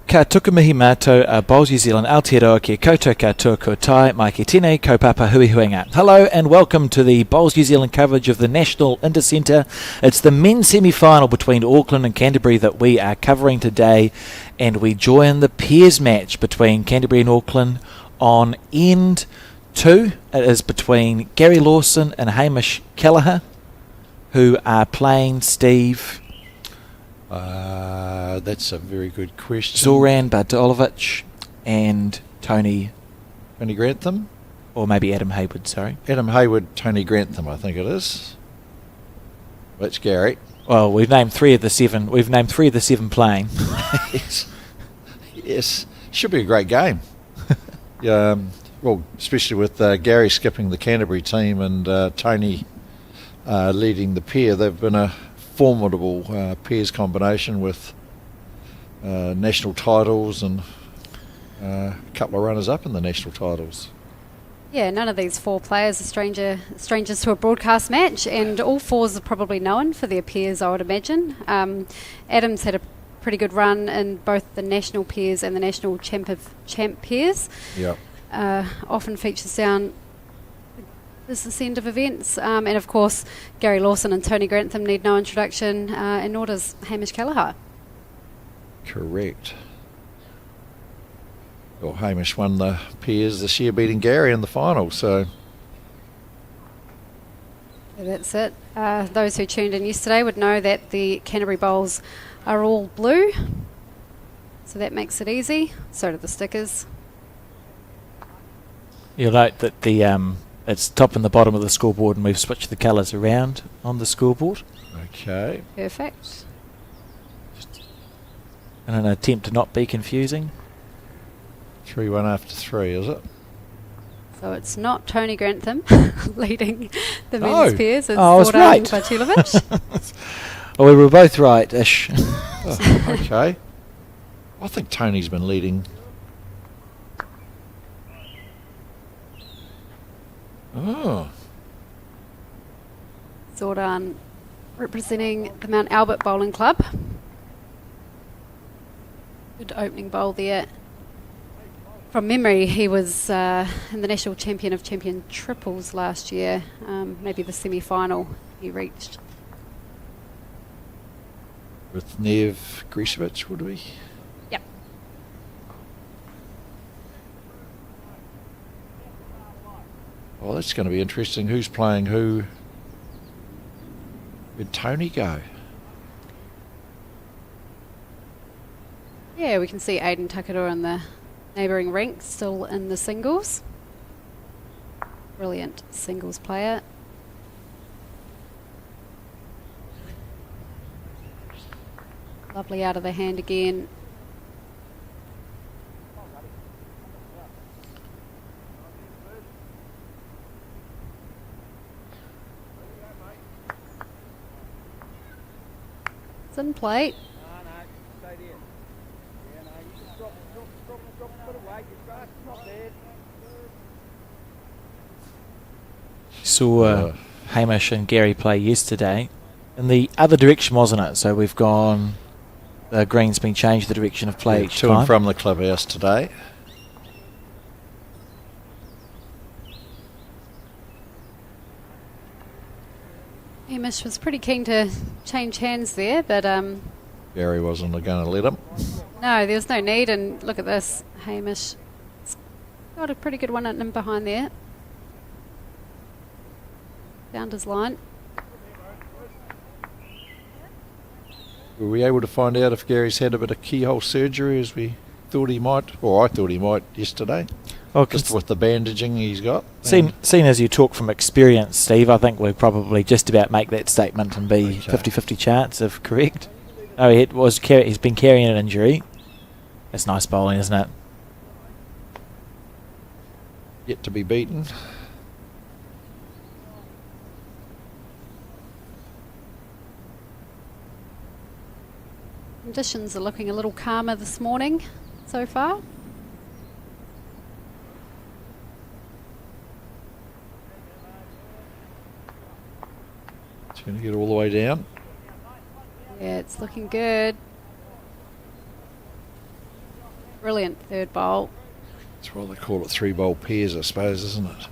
Ka tuku mihi mātou a Bowls New Zealand Aotearoa ki koutou katoa ko tai mai ki tēnei kaupapa hui huinga. Hello and welcome to the Bowls New Zealand coverage of the National Intercentre. It's the men's semi-final between Auckland and Canterbury that we are covering today, and we join the pairs match between Canterbury and Auckland on end 2. It is between Gary Lawson and Hamish Kelleher, who are playing Steve... That's a very good question. Zoran Bardolovich and Tony Grantham? Or maybe Adam Hayward, sorry. Adam Hayward, Tony Grantham, I think it is. That's Gary. Well, we've named three of the seven playing. Yes. Should be a great game. Well, especially with Gary skipping the Canterbury team and Tony leading the pair. They've been a formidable pairs combination with national titles and a couple of runners up in the national titles. Yeah, none of these four players are strangers to a broadcast match, and all fours are probably known for their pairs, I would imagine. Adam's had a pretty good run in both the national pairs and the national champ pairs. Yep. Often features down business end of events, and of course Gary Lawson and Tony Grantham need no introduction, and nor does Hamish Kelleher. Correct. Well, Hamish won the pairs this year, beating Gary in the final, so... Yeah, that's it. Those who tuned in yesterday would know that the Canterbury Bowls are all blue, so that makes it easy. So do the stickers. You'll note that it's top and the bottom of the scoreboard, and we've switched the colours around on the scoreboard. Okay. Perfect. In an attempt to not be confusing. 3-1 after 3, is it? So it's not Tony Grantham leading the No. men's pairs. It's Oh, I was Zoran right. Bardolovich. Well, we were both right-ish. Oh, okay. I think Tony's been leading. Oh. Zoran representing the Mount Albert Bowling Club. Good opening bowl there. From memory, he was in the national champion of champion triples last year. Maybe the semi-final he reached. With Nev Grisevich, would we? Yep. Well, that's going to be interesting. Who's playing who? Where'd Tony go? Yeah, we can see Aidan Takador in the neighbouring rink, still in the singles. Brilliant singles player. Lovely out of the hand again. It's in play. Saw Hamish and Gary play yesterday in the other direction, wasn't it? So we've gone, the green's been changed the direction of play each to time. and from the clubhouse today. Hamish was pretty keen to change hands there, but Gary wasn't going to let him. no, there was no need. And look at this, Hamish got a pretty good one in behind there. Found his line. Were we able to find out if Gary's had a bit of keyhole surgery as we thought he might, or I thought he might yesterday? Well, Just with the bandaging he's got. seen as you talk from experience, Steve, I think we'll probably just about make that statement and be 50-50 chance of correct. Oh, he's been carrying an injury. That's nice bowling, isn't it? Yet to be beaten. Conditions are looking a little calmer this morning so far. It's going to get all the way down. Yeah, it's looking good. brilliant third bowl. That's why they call it 3-bowl pairs, I suppose, isn't it?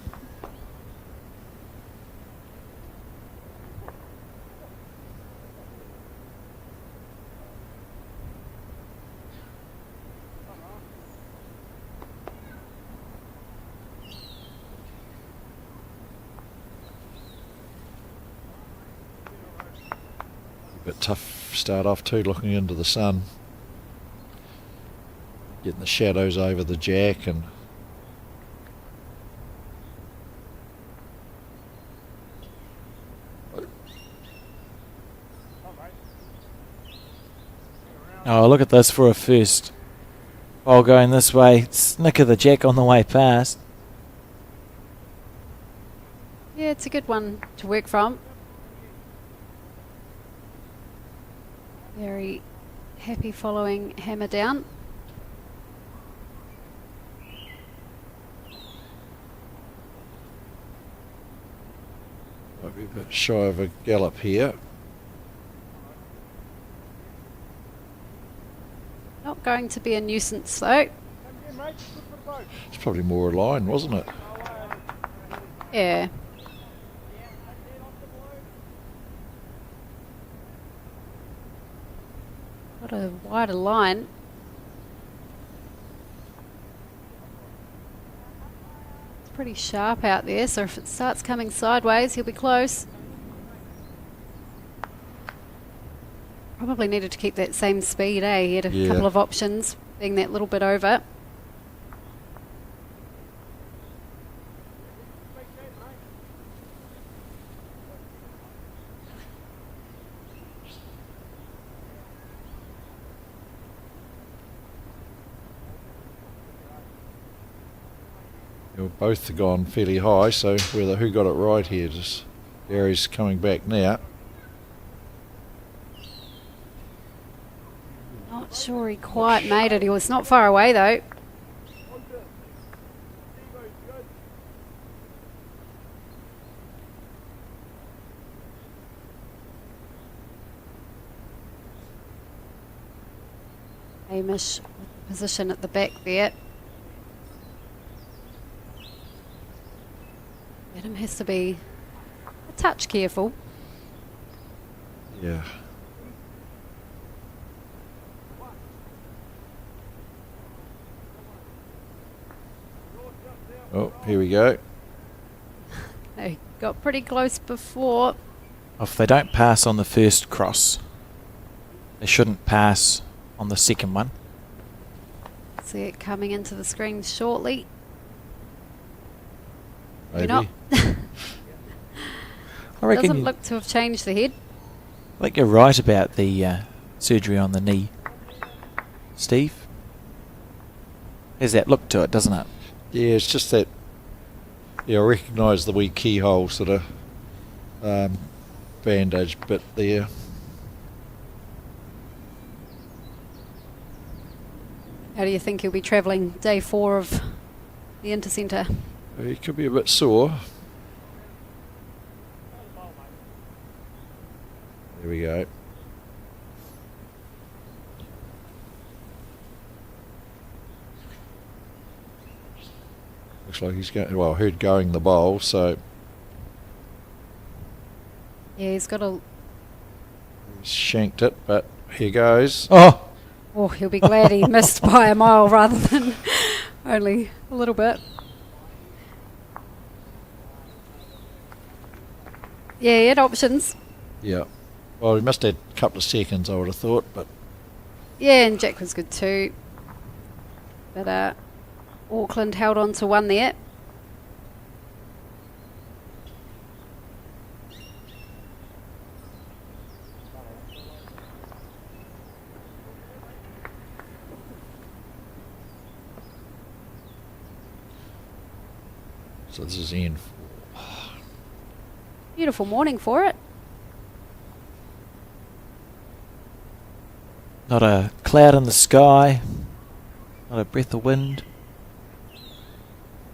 A bit tough start off too, looking into the sun. Getting the shadows over the jack and Oh, look at this for a first. Ball going this way. Snick of the jack on the way past. Yeah, it's a good one to work from. Very happy following hammer down. might be a bit shy of a gallop here. Not going to be a nuisance though. It's probably more aligned, wasn't it? Yeah. Got a wider line. It's pretty sharp out there, so if it starts coming sideways, he'll be close. Probably needed to keep that same speed, eh? He had a couple of options, being that little bit over. Both have gone fairly high, so who got it right here? Just Gary's coming back now. Not sure he quite made it. He was not far away though. Hamish with the position at the back there. Adam has to be a touch careful. Yeah. Oh, here we go. They got pretty close before. If they don't pass on the first cross, they shouldn't pass on the second one. See it coming into the screen shortly. Maybe. You're not. I reckon Doesn't look to have changed the head. I think you're right about the surgery on the knee, Steve. Has that look to it, doesn't it? Yeah, it's just that. Yeah, I recognise the wee keyhole sort of bandage bit there. How do you think he'll be travelling day 4 of the Intercentre? He could be a bit sore. There we go. Looks like he's going. Well, I heard going the bowl, so Yeah, he's got a... he's shanked it. But here goes. Oh! Oh, he'll be glad he missed by a mile rather than only a little bit. Yeah, he had options. Yeah. Well, he must have had a couple of seconds, I would have thought, but Yeah, and Jack was good too. But Auckland held on to one there. so this is Ian. Beautiful morning for it. Not a cloud in the sky, not a breath of wind.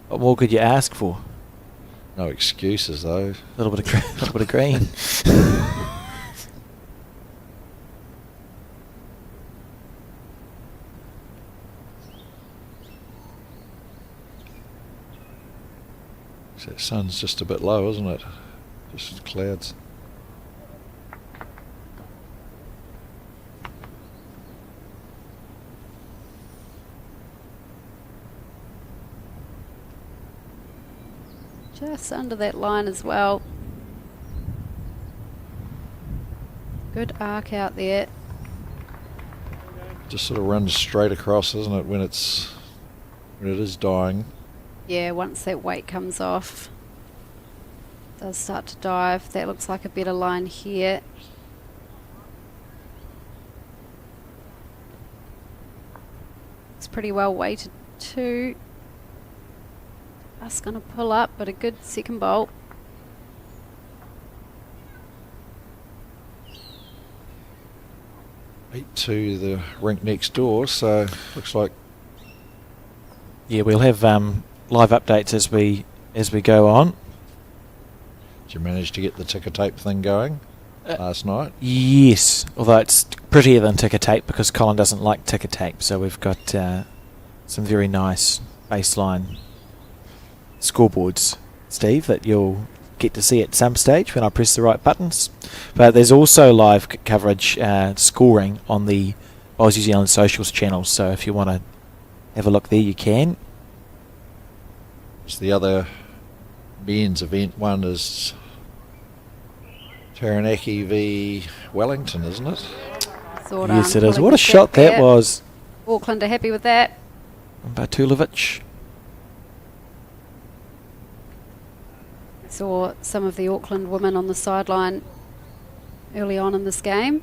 What more could you ask for? No excuses though. A little bit of, little bit of green. That sun's just a bit low, isn't it? Just clouds. Just under that line as well. Good arc out there. Just sort of runs straight across, isn't it, when it is dying? Yeah, once that weight comes off, it does start to dive. That looks like a better line here. It's pretty well weighted too. That's going to pull up, but a good second bolt. To the rink next door, so looks like. Yeah, we'll have live updates as we go on. Did you manage to get the ticker tape thing going last night? Yes, although it's prettier than ticker tape because Colin doesn't like ticker tape, so we've got some very nice baseline scoreboards, Steve, that you'll get to see at some stage when I press the right buttons. But there's also live coverage scoring on the Bowls New Zealand socials channels, so if you want to have a look there you can. It's the other men's event one is Taranaki v Wellington, isn't it? Yes it is. What a shot that was. Auckland are happy with that. Bartulovic. Saw some of the Auckland women on the sideline early on in this game.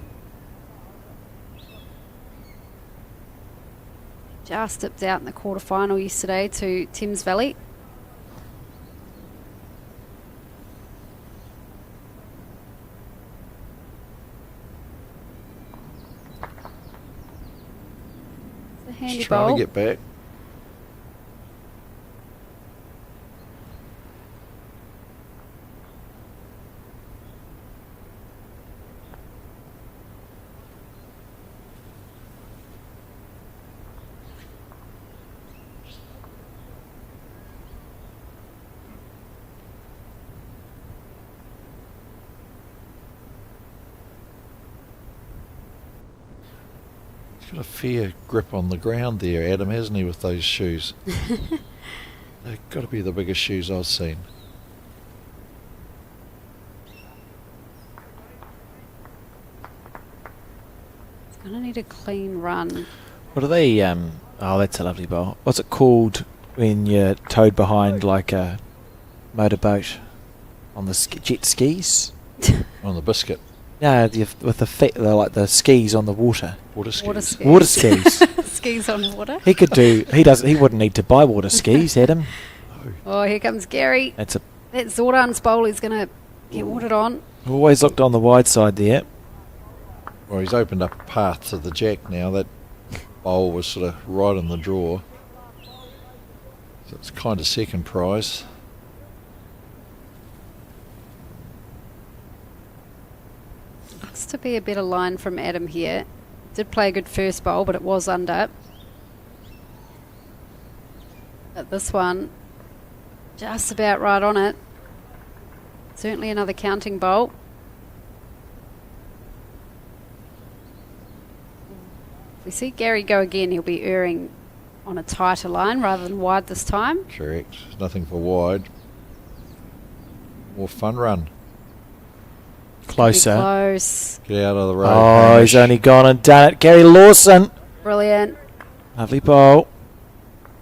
Just dipped out in the quarterfinal yesterday to Thames Valley. It's a handy Just trying bowl. to get back. Got a fair grip on the ground there, Adam, hasn't he, with those shoes? They've got to be the biggest shoes I've seen. It's going to need a clean run. What are they? Oh, that's a lovely bowl. What's it called when you're towed behind like a motorboat on the jet skis? On the biscuit. No, with the feet, they're like the skis on the water. Water skis. Water skis. Water skis. Skis on water. He could do. He doesn't. He wouldn't need to buy water skis, Adam. Oh, here comes Gary. That's a. That Zordan's bowl is going to get watered on. Always looked on the wide side there. Well, he's opened up a path to the jack now. That bowl was sort of right in the draw. So it's kind of second prize. Looks to be a better line from Adam here. Did play a good first bowl, but it was under. But this one, just about right on it. Certainly another counting bowl. If we see Gary go again, he'll be erring on a tighter line rather than wide this time. Correct. Nothing for wide. More fun run. Closer. Pretty close. Get out of the road. Oh, Hamish. he's only gone and done it. Gary Lawson. Brilliant. Lovely bowl.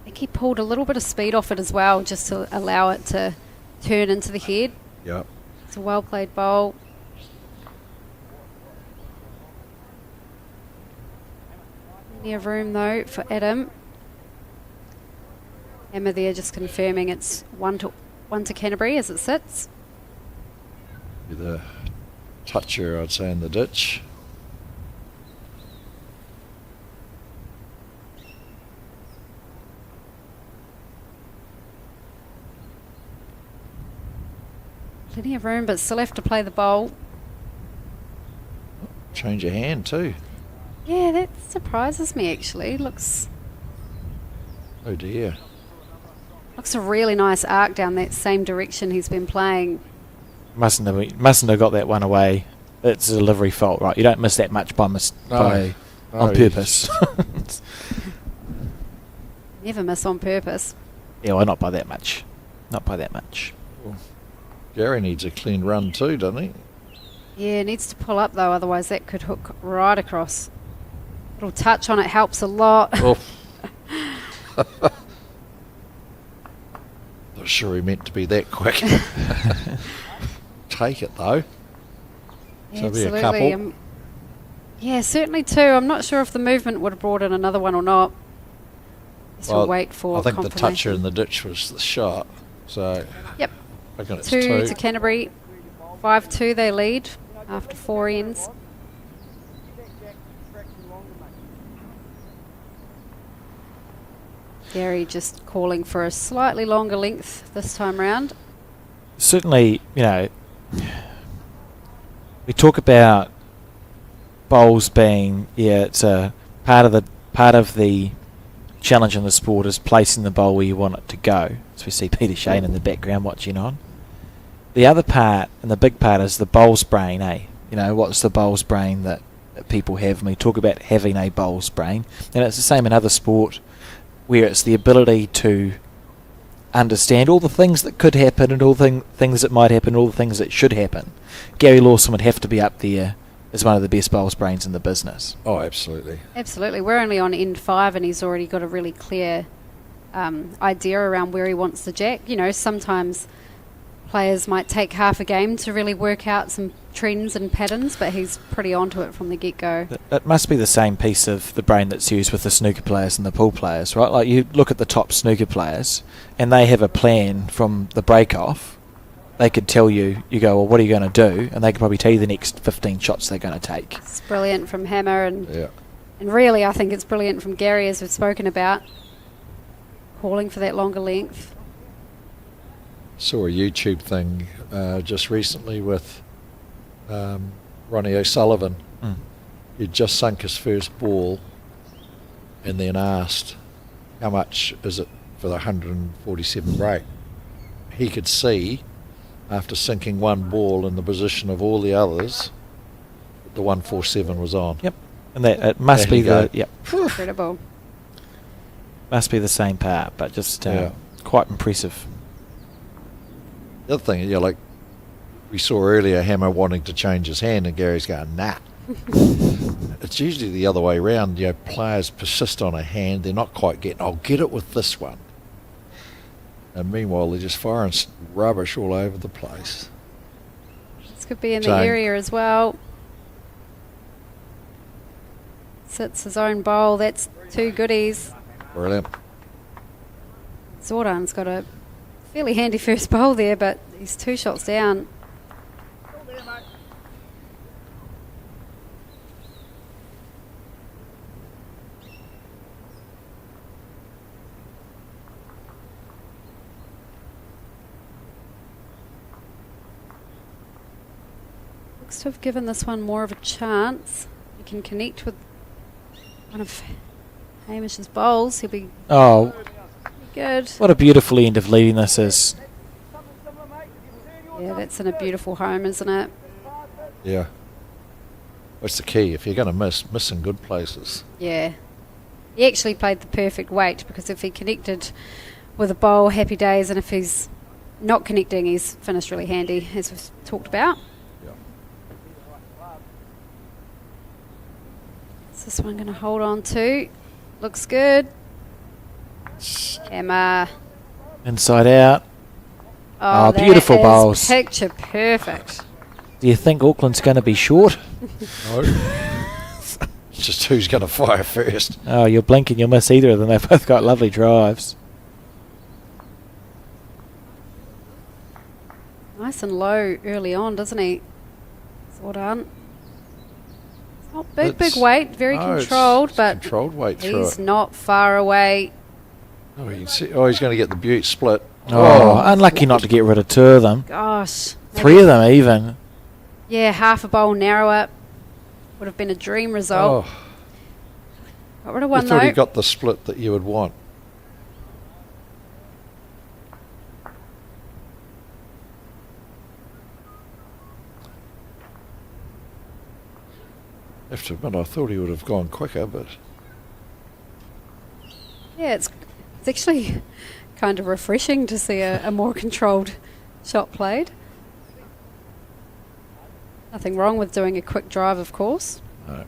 I think he pulled a little bit of speed off it as well, just to allow it to turn into the head. Yep. It's a well played bowl. Plenty of room though for Adam. Emma there just confirming it's one to Canterbury as it sits. With a toucher, I'd say, in the ditch. Plenty of room, but still have to play the bowl. Change your hand too. Yeah, that surprises me actually. Looks Oh dear. Looks a really nice arc down that same direction he's been playing. Mustn't have got that one away. It's a delivery fault, right? You don't miss that much on purpose. Never miss on purpose. Yeah, well, not by that much. Not by that much. Well, Gary needs a clean run too, doesn't he? Yeah, needs to pull up though, otherwise that could hook right across. A little touch on it helps a lot. Oh. Not sure he meant to be that quick. Take it though. Yeah, So absolutely. be a couple. Yeah, certainly two. I'm not sure if the movement would have brought in another one or not. Just we'll wait for I think the confirmation. toucher in the ditch was the shot. So Yep. I reckon it's 2 two. to Canterbury. 5-2 they lead after 4 ends. Gary just calling for a slightly longer length this time round. Certainly, we talk about bowls being, it's a part of the challenge in the sport is placing the bowl where you want it to go. So we see Peter Shane in the background watching on. The other part, and the big part, is the bowl's brain, eh? What's the bowl's brain that people have? And we talk about having a bowl's brain. And it's the same in other sport, where it's the ability to understand all the things that could happen and all the things that might happen, all the things that should happen. Gary Lawson would have to be up there as one of the best bowls brains in the business. Oh, absolutely. Absolutely. We're only on end 5 and he's already got a really clear idea around where he wants the jack. Sometimes players might take half a game to really work out some trends and patterns, but he's pretty onto it from the get-go. It must be the same piece of the brain that's used with the snooker players and the pool players, right? Like you look at the top snooker players and they have a plan from the break-off. They could tell you, go, well, what are you going to do? And they could probably tell you the next 15 shots they're going to take. It's brilliant from Hammer and Yeah. and really I think it's brilliant from Gary, as we've spoken about, calling for that longer length. Saw a YouTube thing just recently with Ronnie O'Sullivan. Mm. He'd just sunk his first ball and then asked, how much is it for the 147 break? He could see, after sinking one ball in the position of all the others, that the 147 was on. Yep. And that it must There be you go. the Incredible. must be the same part, but just Yeah. quite impressive. The other thing, like we saw earlier, Hammer wanting to change his hand, and Gary's going, nah. It's usually the other way around. Players persist on a hand, they're not quite getting, I'll get it with this one. And meanwhile, they're just firing rubbish all over the place. This could be in the Jane. area as well. Sits his own bowl. That's 2 goodies. Brilliant. Zordan's got a fairly handy first bowl there, but he's 2 shots down. Looks to have given this one more of a chance. He can connect with one of Hamish's bowls. He'll be Oh, good. what a beautiful end of leading this is. Yeah, that's in a beautiful home, isn't it? Yeah. What's the key? If you're going to miss in good places. Yeah. He actually played the perfect weight, because if he connected with a bowl, happy days, and if he's not connecting, he's finished really handy, as we've talked about. Yeah. Is this one going to hold on to? Looks good. Emma. Inside out. Oh, that beautiful is bowls. Picture perfect. Do you think Auckland's going to be short? No. It's just who's going to fire first. Oh, you'll blink and you'll miss either of them. They've both got lovely drives. Nice and low early on, doesn't he? Well done. It's not big It's- weight, very no, it's controlled, but controlled weight through he's it. not far away. Oh, you can see, he's going to get the Butte split. Oh, unlucky not to get rid of 2 of them. Gosh. 3 of them even. Yeah, half a bowl narrower would have been a dream result. Oh, Got rid of I one thought he though. got the split that you would want. have to admit, I thought he would have gone quicker, but Yeah, it's actually kind of refreshing to see a more controlled shot played. Nothing wrong with doing a quick drive, of course. no.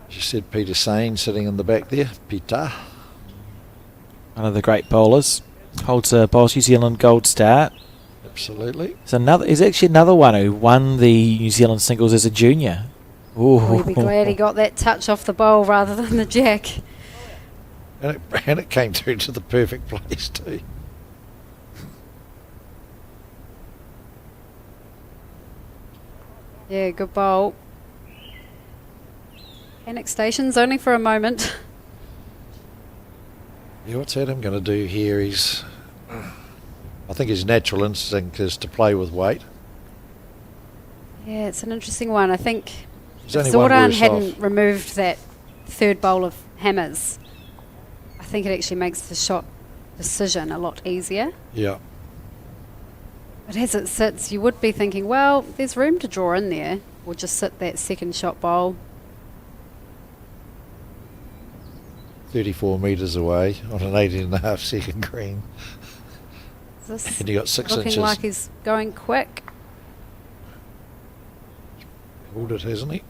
As you said, Peter Sane sitting in the back there. Peter. One of the great bowlers. Holds a Bowls New Zealand gold star. Absolutely. He's actually another one who won the New Zealand singles as a junior. Ooh. Oh, you'd be glad he got that touch off the bowl rather than the jack. And it came through to the perfect place too. Yeah, good bowl. Panic stations only for a moment. Yeah, what's Adam going to do here? I think his natural instinct is to play with weight. Yeah, it's an interesting one. I think There's if only one Zordan worse hadn't off. removed that third bowl of hammers, I think it actually makes the shot decision a lot easier. Yeah. But as it sits, you would be thinking, well, there's room to draw in there. We'll just sit that second shot bowl. 34 metres away on an 18.5 second green. Is this And you got 6 looking inches. like he's going quick? Pulled it, hasn't he?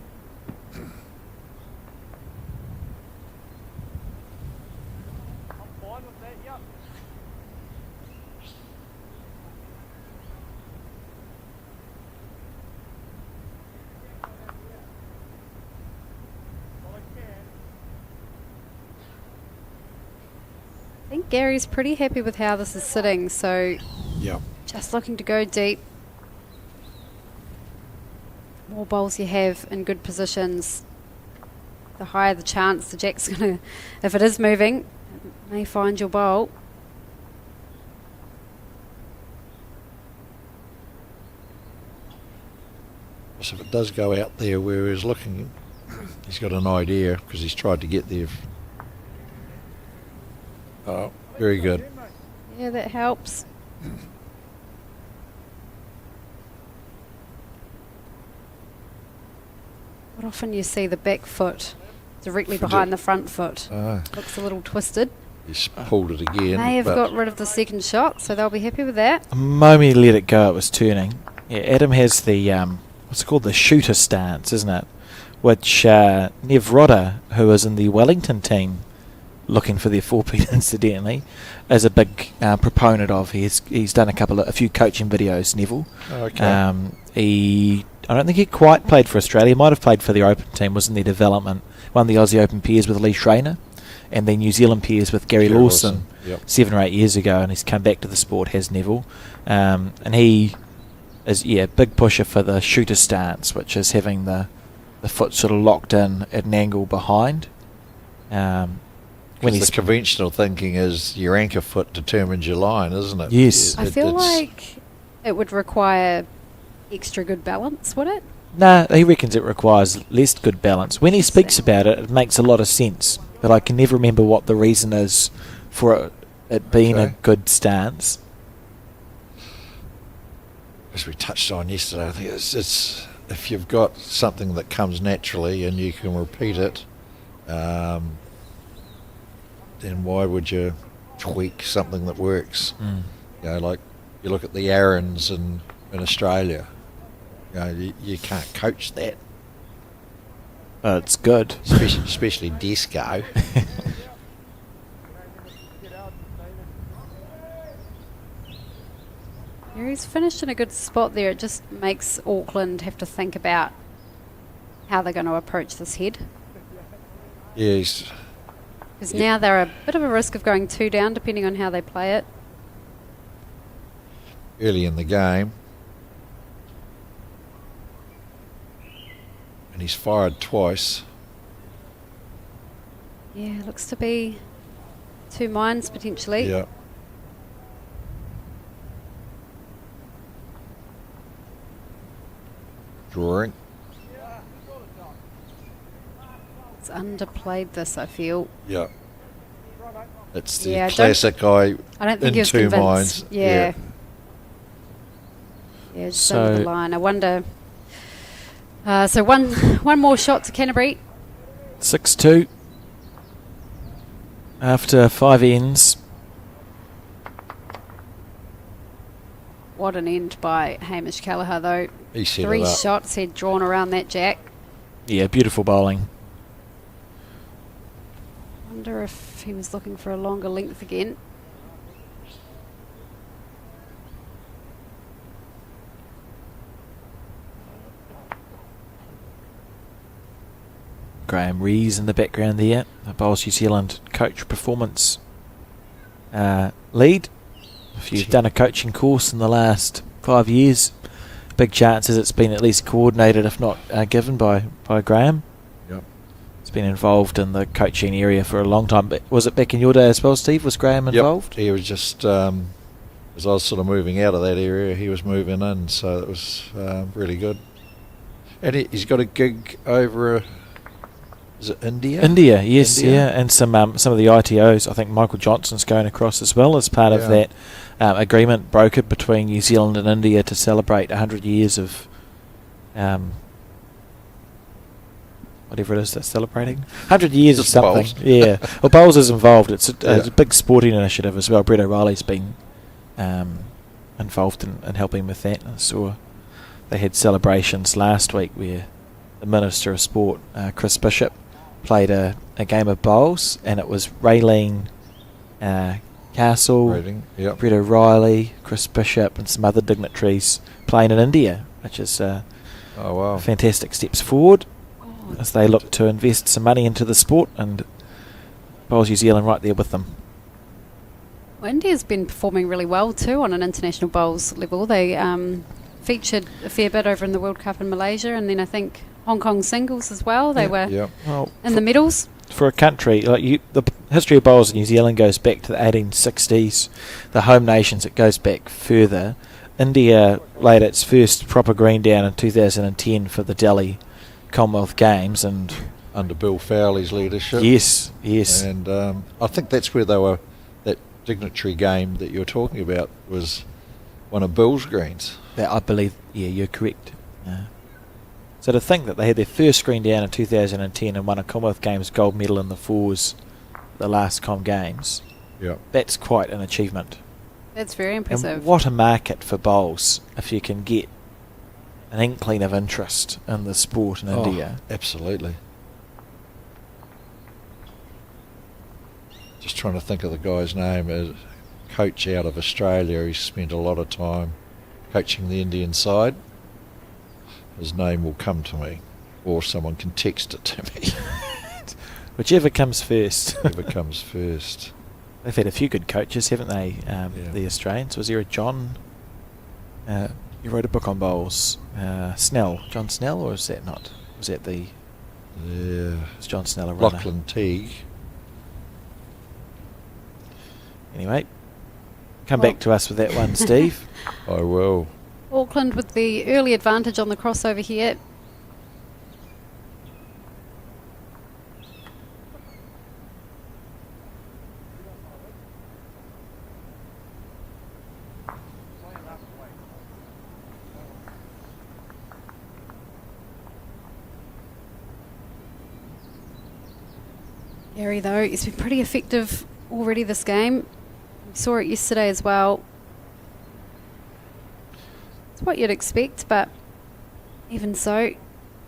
I think Gary's pretty happy with how this is sitting, so Yeah. just looking to go deep. More bowls you have in good positions, the higher the chance the jack's going to, if it is moving, it may find your bowl. So if it does go out there where he's looking, he's got an idea because he's tried to get there. Oh, very good. Yeah, that helps. But often you see the back foot directly behind the front foot. Looks a little twisted. He's pulled it again. May have but got rid of the second shot, so they'll be happy with that. The moment he let it go, it was turning. Yeah, Adam has the, what's it called, the shooter stance, isn't it? Which Nev Rodder, who was in the Wellington team, looking for their four-peat incidentally, is a big proponent of. He's done a few coaching videos, Neville. Okay. I don't think he quite played for Australia. He might have played for the Open team, was in their development. Won the Aussie Open pairs with Lee Schreiner, and then New Zealand pairs with Gary Lawson Yep. 7 or 8 years ago, and he's come back to the sport, has Neville. And he is, big pusher for the shooter stance, which is having the foot sort of locked in at an angle behind. When The conventional thinking is your anchor foot determines your line, isn't it? Yes. I feel like it would require extra good balance, would it? Nah, he reckons it requires less good balance. When he speaks about it, it makes a lot of sense, but I can never remember what the reason is for it being a good stance. As we touched on yesterday, I think it's if you've got something that comes naturally and you can repeat it, then why would you tweak something that works? You know, like you look at the Arons in Australia. You know, you can't coach that, It's good. especially disco. Yeah, he's finished in a good spot there. It just makes Auckland have to think about how they're going to approach this head. Yes. Because now they're a bit of a risk of going 2 down, depending on how they play it. Early in the game. And he's fired twice. Yeah, looks to be 2 minds potentially. Yeah. Drawing. It's underplayed this, I feel. Yeah. It's the Yeah, I classic don't think in he was 2 convinced. minds. Yeah. Yeah, just over the line. I wonder So one more shot to Canterbury. 6-2 after 5 ends. What an end by Hamish Kelleher, though. He set 3 it up. shots he'd drawn around that jack. Yeah, beautiful bowling. Wonder if he was looking for a longer length again. Graham Rees in the background there. The Bowls New Zealand coach performance lead. If you've done a coaching course in the last 5 years, big chances it's been at least coordinated, if not given by Graham. Yep. He's been involved in the coaching area for a long time. But was it back in your day as well, Steve? Was Graham involved? Yep. He was just, as I was sort of moving out of that area, he was moving in, so it was really good. And he's got a gig over, is it India? India, yes, India. yeah, and some of the ITOs. I think Michael Johnson's going across as well as part of that agreement brokered between New Zealand and India to celebrate 100 years of whatever it is they're celebrating. 100 years of something. Bowls. Yeah. Well, Bowls is involved. It's a big sporting initiative as well. Brett O'Reilly's been involved in helping with that. I saw they had celebrations last week where the Minister of Sport, Chris Bishop, played a game of bowls, and it was Raylene Castle, Yep. Brett O'Reilly, Chris Bishop, and some other dignitaries playing in India, which is Oh, wow. fantastic steps forward as they look to invest some money into the sport, and Bowls New Zealand right there with them. Well, India's been performing really well too on an international bowls level. They featured a fair bit over in the World Cup in Malaysia, and then I think Hong Kong singles as well. They were Yep. Well, in the medals. for a country like the history of bowls in New Zealand goes back to the 1860s. The home nations, it goes back further. India laid its first proper green down in 2010 for the Delhi Commonwealth Games, and Under Bill Fowley's leadership. yes, And I think that's where they were, that dignitary game that you're talking about was one of Bill's greens. that I believe. Yeah, you're correct. So to think that they had their first screen down in 2010 and won a Commonwealth Games gold medal in the fours, the last Com Games, Yep. that's quite an achievement. That's very impressive. And what a market for bowls if you can get an inkling of interest in the sport in India. Absolutely. Just trying to think of the guy's name. A coach out of Australia. He spent a lot of time coaching the Indian side. His name will come to me, or someone can text it to me. Whichever comes first. Whoever comes first. They've had a few good coaches, haven't they, the Australians? Was there a John... you wrote a book on bowls. Snell. John Snell, or is that not? Was that the... Yeah. Was John Snell a runner? Lachlan Teague. Anyway, come back to us with that one, Steve. I will. Auckland with the early advantage on the crossover here. Gary, though, he's been pretty effective already this game. We saw it yesterday as well. It's what you'd expect, but even so,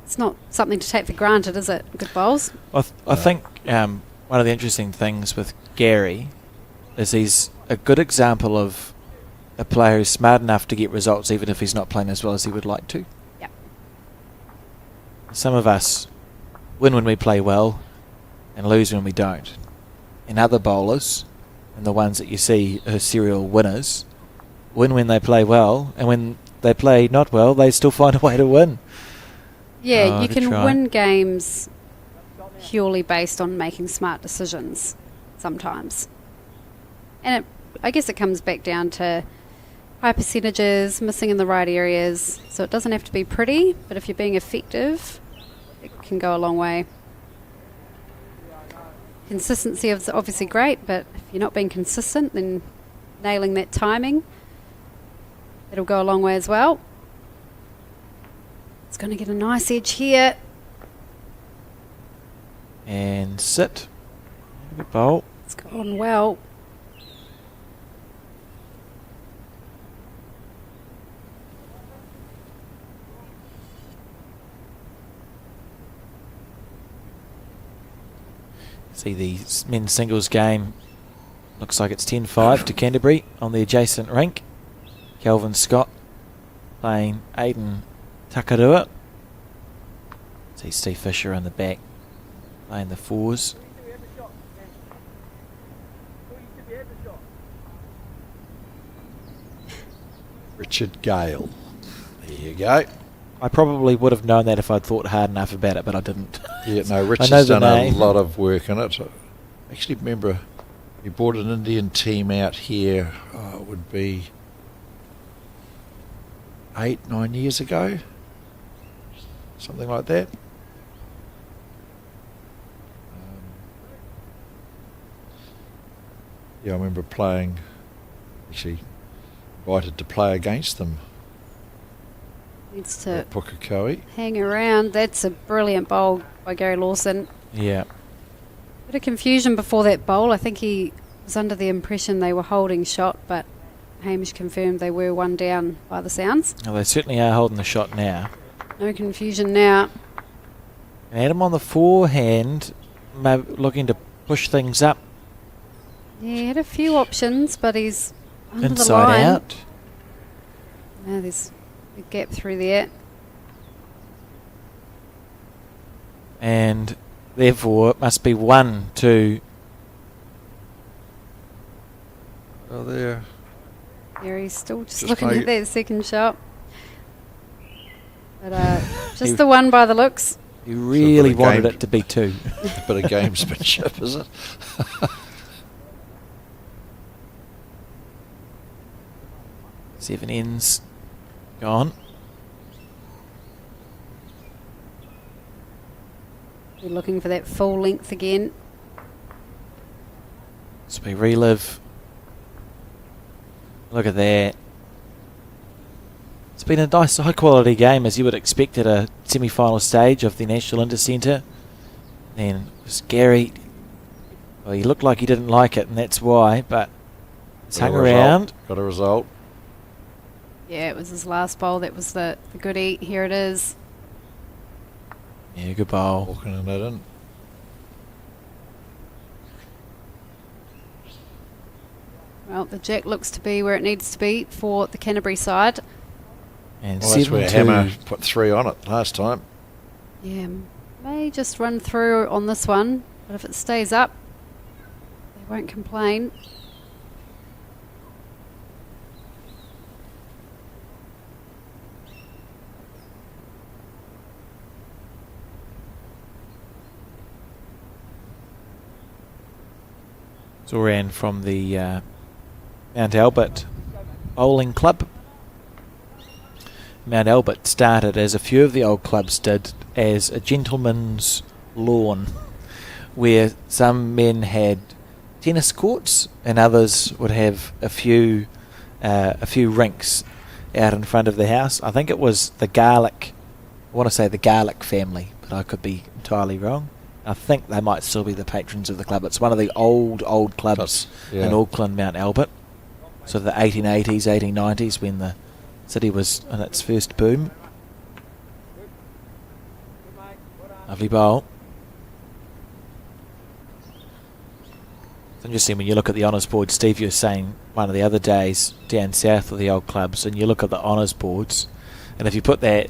it's not something to take for granted, is it? Good bowls. I think one of the interesting things with Gary is he's a good example of a player who's smart enough to get results even if he's not playing as well as he would like to. Yep. Some of us win when we play well and lose when we don't. And other bowlers, and the ones that you see are serial winners, win when they play well, and when they play not well, they still find a way to win. Yeah, you to can try. win games purely based on making smart decisions sometimes. And I guess it comes back down to high percentages, missing in the right areas. So it doesn't have to be pretty, but if you're being effective, it can go a long way. Consistency is obviously great, but if you're not being consistent, then nailing that timing, it'll go a long way as well. It's going to get a nice edge here. And sit. Good bowl. It's gone well. See the men's singles game. Looks like it's 10-5 to Canterbury on the adjacent rink. Kelvin Scott playing Aiden Takarua. See Steve Fisher in the back playing the fours. Richard Gale. There you go. I probably would have known that if I'd thought hard enough about it, but I didn't. Yeah, no, Richard's done a lot of work in it. I actually remember he brought an Indian team out here, it would be 8-9 years ago, something like that. Yeah, I remember playing, actually invited to play against them. Needs to at Pukekohe. hang around. That's a brilliant bowl by Gary Lawson. Yeah. Bit of confusion before that bowl. I think he was under the impression they were holding shot, but Hamish confirmed they were one down by the sounds. Well, they certainly are holding the shot now. No confusion now. And Adam on the forehand, looking to push things up. Yeah, he had a few options, but he's under the Inside line. out. Now there's a gap through there. And therefore it must be 1-2. Oh, there. Yeah, he's still just Just looking make at that second shot. But just the one by the looks. You really bit of wanted game. it to be 2. A bit of gamesmanship, is it? 7 ends gone. We're looking for that full length again. So we relive. Look at that. It's been a nice high quality game as you would expect at a semi-final stage of the National Intercentre. Then it was Gary. Well, he looked like he didn't like it, and that's why, but it's hung around. Got a result. Yeah, it was his last bowl. That was the goodie. Here it is. Yeah, good bowl. Walking in it in. Well, the jack looks to be where it needs to be for the Canterbury side. And Well, that's where 7-2. Hammer put 3 on it last time. Yeah, may just run through on this one, but if it stays up, they won't complain. Zoran from the Mount Albert Bowling Club. Mount Albert started, as a few of the old clubs did, as a gentleman's lawn, where some men had tennis courts and others would have a few rinks out in front of the house. I think it was the Garlic, I want to say the Garlic family, but I could be entirely wrong. I think they might still be the patrons of the club. It's one of the old clubs in Auckland, Mount Albert. So the 1880s, 1890s, when the city was in its first boom. Lovely bowl. It's interesting when you look at the honours board. Steve, you were saying one of the other days down south of the old clubs, and you look at the honours boards, and if you put that,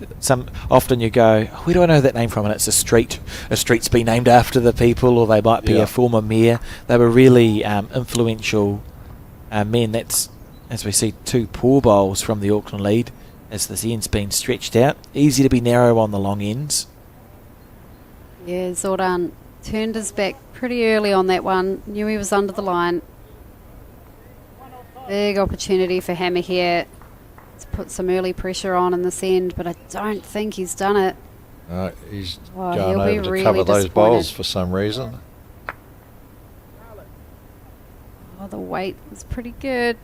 often you go, where do I know that name from? And it's a street. A street's been named after the people, or they might be a former mayor. They were really influential men. That's, as we see, 2 poor bowls from the Auckland lead as this end's been stretched out. Easy to be narrow on the long ends. Yeah, Zordan turned his back pretty early on that one. Knew he was under the line. Big opportunity for Hammer here. Let's put some early pressure on in this end, but I don't think he's done it. He's Oh, going he'll be over to really cover those bowls disappointed. for some reason. Oh, the weight was pretty good.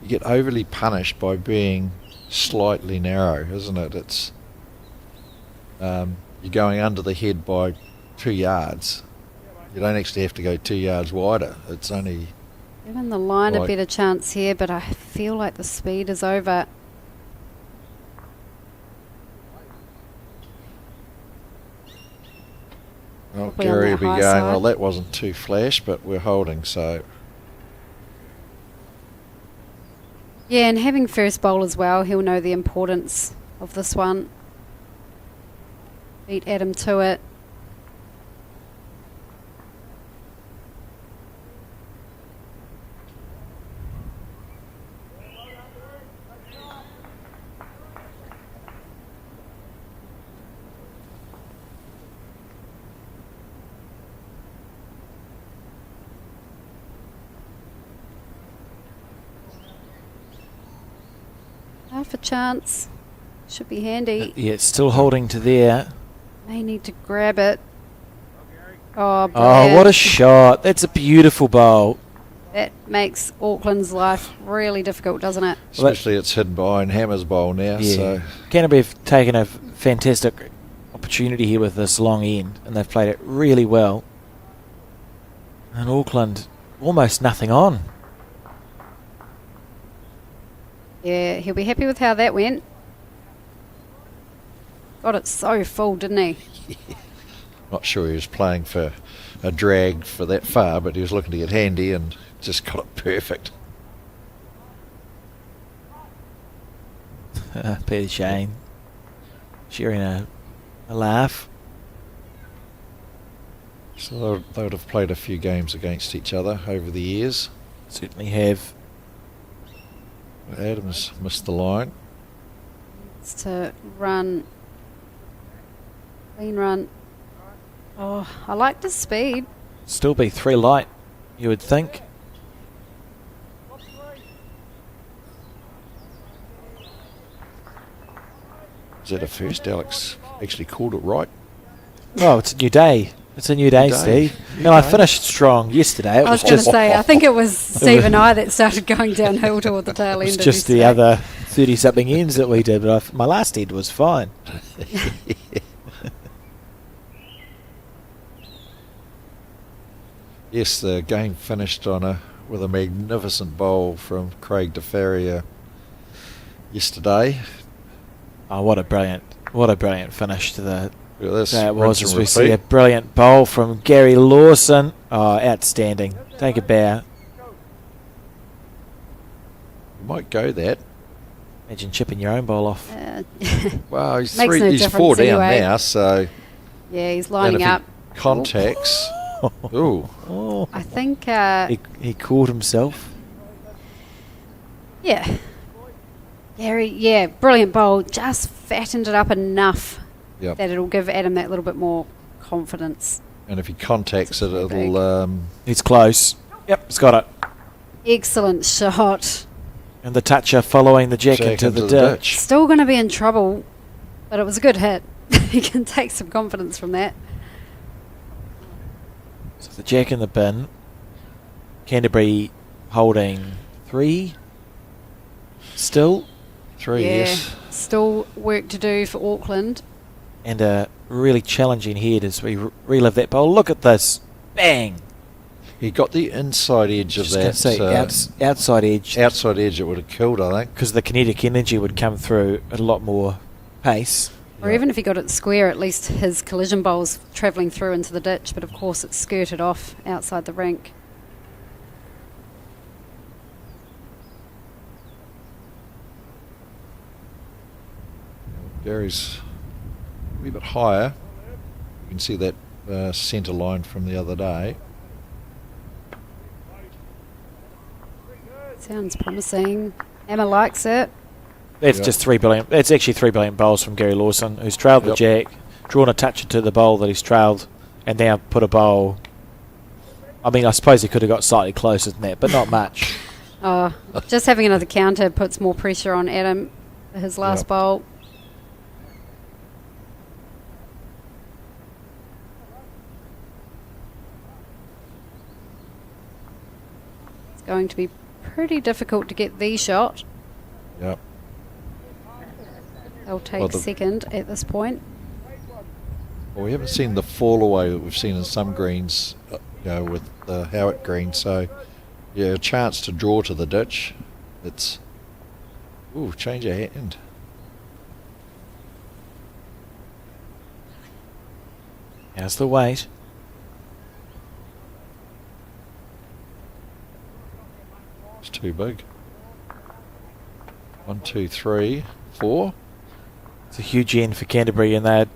You get overly punished by being slightly narrow, isn't it? It's you're going under the head by 2 yards. You don't actually have to go 2 yards wider. It's only Giving the line a Right. better chance here, but I feel like the speed is over. well, Probably on Gary that will be high going. side. Well, that wasn't too flash, but we're holding. So Yeah, and having first bowl as well, he'll know the importance of this one. Beat Adam to it. Half a chance. Should be handy. Yeah, it's still holding to there. May need to grab it. Oh, Oh, brilliant. what a shot. That's a beautiful bowl. That makes Auckland's life really difficult, doesn't it? especially it's hidden behind Hammer's bowl now. Yeah. So Canterbury have taken a fantastic opportunity here with this long end, and they've played it really well. And Auckland, almost nothing on. Yeah, he'll be happy with how that went. Got it so full, didn't he? not sure he was playing for a drag for that far, but he was looking to get handy and just got it perfect. Peter Shane sharing a laugh. So they would have played a few games against each other over the years. Certainly have. Adams missed the line. It's to run. Clean run. Oh, I like the speed. Still be 3 light, you would think. Is that a first? Alex actually called it right. Oh, it's a new day. It's a new day, New day. Steve. New No, I day. finished strong yesterday. It I was was going to just, say, I think it was Steve and I that started going downhill toward the tail it end was of just the yesterday. other 30-something ends that we did, but my last end was fine. Yes, the game finished on with a magnificent bowl from Craig DeFaria yesterday. Oh, what a brilliant finish to the. Look at this, That was, rinse as and we see, a repeat. brilliant bowl from Gary Lawson. Oh, outstanding. Take a bow. You might go that. Imagine chipping your own bowl off. Well, he's Makes no he's difference 4 down anyway. now, so Yeah, he's and lining if up. he contacts. Ooh, Oh, I think, he caught himself. yeah. Gary, yeah, brilliant bowl. Just fattened it up enough yep. that it'll give Adam that little bit more confidence. And if he contacts it, Big. it'll. He's close. Yep, he's got it. Excellent shot. And the toucher following the jack into the ditch. Still going to be in trouble, but it was a good hit. He can take some confidence from that. So the jack in the bin. Canterbury holding 3. Still. 3, Yeah, yes. still work to do for Auckland. And a really challenging head as we relive that bowl. Look at this. Bang. He got the inside edge of Just gonna that. say outside edge. Outside edge, it would have killed, I think. Because the kinetic energy would come through at a lot more pace. Or Yeah. even if he got it square, at least his collision bowl's travelling through into the ditch, but of course it's skirted off outside the rink. Gary's a wee bit higher. You can see that centre line from the other day. Sounds promising. Emma likes it. That's Yep. just 3 brilliant. That's actually 3 brilliant bowls from Gary Lawson, who's trailed the Yep. jack, drawn a touch into the bowl that he's trailed, and now put a bowl. I mean, I suppose he could have got slightly closer than that, but not much. Oh, just having another counter puts more pressure on Adam for his last Yep. bowl. It's going to be pretty difficult to get the shot. Yep. They'll take second at this point. Well, we haven't seen the fall away that we've seen in some greens, with the Howitt green. So, yeah, a chance to draw to the ditch. It's change of hand. How's the weight? It's too big. 1, 2, 3, 4. It's a huge end for Canterbury, and they're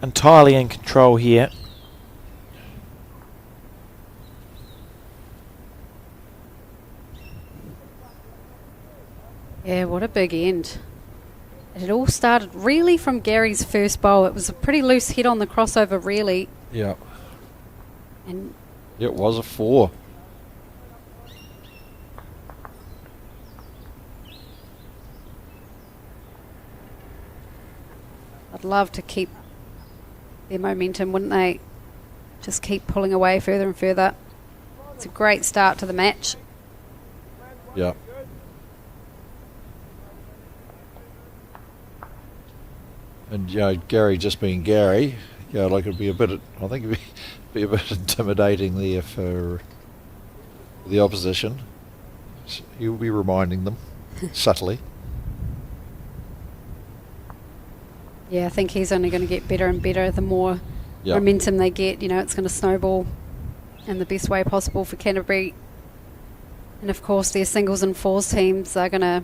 entirely in control here. Yeah, what a big end. It all started really from Gary's first bowl. It was a pretty loose hit on the crossover, really. Yeah. And it was a 4. I'd love to keep their momentum, wouldn't they? Just keep pulling away further and further. It's a great start to the match. Yeah. And Gary just being Gary, like it'd be a bit. I think it'd be a bit intimidating there for the opposition. So he'll be reminding them subtly. Yeah, I think he's only going to get better and better the more momentum they get. It's going to snowball in the best way possible for Canterbury. And of course, their singles and fours teams are going to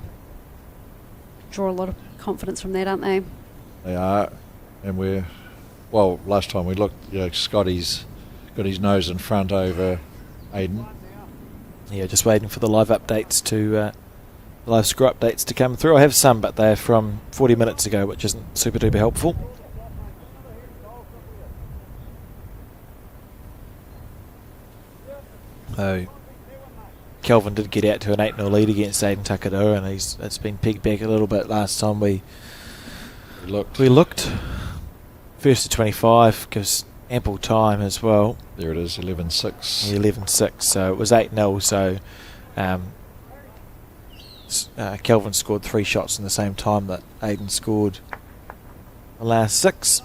draw a lot of confidence from that, aren't they? They are, and last time we looked, Scotty's got his nose in front over Aiden. Yeah, just waiting for the live updates live score updates to come through. I have some, but they're from 40 minutes ago, which isn't super duper helpful. Kelvin did get out to an 8-0 lead against Aiden Takadura, and it's been pegged back a little bit last time we looked. First to 25 gives ample time as well. There it is, 11-6. 11-6, so it was 8-0, so Kelvin scored 3 shots in the same time that Aiden scored the last 6.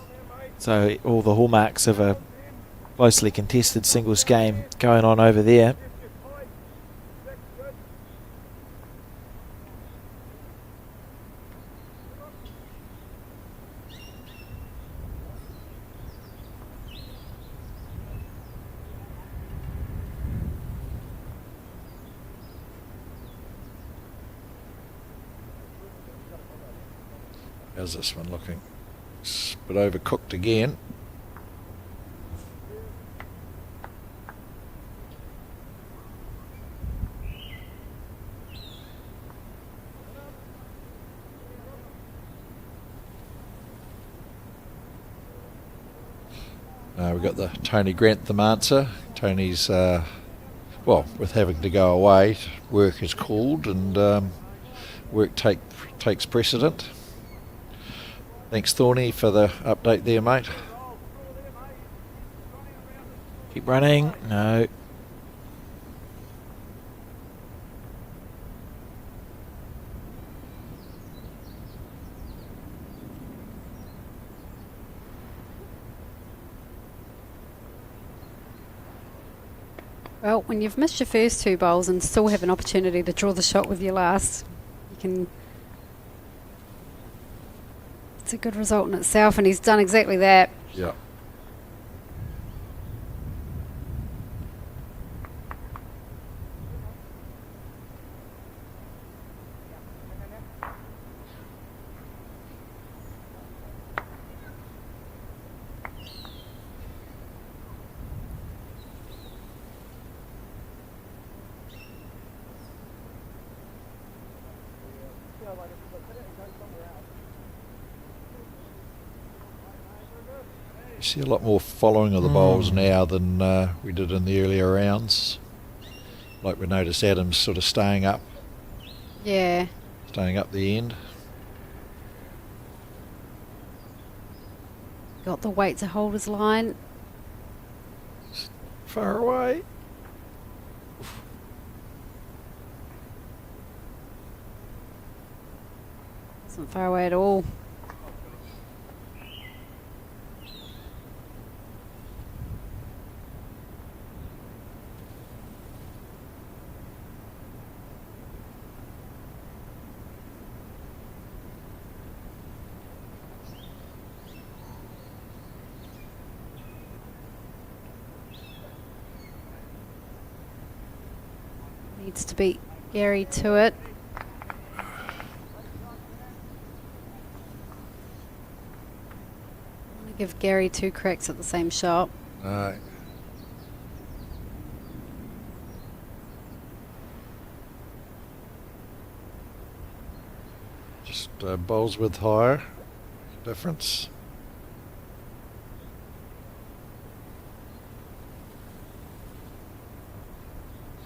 So all the hallmarks of a closely contested singles game going on over there. How's this one looking? It's a bit overcooked again. We've got the Tony Grantham answer. Tony's, with having to go away, work is called, and work takes precedent. Thanks, Thorny, for the update there, mate. Keep running. No. Well, when you've missed your first 2 bowls and still have an opportunity to draw the shot with your last, you can... It's a good result in itself, and he's done exactly that. Yeah. You see a lot more following of the bowls now than we did in the earlier rounds. Like we noticed Adams sort of staying up. Yeah. Staying up the end. Got the weight to hold his line. Far away. Wasn't Not far away at all. Needs to beat Gary to it. Give Gary 2 cracks at the same shot. Just bowls with higher difference.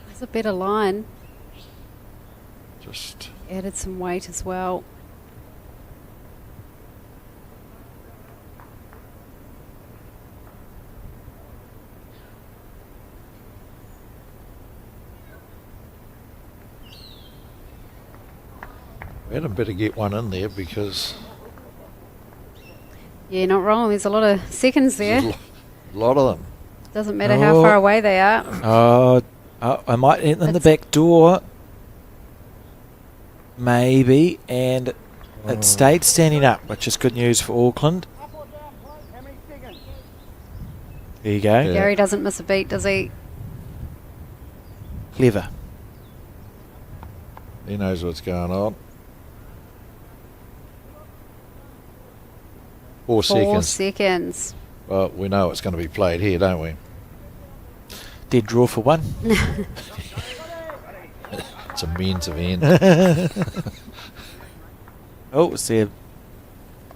There's a better line. Just Added some weight as well. Adam better get one in there because Yeah, not wrong. There's a lot of seconds there's there. a lot of them. Doesn't matter how far away they are. Oh, I might in the It's- back door. Maybe. And it stayed standing up, which is good news for Auckland. There you go. Yeah. Gary doesn't miss a beat, does he? Clever. He knows what's going on. 4 4 seconds. seconds. Well, we know it's going to be played here, don't we? Dead draw for one. It's a means of end. Oh, see, I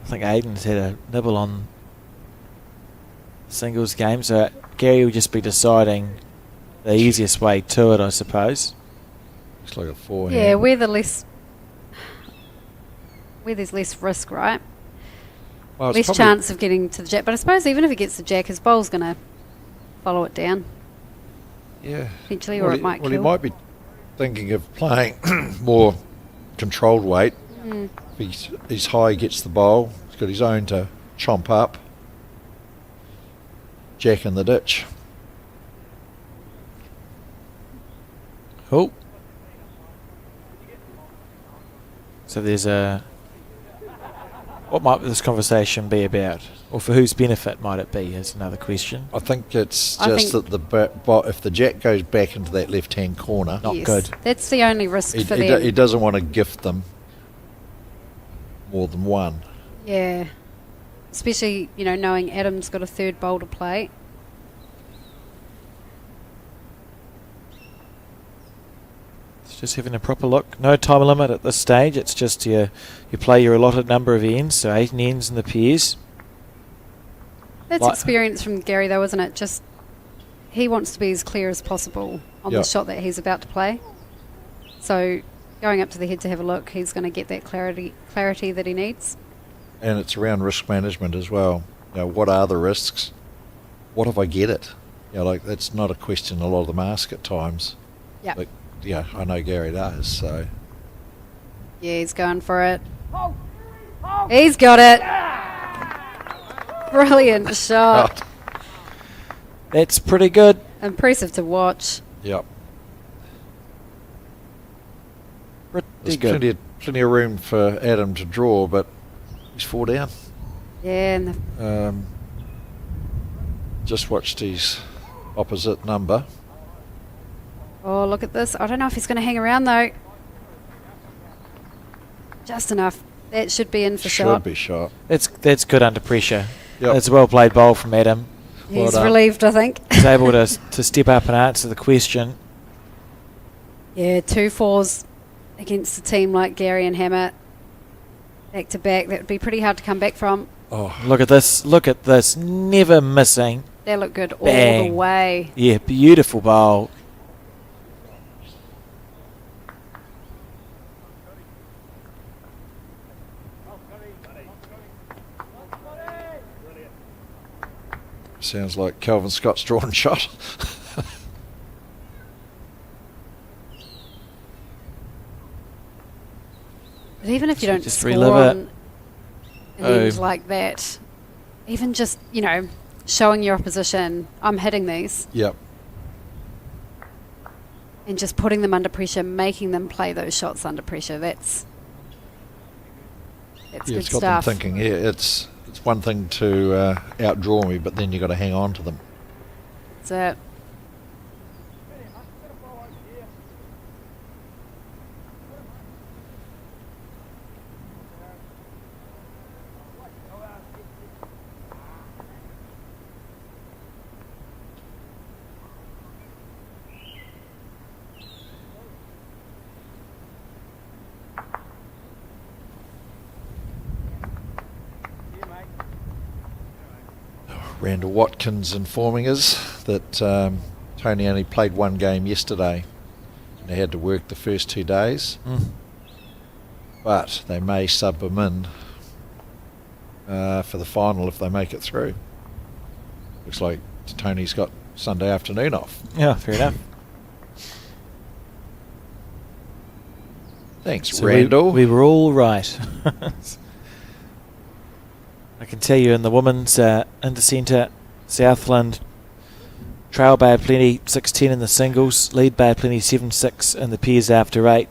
think Aiden's had a nibble on singles game, so Gary will just be deciding the easiest way to it, I suppose. Looks like a forehand. Yeah, where there's less risk, right? Well, it's Less probably- chance of getting to the jack. But I suppose even if he gets the jack, his bowl's going to follow it down Yeah. eventually, or it might Well, kill. he might be thinking of playing more controlled weight. Mm. If he's high, he gets the bowl. He's got his own to chomp up. Jack in the ditch. Oh. So there's a... What might this conversation be about? Or for whose benefit might it be, is another question. I think it's I just think- that if the jack goes back into that left-hand corner, Not good. That's the only risk he, for he, them. do- he doesn't want to gift them more than one. Yeah. Especially, knowing Adam's got a third bowl to play. It's just having a proper look. No time limit at this stage. It's just you play your allotted number of ends, so 18 ends in the pairs. That's Like- experience from Gary, though, isn't it? Just he wants to be as clear as possible on Yep. the shot that he's about to play. So going up to the head to have a look, he's going to get that clarity that he needs. And it's around risk management as well. What are the risks? What if I get it? That's not a question a lot of them ask at times. Yeah. But, I know Gary does, so... Yeah, he's going for it. He's got it. Brilliant shot. That's pretty good. Impressive to watch. Yep. Pretty There's good. plenty of room for Adam to draw, but he's 4 down. Yeah, and Just watched his opposite number. oh, look at this. I don't know if he's going to hang around, though. Just enough. That should be in for Should shot. be shot. That's good under pressure. Yep. That's a well played bowl from Adam. He's done. relieved, I think. He's able to step up and answer the question. Yeah, 2 4s against a team like Gary and Hammett. Back to back. That would be pretty hard to come back from. Oh, Look at this. Look at this. Never missing. They look good all Bang. the way. Yeah, beautiful bowl. sounds like Calvin Scott's drawn shot. But even if you don't just score relive on it. an end like that, even just, showing your opposition, I'm hitting these, Yep. and just putting them under pressure, making them play those shots under pressure, that's Yeah, good it's got stuff. them thinking, it's one thing to outdraw me, but then you've got to hang on to them. That's it. Randall Watkins informing us that Tony only played one game yesterday and they had to work the first 2 days, but they may sub him in for the final if they make it through. Looks like Tony's got Sunday afternoon off. Yeah, fair enough. Thanks, So Randall. we were all right. I can tell you in the women's Intercentre, Southland, trail Bay Plenty 6-10 in the singles, lead Bay Plenty 7-6 in the pairs after 8,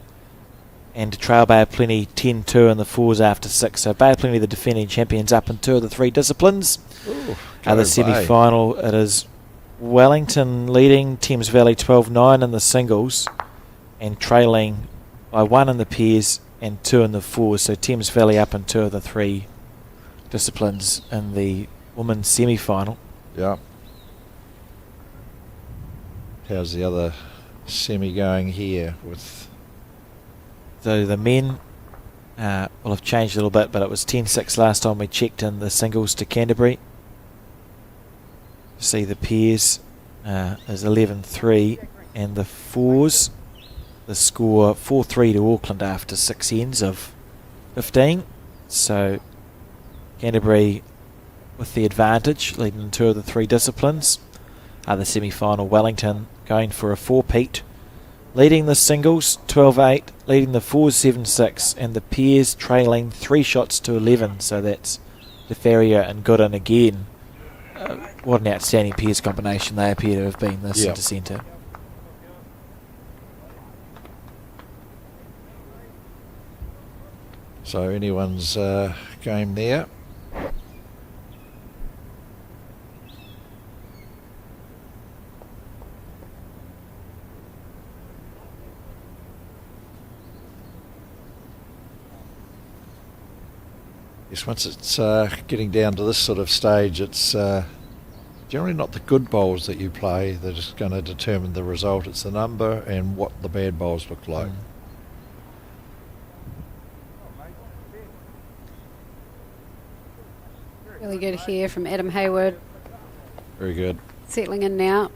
and trail Bay Plenty 10-2 in the fours after 6. So Bay Plenty, the defending champions, up in 2 of the 3 disciplines. Ooh, The semi-final, it is Wellington leading Thames Valley 12-9 in the singles and trailing by 1 in the pairs and 2 in the fours. So Thames Valley up in 2 of the 3 disciplines in the women's semi-final. Yeah. How's the other semi going here with... So the men will have changed a little bit, but it was 10-6 last time we checked in the singles to Canterbury. See the pairs is 11-3, and the fours, the score 4-3 to Auckland after 6 ends of 15. So Canterbury with the advantage, leading in 2 of the 3 disciplines. The semi-final, Wellington going for a 4-peat, leading the singles 12-8, leading the fours 7-6, and the pairs trailing 3 shots to 11. So that's DeFerrier and Gooden again. What an outstanding pairs combination they appear to have been this Intercentre. So anyone's game there. Yes, once it's getting down to this sort of stage, it's generally not the good bowls that you play that is going to determine the result. It's the number and what the bad bowls look like. Really good here from Adam Hayward. Very good. Settling in now.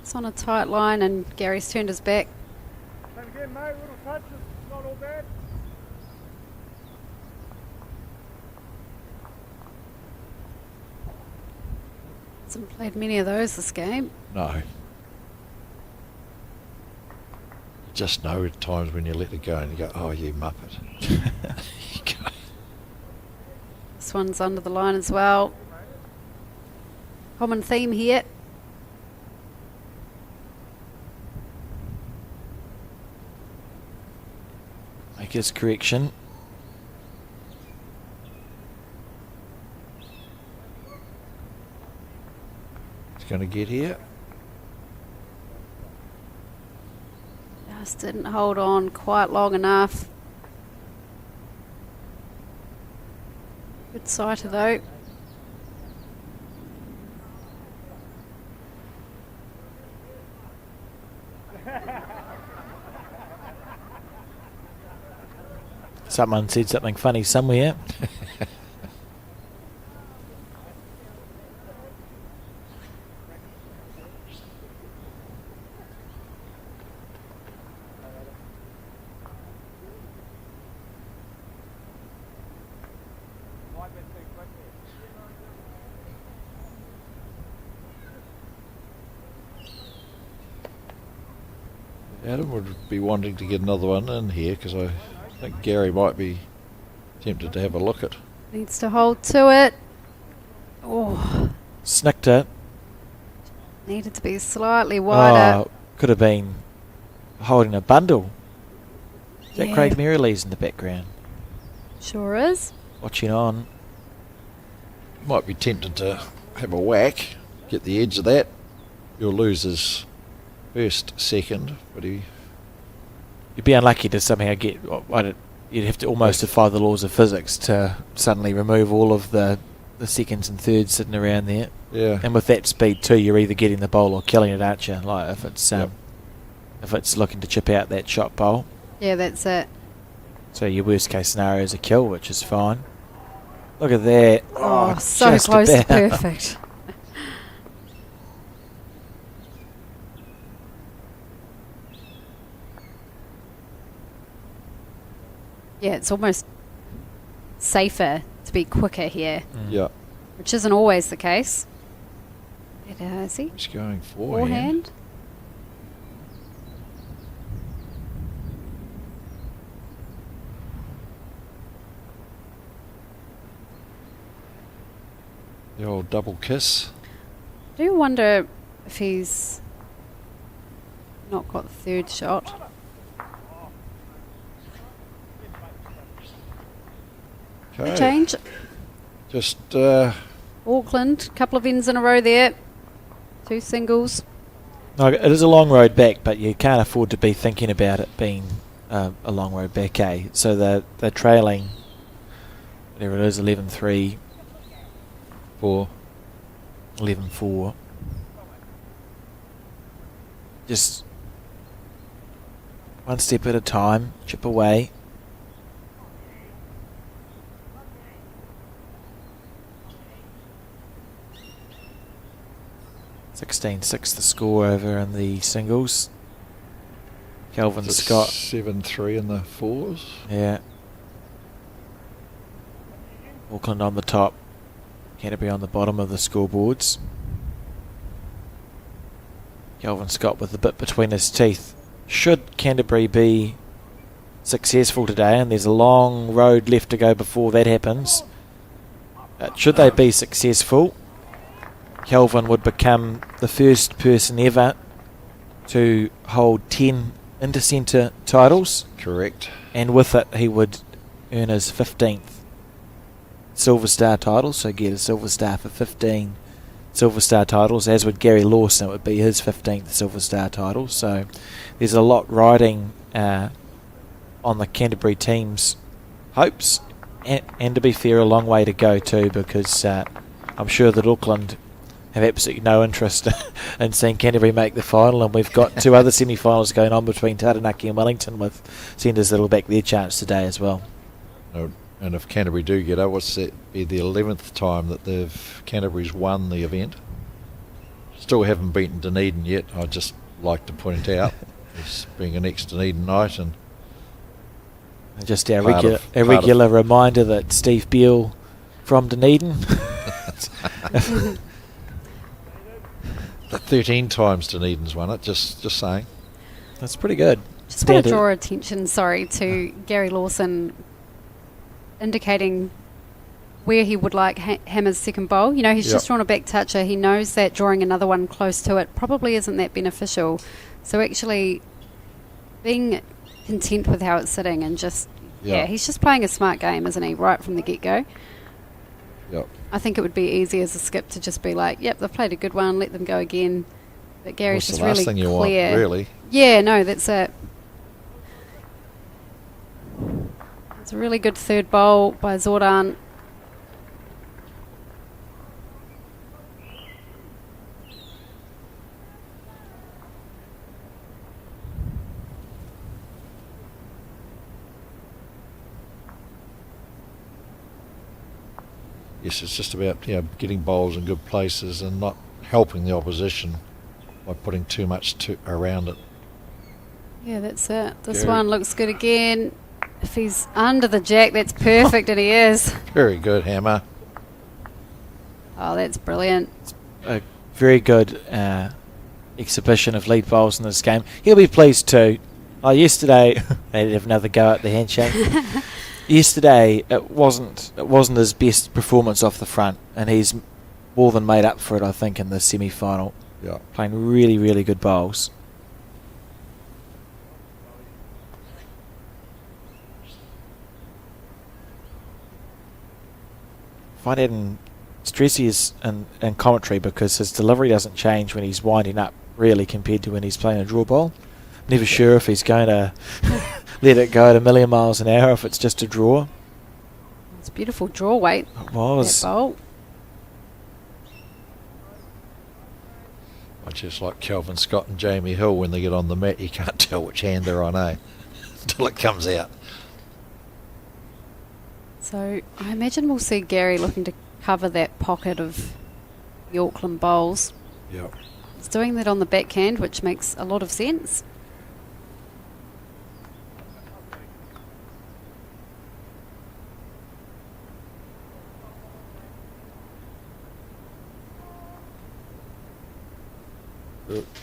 It's on a tight line and Gary's turned his back. Again, mate, little touches, not all bad. Hasn't played many of those this game. No. You just know at times when you let it go and you go, oh, you muppet. You go. This one's under the line as well. Common theme here. Make his correction. It's going to get here. Just didn't hold on quite long enough. Good sighter though. Someone said something funny somewhere. Adam would be wanting to get another one in here because I think Gary might be tempted to have a look at. Needs to hold to it. Oh, Snicked it. needed to be slightly wider. Oh, could have been holding a bundle. Is that Yeah. Craig Merrill's in the background? Sure is. Watching on. Might be tempted to have a whack, get the edge of that. You'll lose his first, second, but he... You'd be unlucky to somehow get... You'd have to almost defy the laws of physics to suddenly remove all of the seconds and thirds sitting around there. Yeah. And with that speed too, you're either getting the bowl or killing it, aren't you? Like if it's Yep. if it's looking to chip out that shot bowl. Yeah, that's it. So your worst case scenario is a kill, which is fine. Look at that. Oh, so just close to about. perfect. Yeah, it's almost safer to be quicker here, Yeah. which isn't always the case. Is he? He's going forehand. Forehand? The old double kiss. I do wonder if he's not got the third shot. Okay. Change. Just Auckland, couple of ins in a row there. 2 singles. No, it is a long road back, but you can't afford to be thinking about it being a long road back, eh? So they're trailing, whatever it is, 11-3, 4. 11-4. Just one step at a time, chip away. 16-6 the score over in the singles. Kelvin Scott. 7-3 in the fours. Yeah. Auckland on the top. Canterbury on the bottom of the scoreboards. Kelvin Scott with a bit between his teeth. Should Canterbury be successful today, and there's a long road left to go before that happens, should they be successful, Kelvin would become the first person ever to hold 10 Intercentre titles, Correct. and with it he would earn his 15th Silver Star title, so get a Silver Star for 15 Silver Star titles, as would Gary Lawson. It would be his 15th Silver Star title, so there's a lot riding on the Canterbury team's hopes, and to be fair, a long way to go too, because I'm sure that Auckland have absolutely no interest in seeing Canterbury make the final, and we've got 2 other semi-finals going on between Taranaki and Wellington, with centres that'll back their chance today as well. No, and if Canterbury do get up, what's that? Be the 11th time that Canterbury's won the event. Still haven't beaten Dunedin yet. I'd just like to point out, this being a next Dunedin night, and Just our Part regular reminder that Steve Beale from Dunedin. the 13 times Dunedin's won it. Just saying. That's pretty good. Just want to draw attention, to Gary Lawson indicating where he would like Hammer's second bowl. You know, he's just drawn a back toucher. He knows that drawing another one close to it probably isn't that beneficial. So actually being content with how it's sitting and just, he's just playing a smart game, isn't he, right from the get-go. Yep. I think it would be easy as a skip to just be like, yep, they've played a good one, let them go again. But Gary's What's just the last really thing you clear. want, really? Yeah, no, that's it. It's a really good third bowl by Zordan. Yes, it's just about getting bowls in good places and not helping the opposition by putting too much around it. Yeah, that's it. This Gary. one looks good again. If he's under the jack, that's perfect, and he is. Very good, Hammer. Oh, that's brilliant. A very good exhibition of lead bowls in this game. He'll be pleased too. Yesterday they did have another go at the handshake. Yesterday it wasn't his best performance off the front, and he's more than made up for it, I think, in the semi-final. Yeah. Playing really, really good bowls. Find out in Stressy in commentary, because his delivery doesn't change when he's winding up, really, compared to when he's playing a draw bowl. Never sure if he's going to let it go at 1,000,000 miles an hour, if it's just a draw. It's beautiful draw weight. It was. That bowl. Just like Kelvin Scott and Jamie Hill, when they get on the mat, you can't tell which hand they're on, until it comes out. So I imagine we'll see Gary looking to cover that pocket of the Auckland bowls. Yep. He's doing that on the backhand, which makes a lot of sense.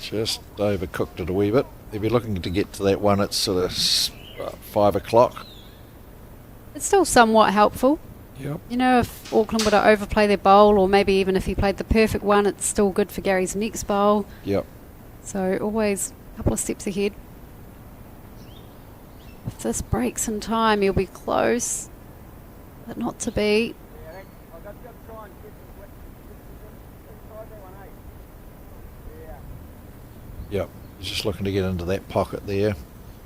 Just overcooked it a wee bit. If you're looking to get to that one, it's sort of 5 o'clock. It's still somewhat helpful. Yep. You know, if Auckland were to overplay their bowl, or maybe even if he played the perfect one, it's still good for Gary's next bowl. Yep. So always a couple of steps ahead. If this breaks in time, he'll be close, but not to be. Yep. He's just looking to get into that pocket there,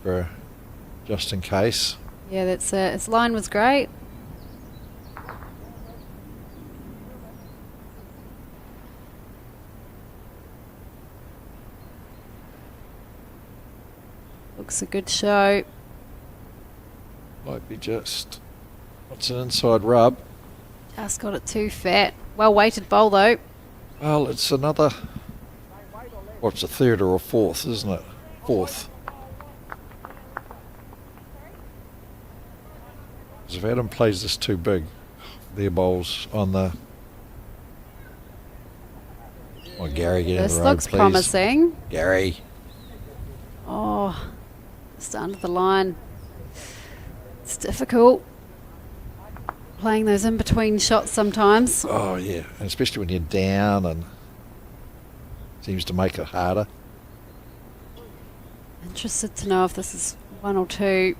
for just in case. Yeah, that's it. His line was great. Looks a good show. Might be just... What's an inside rub? Just got it too fat. Well weighted bowl though. Well, it's another... What's a third or a fourth, isn't it? Fourth. Because if Adam plays this too big, their bowls on the... Oh, Gary, get in This the road, looks please. promising. Gary. Oh, just under the line. It's difficult playing those in between shots sometimes. Oh, yeah. And especially when you're down, and seems to make it harder. Interested to know if this is one or two.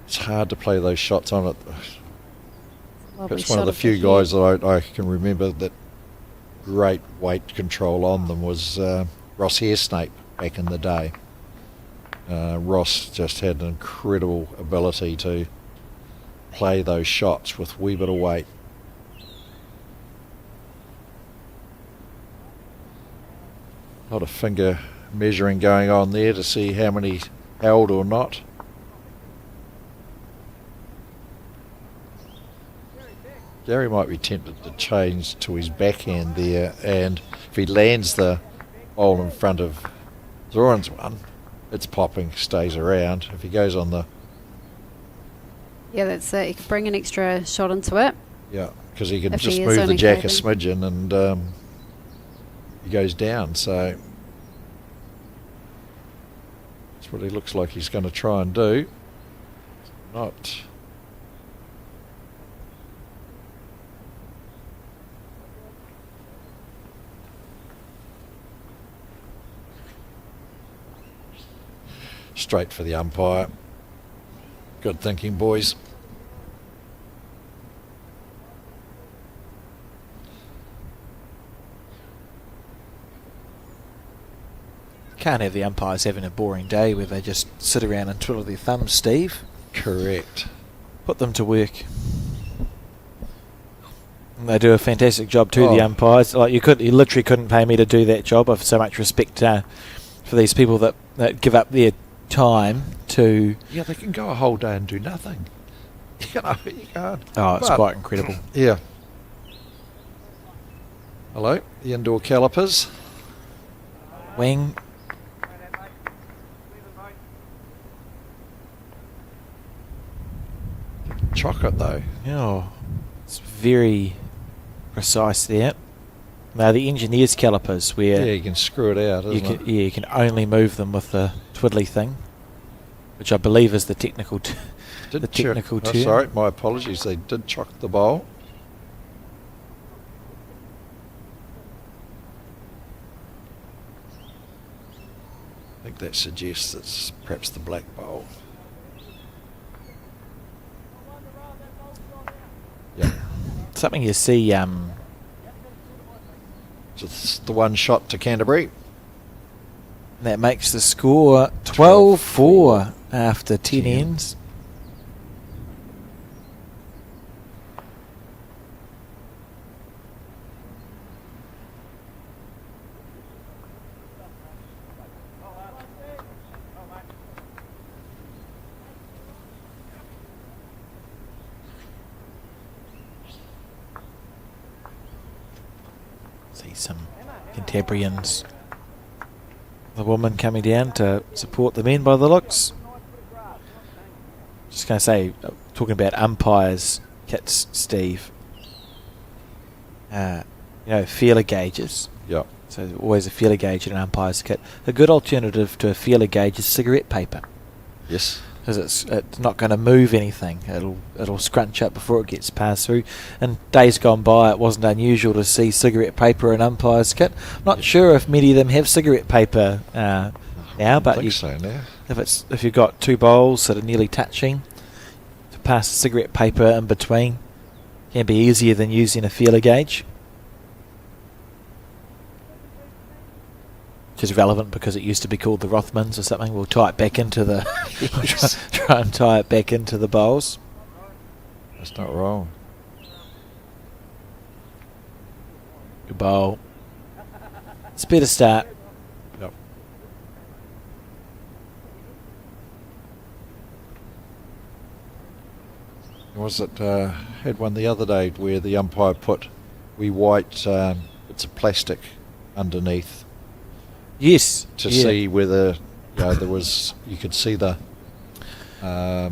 It's hard to play those shots on it. Lovely It's one of shot the few head. guys that I can remember that great weight control on them was Ross Hairsnape back in the day. Ross just had an incredible ability to play those shots with a wee bit of weight. A lot of finger measuring going on there to see how many held or not. Gary might be tempted to change to his backhand there, and if he lands the bowl in front of Zoran's one, it's popping, stays around. If he goes on the... Yeah, that's it. You can bring an extra shot into it. Yeah, because he can If just he is move the only jack a favoring. smidgen and he goes down. So that's what he looks like he's going to try and do. Not... Straight for the umpire. Good thinking, boys. Can't have the umpires having a boring day where they just sit around and twiddle their thumbs, Steve. Correct. Put them to work. And they do a fantastic job too, the Oh. umpires. Like you literally couldn't pay me to do that job. I've so much respect for these people that give up their time to... Yeah, they can go a whole day and do nothing. You know, you can't. Oh, it's But- quite incredible. Yeah. Hello, the indoor calipers. Wing. Chocolate though. Oh, it's very precise there. Now the engineer's calipers, where Yeah, you can screw it out, you isn't can, it? yeah, you can only move them with the twiddly thing, which I believe is the technical Did the chock- technical oh, term. sorry, my apologies. They did chock the bowl. I think that suggests it's perhaps the black bowl. Yeah, something you see. just the one shot to Canterbury. That makes the score 12-4 after 10 ends. See some Cantabrians. The woman coming down to support the men by the looks. Just going to say, talking about umpires, kits, Steve. Feeler gauges. Yeah. So there's always a feeler gauge in an umpire's kit. A good alternative to a feeler gauge is cigarette paper, Yes. because it's not going to move anything. It'll scrunch up before it gets passed through. And days gone by, it wasn't unusual to see cigarette paper in umpire's kit. Not sure if many of them have cigarette paper now, I but think you, so now. if you've got two bowls that are nearly touching, to pass the cigarette paper in between can be easier than using a feeler gauge. Which is relevant because it used to be called the Rothmans or something. We'll tie it back into the try and tie it back into the bowls. That's not wrong. Good bowl. It's a better start. Yep. Was it had one the other day where the umpire put wee white bits of plastic underneath Yes. to yeah. see whether there was, you could see the They're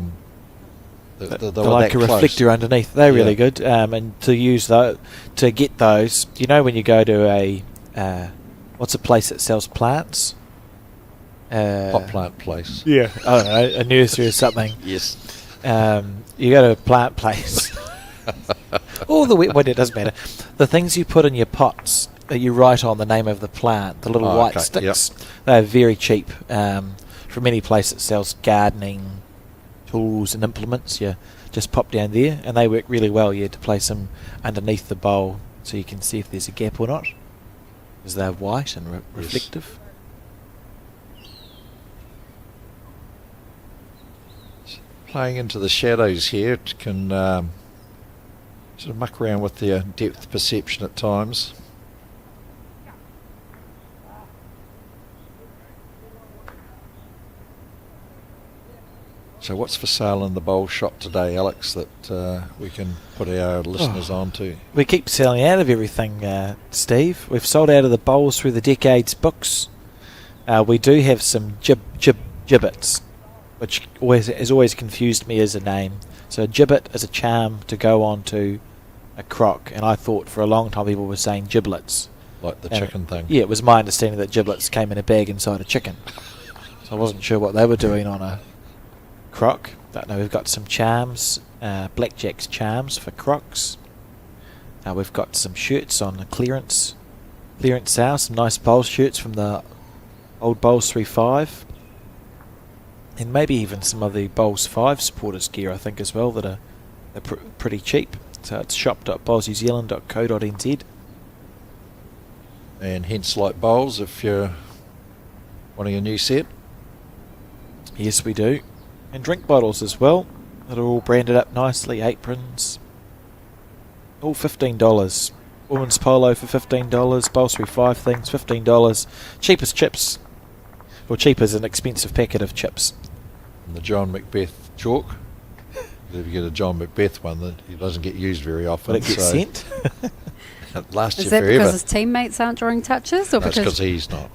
were like that a close. reflector underneath. They're really Yeah. good. And to use those, to get those, when you go to a what's a place that sells plants? Pot plant place. Yeah. I don't know, a nursery or something. Yes. You go to a plant place. All the well, it doesn't matter. The things you put in your pots that you write on the name of the plant, the little Oh, white okay, sticks, they're very cheap. From any place that sells gardening tools and implements, you just pop down there, and they work really well. You had to place them underneath the bowl so you can see if there's a gap or not, because they're white and Yes. reflective. Playing into the shadows here, it can sort of muck around with the depth perception at times. So what's for sale in the bowl shop today, Alex, that we can put our listeners on to? We keep selling out of everything, Steve. We've sold out of the Bowls Through the Decades books. We do have some gibbets, which has always confused me as a name. So a gibbet is a charm to go on to a crock, and I thought for a long time people were saying giblets. Like the And chicken thing? Yeah, it was my understanding that giblets came in a bag inside a chicken. So I wasn't sure what they were doing on a crock. But no, we've got some charms, Blackjack's charms for crocks. We've got some shirts on the clearance sale, some nice Bowls shirts from the old Bowls 3.5. And maybe even some of the Bowls 5 supporters gear, I think, as well, that are pretty cheap. So it's shop.bowlsnewzealand.co.nz. And hence like bowls if you're wanting a new set. Yes, we do. And drink bottles as well, that are all branded up nicely, aprons. All $15. Women's polo for $15, Bowls 3.5 things, $15. Cheap as chips. Well, cheap as an expensive packet of chips. And the John Macbeth chalk. If you get a John Macbeth one, that he doesn't get used very often. But it gets sent. It lasts Is you that forever. because his teammates aren't drawing touches, or That's because he's not.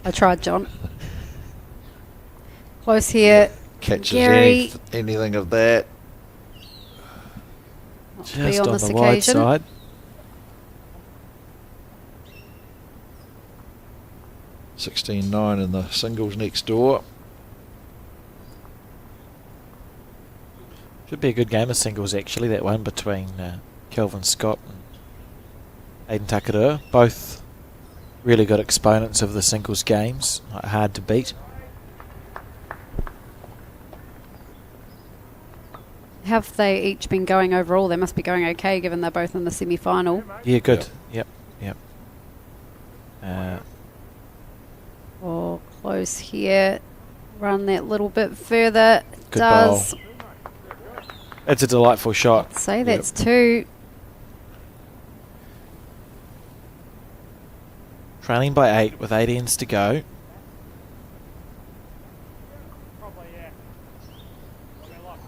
I tried, John. Close here. Catches Gary. anything of that. Not to be Just on on this the wide occasion. side. $16.9 in the singles next door. Should be a good game of singles, actually, that one between Kelvin Scott and Aiden Takadura. Both really good exponents of the singles games. Hard to beat. Have they each been going overall? They must be going okay, given they're both in the semi-final. Yeah, good. Yep. Or close here. Run that little bit further. Good Does. bowl. It's a delightful shot. Say that's two. Trailing by 8 with 8 ends to go. Probably, yeah. Probably luck.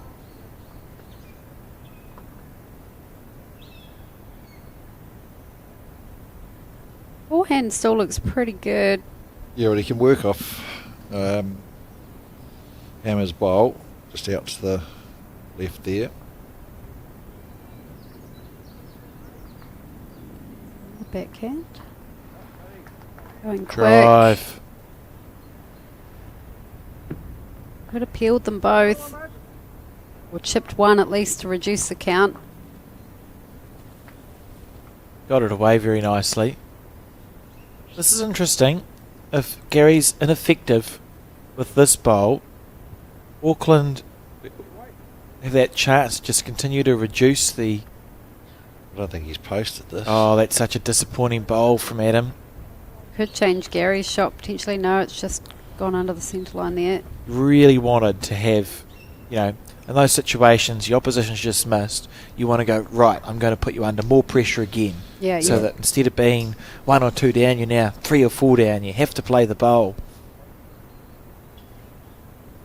Forehand still looks pretty good. Yeah, well, he can work off Hammer's bowl, just out to the left there. The backhand. Going quick. Drive. Could have peeled them both. Or chipped one at least to reduce the count. Got it away very nicely. This is interesting. If Gary's ineffective with this bowl, Auckland have that chance to just continue to reduce the... I don't think he's posted this. Oh, that's such a disappointing bowl from Adam. Could change Gary's shot potentially. No, it's just gone under the centre line there. Really wanted to have, in those situations, the opposition's just missed. You want to go, right, I'm going to put you under more pressure again. Yeah, So that instead of being 1 or 2 down, you're now 3 or 4 down. You have to play the bowl.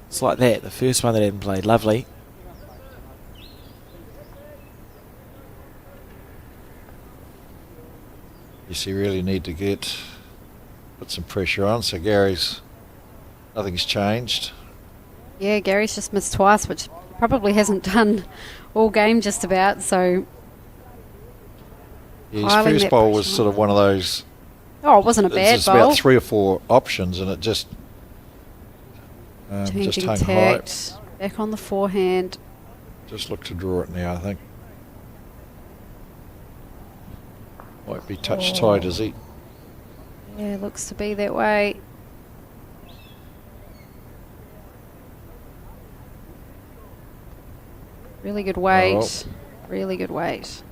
It's like that. The first one that Adam played, lovely. Yes, you really need to put some pressure on. So nothing's changed. Yeah, Gary's just missed twice, which probably hasn't done all game just about. So His Piling first that bowl was pressure sort of one of those. oh, it wasn't a bad It's bowl. about 3 or 4 options, and it just Changing hung high. tact. Back on the forehand. Just look to draw it now, I think. Might be touch tight, is he? Yeah, looks to be that way. Really good weight. Really good weight.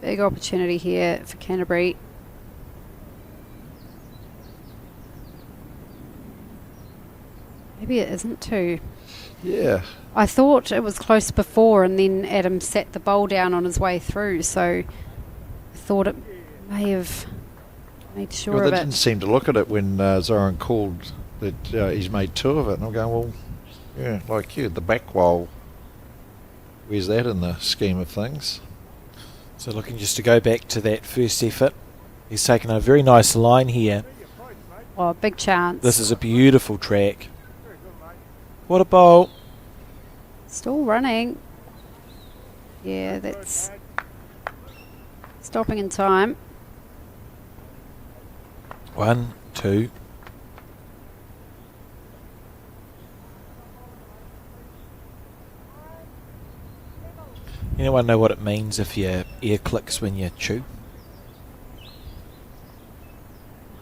Big opportunity here for Canterbury. Maybe it isn't two. Yeah. I thought it was close before, and then Adam sat the bowl down on his way through, so I thought it may have made sure Well, of they it. didn't seem to look at it when Zoran called that he's made 2 of it. And I'm going, well, yeah, like you, the back wall, where's that in the scheme of things? So looking just to go back to that first effort. He's taken a very nice line here. Oh, big chance. This is a beautiful track. What a bowl. Still running. Yeah, that's stopping in time. 1, 2. Anyone know what it means if your ear clicks when you chew?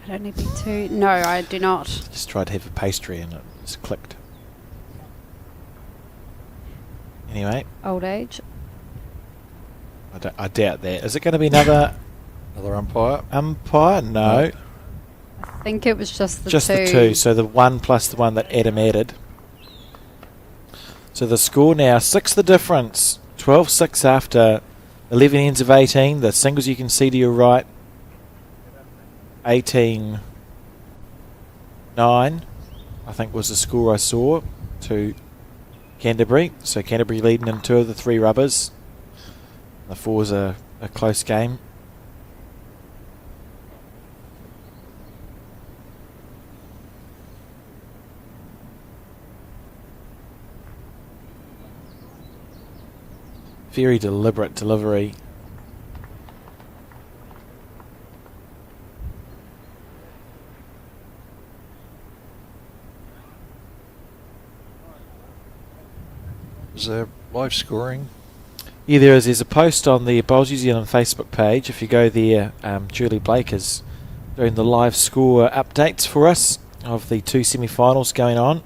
I don't need to be too... No, I do not. Just tried to have a pastry and it just clicked. Anyway, Old age. I doubt that. Is it going to be another umpire? Umpire? No. I think it was just the Just two. the 2. So the 1 plus the 1 that Adam added. So the score now, 6 the difference. 12-6 after 11 ends of 18. The singles you can see to your right. 18-9. I think was the score I saw, to Canterbury. So Canterbury leading in 2 of the 3 rubbers. The 4's a close game. Very deliberate delivery. Is there live scoring? Yeah, there is. There's a post on the Bowls New Zealand Facebook page. If you go there, Julie Blake is doing the live score updates for us of the 2 semi-finals going on.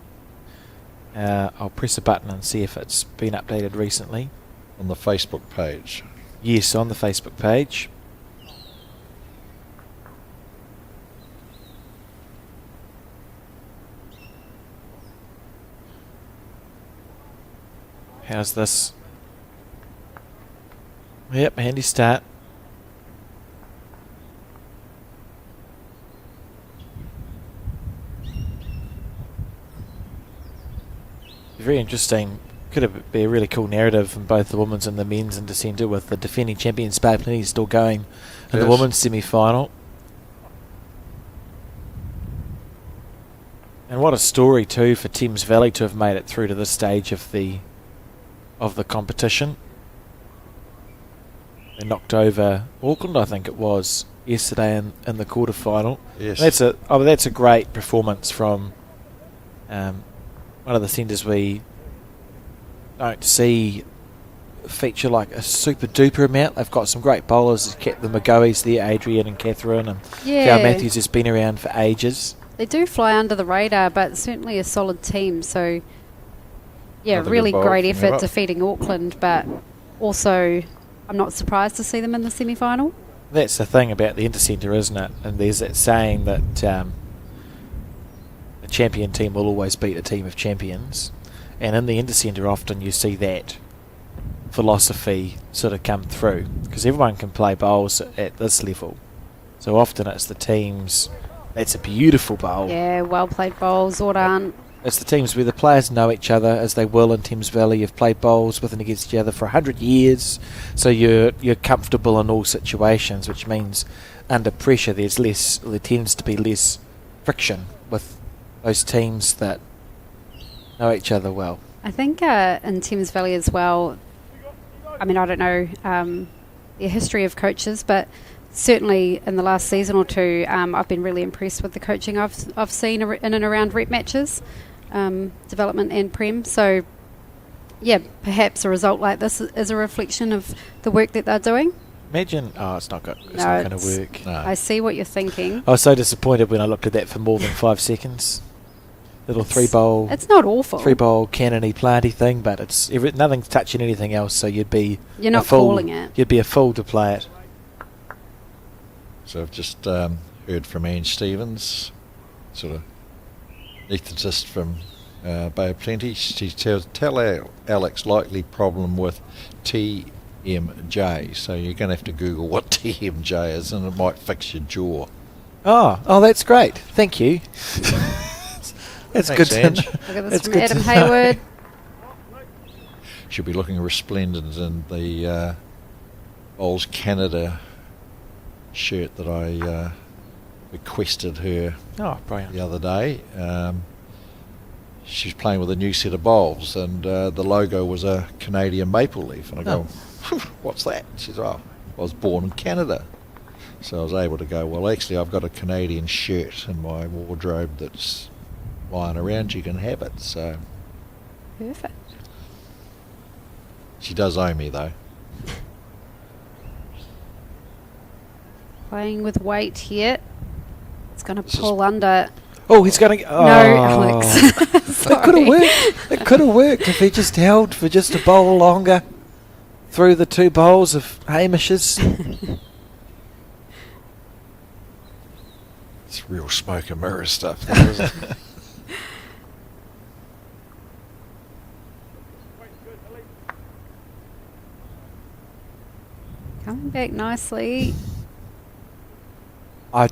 I'll press a button and see if it's been updated recently. On the Facebook page? Yes, on the Facebook page. How's this? Yep, handy start. Very interesting. Could be a really cool narrative in both the women's and the men's Intercentre, with the defending champions Bay Plenty still going in the women's semi-final. And what a story too for Thames Valley to have made it through to this stage of the competition. They knocked over Auckland, I think it was, yesterday in the quarter-final. Yes. That's a great performance from one of the centres we don't see feature like a super duper amount. They've got some great bowlers. The McGoey's there, Adrian and Catherine, and Cal Matthews has been around for ages. They do fly under the radar, but certainly a solid team. So, yeah, Another really good bowl great from effort Europe. defeating Auckland, but also I'm not surprised to see them in the semi-final. That's the thing about the Intercentre, isn't it? And there's that saying that a champion team will always beat a team of champions. And in the Intercentre, often you see that philosophy sort of come through, because everyone can play bowls at this level. So often it's the teams. That's a beautiful bowl. Yeah, well played bowls, Ordan. It's the teams where the players know each other, as they will in Thames Valley. You've played bowls with and against each other for 100 years, so you're comfortable in all situations, which means under pressure there tends to be less friction with those teams that know each other well. I think in Thames Valley as well, I mean, I don't know the history of coaches, but certainly in the last season or two, I've been really impressed with the coaching I've seen in and around rep matches, development and prem. So, yeah, perhaps a result like this is a reflection of the work that they're doing. Imagine, it's not going to work. No. I see what you're thinking. I was so disappointed when I looked at that for more than 5 seconds. Little three-bowl. It's not awful. 3-bowl cannon-y planty thing, but it's nothing's touching anything else, so you're not calling it. You'd be a fool to play it. So I've just heard from Anne Stevens, sort of ethicist from Bay of Plenty. She tell Alex likely problem with TMJ. So you're going to have to Google what TMJ is, and it might fix your jaw. Oh, that's great. Thank you. That's Thanks, good. Ange. Look at this from Adam Hayward. She'll be looking resplendent in the Bowls Canada shirt that I requested her Brilliant. the other day. She's playing with a new set of bowls, and the logo was a Canadian maple leaf. And I go, what's that? She says, I was born in Canada. So I was able to go, well, actually, I've got a Canadian shirt in my wardrobe that's lying around. You can have it. So Perfect. she does owe me, though. Playing with weight here. It's going to pull under. Oh, he's going to... No, Alex. It could have worked. It could have worked if he just held for just a bowl longer through the 2 bowls of Hamish's. It's real smoke and mirror stuff, though, isn't it? Coming back nicely. I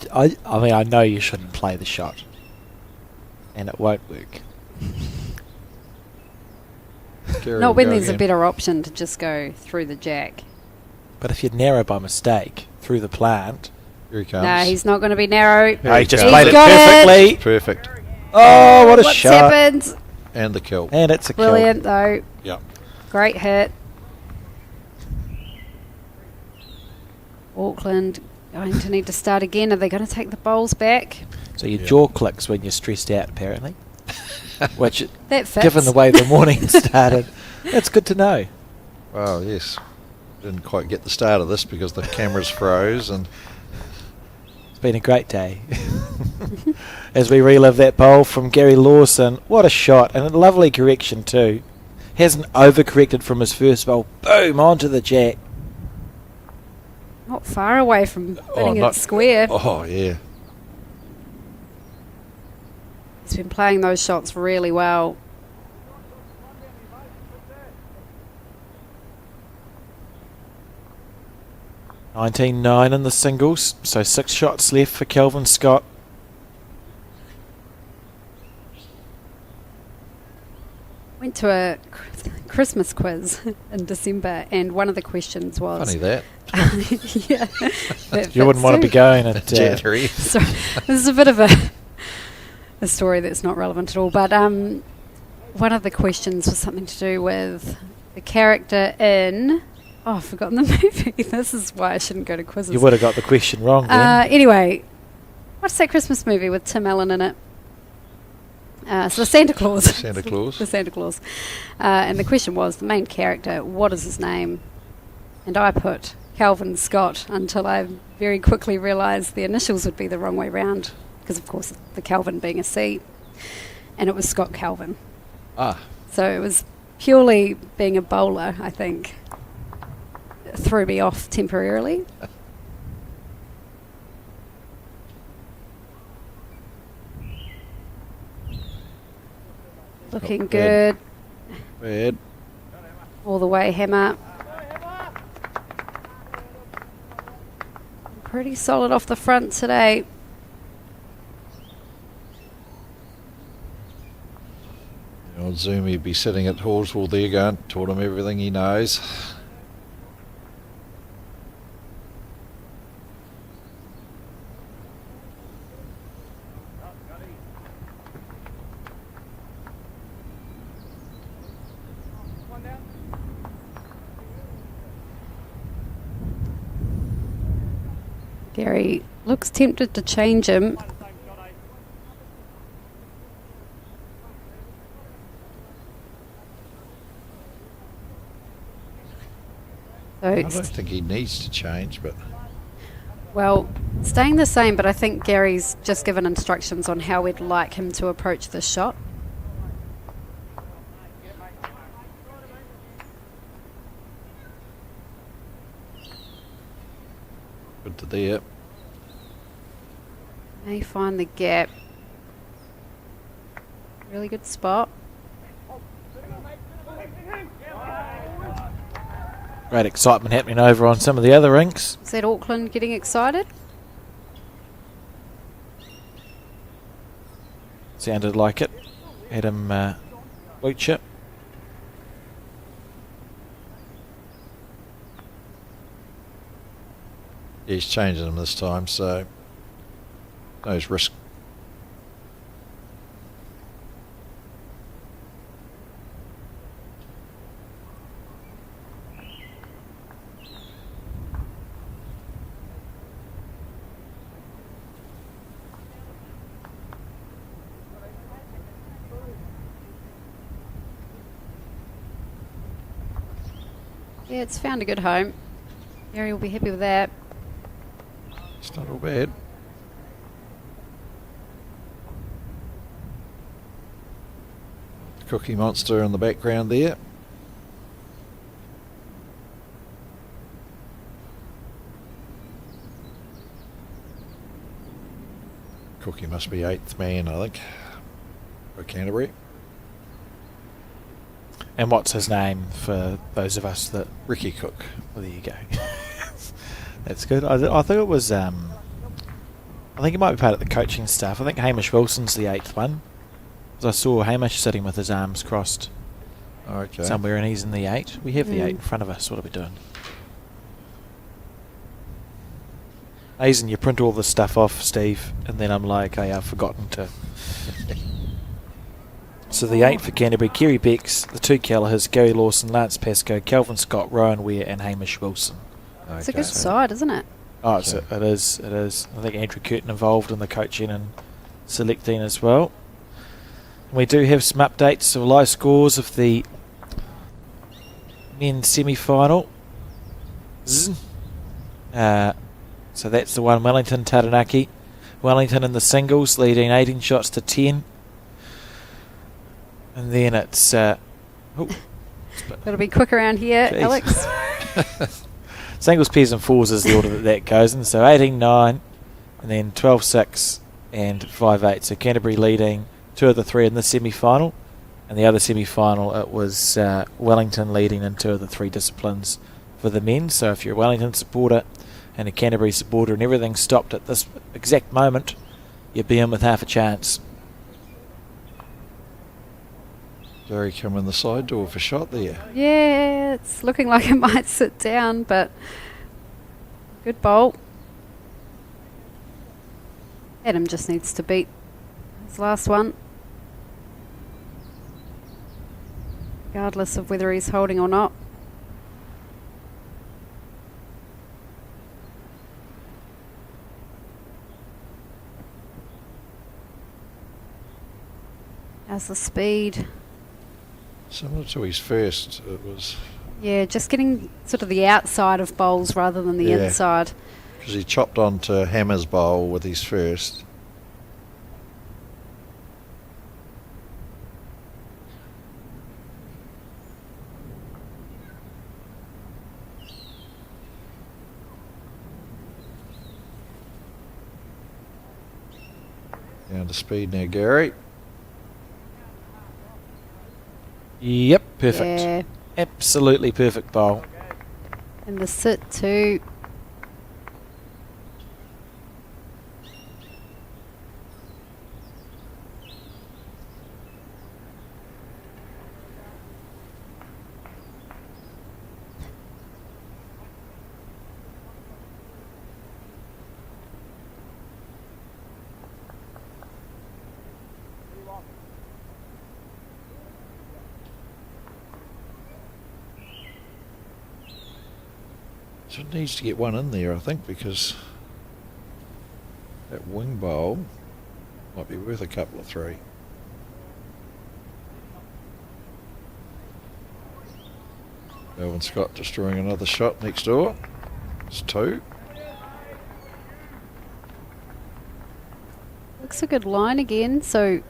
mean, I know you shouldn't play the shot. And it won't work. Gary Not will when go there's a again. better option to just go through the jack. But if you narrow by mistake through the plant... Here he comes. No, he's not going to be narrow. There he just goes. played it got it. perfectly. Perfect. Oh, what a What's shot. happened? And the kill. And it's a kill. Brilliant, though. Yep. Great hit. Auckland going to need to start again. Are they going to take the bowls back? So your Yeah. jaw clicks when you're stressed out, apparently. Which, That fits. given the way the morning started, that's good to know. Well, yes. Didn't quite get the start of this because the cameras froze and It's been a great day. As we relive that bowl from Gary Lawson. What a shot, and a lovely correction too. Hasn't overcorrected from his first bowl. Boom, onto the jack. Not far away from hitting not- it square. oh yeah. He's been playing those shots really well. $19.9 in the singles, so 6 shots left for Kelvin Scott. Went to a Christmas quiz in December, and one of the questions was... Funny that. yeah, that You wouldn't fits want to be too. going at... January. So this is a bit of a story that's not relevant at all, but one of the questions was something to do with the character in... Oh, I've forgotten the movie. This is why I shouldn't go to quizzes. you would have got the question wrong then. Anyway, what's that Christmas movie with Tim Allen in it? So the Santa Claus. Santa Claus. The Santa Claus. And the question was, the main character, what is his name? And I put Calvin Scott until I very quickly realised the initials would be the wrong way round, because of course the Calvin being a C, and it was Scott Calvin. Ah. So it was purely being a bowler, I think, threw me off temporarily. Looking Not good bad. Bad. all the way, hammer. Pretty solid off the front today. The old Zoomy be sitting at Horswell there going, taught him everything he knows. One down. Gary looks tempted to change him. Same shot, eh? So, I don't think he needs to change, but well, staying the same, but I think Gary's just given instructions on how we'd like him to approach this shot. good to there. May find the gap. Really good spot. Great excitement happening over on some of the other rinks. Is that Auckland getting excited? Sounded like it. Adam Lucha. Yeah, he's changing them this time, so those risk. Yeah, it's found a good home. Gary will be happy with that. It's not all bad. Cookie Monster in the background there. Cookie must be 8th man, I think, for Canterbury. And what's his name for those of us that... Ricky Cook. Well, there you go. That's good. I think it was... I think it might be part of the coaching staff. I think Hamish Wilson's the 8th one. I saw Hamish sitting with his arms crossed Okay. somewhere, and he's in the 8. We have the 8 in front of us. What are we doing? Aizen, you print all this stuff off, Steve, and then I'm like, hey, I've forgotten to. So the 8 for Canterbury, Kerry Becks, the 2 Callahers, Gary Lawson, Lance Pascoe, Kelvin Scott, Rowan Ware and Hamish Wilson. It's a good side, isn't it? Oh, it is. I think Andrew Curtin involved in the coaching and selecting as well. We do have some updates of live scores of the men's semi-final. So that's the one, Wellington, Taranaki. Wellington in the singles, leading 18 shots to 10. And then it's... It'll be quick around here, Jeez. Alex. Singles, pairs and fours is the order that goes in. So 18-9, and then 12-6 and 5-8. So Canterbury leading 2 of the 3 in the semi-final. And the other semi-final, it was Wellington leading in 2 of the 3 disciplines for the men. So if you're a Wellington supporter and a Canterbury supporter and everything stopped at this exact moment, you'd be in with half a chance. Gary come in the side door for shot there. Yeah, it's looking like it might sit down, but good bowl. Adam just needs to beat his last one, regardless of whether he's holding or not. How's the speed? Similar to his first, it was... Yeah, just getting sort of the outside of bowls rather than the inside. Because he chopped onto Hammer's bowl with his first. Down to speed now, Gary. Yep, perfect. Yeah, Absolutely perfect bowl. and the sit too. So it needs to get one in there, I think, because that wing bowl might be worth a couple of 3. Melvin Scott destroying another shot next door. It's 2. Looks a good line again, so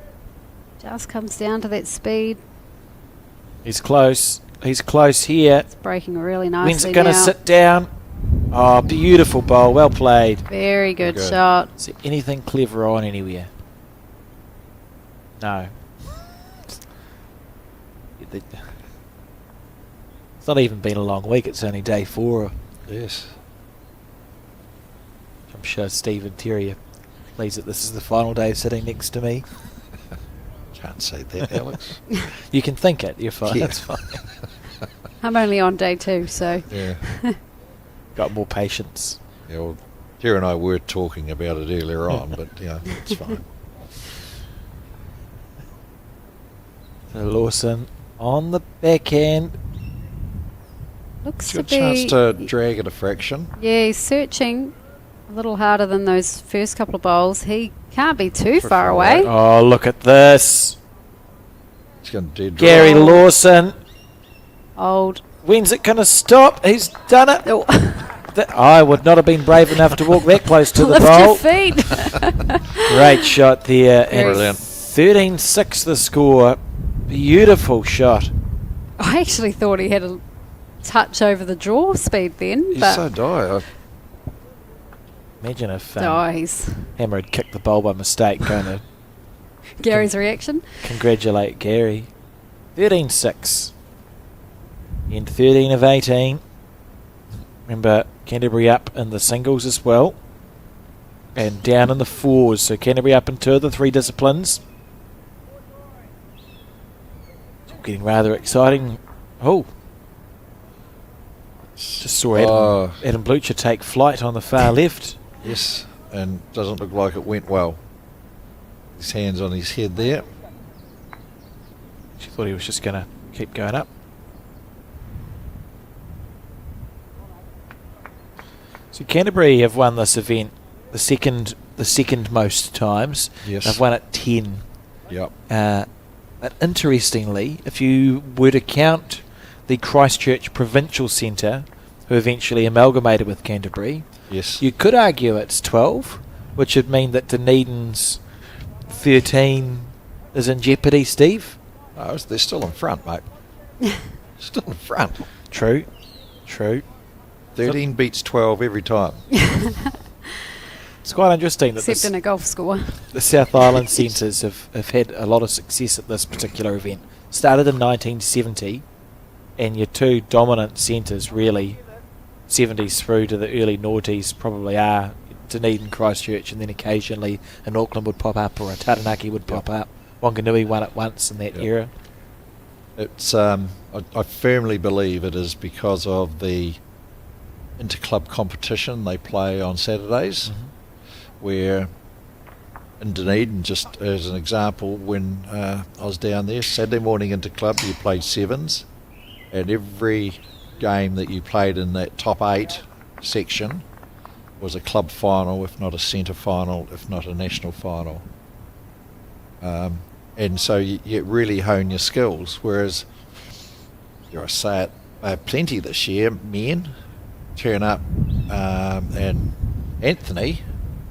just comes down to that speed. He's close. He's close here. It's breaking really nicely. When's it going to now. sit down? Oh, beautiful bowl. Well played. Very good Good. shot. Is there anything clever on anywhere? No. It's not even been a long week. It's only day 4. Yes. I'm sure Steve and Terry are pleased that this is the final day sitting next to me. Can't say that, Alex. You can think it. You're fine. Yeah. That's fine. I'm only on day 2, so Yeah. Got more patience. Yeah, well, Terry and I were talking about it earlier on, but yeah, it's fine. So Lawson on the backhand. looks Good to be. chance to drag it a fraction. Yeah, he's searching a little harder than those first couple of bowls. He can't be too far away. Oh, look at this. It's going to dead Gary dry. Lawson. Old. When's it going to stop? He's done it. Oh. I would not have been brave enough to walk that close to the Lift bowl. your feet. Great shot there. And Brilliant. 13-6 the score. Beautiful shot. I actually thought he had a touch over the draw speed then, He's but so dire. Imagine if dies. Hammer had kicked the bowl by mistake. Going to Gary's reaction. congratulate Gary. 13-6. In 13 of 18. Remember, Canterbury up in the singles as well. And down in the fours. So Canterbury up in 2 of the 3 disciplines. getting rather exciting. Oh. Just saw Adam Blucher take flight on the far left. Yes, and doesn't look like it went well. His hands on his head there. She thought he was just going to keep going up. So Canterbury have won this event the second most times. Yes. They've won it 10. Yep. But interestingly, if you were to count the Christchurch Provincial Centre, who eventually amalgamated with Canterbury, Yes. you could argue it's 12, which would mean that Dunedin's 13 is in jeopardy, Steve. Oh, they're still in front, mate. Still in front. True. 13 beats 12 every time. It's quite interesting that Except in a golf score. the South Island centres have had a lot of success at this particular event. Started in 1970, and your two dominant centres really, 70s through to the early noughties, probably are Dunedin, Christchurch, and then occasionally an Auckland would pop up or a Taranaki would pop up. Wanganui won it once in that era. It's I firmly believe it is because of the interclub competition they play on Saturdays, where in Dunedin, just as an example, when I was down there, Saturday morning interclub, you played sevens, and every game that you played in that top 8 section was a club final, if not a centre final, if not a national final. And so you really hone your skills, whereas I say it, plenty this year, men turn up, and Anthony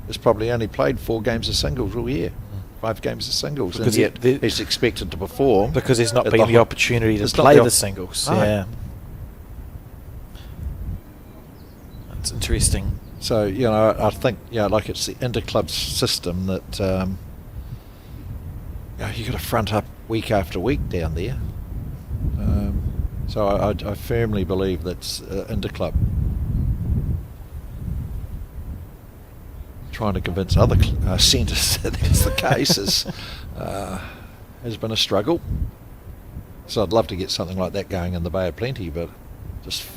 has probably only played 4 games of singles all year, 5 games of singles, Because and yet he's expected to perform. Because there's not at been the opportunity to play the singles. No. Yeah. That's interesting. So, I think, like it's the interclub system that you got to front up week after week down there. So I firmly believe that's interclub. Trying to convince other centres that that's the case has been a struggle. So I'd love to get something like that going in the Bay of Plenty, but just...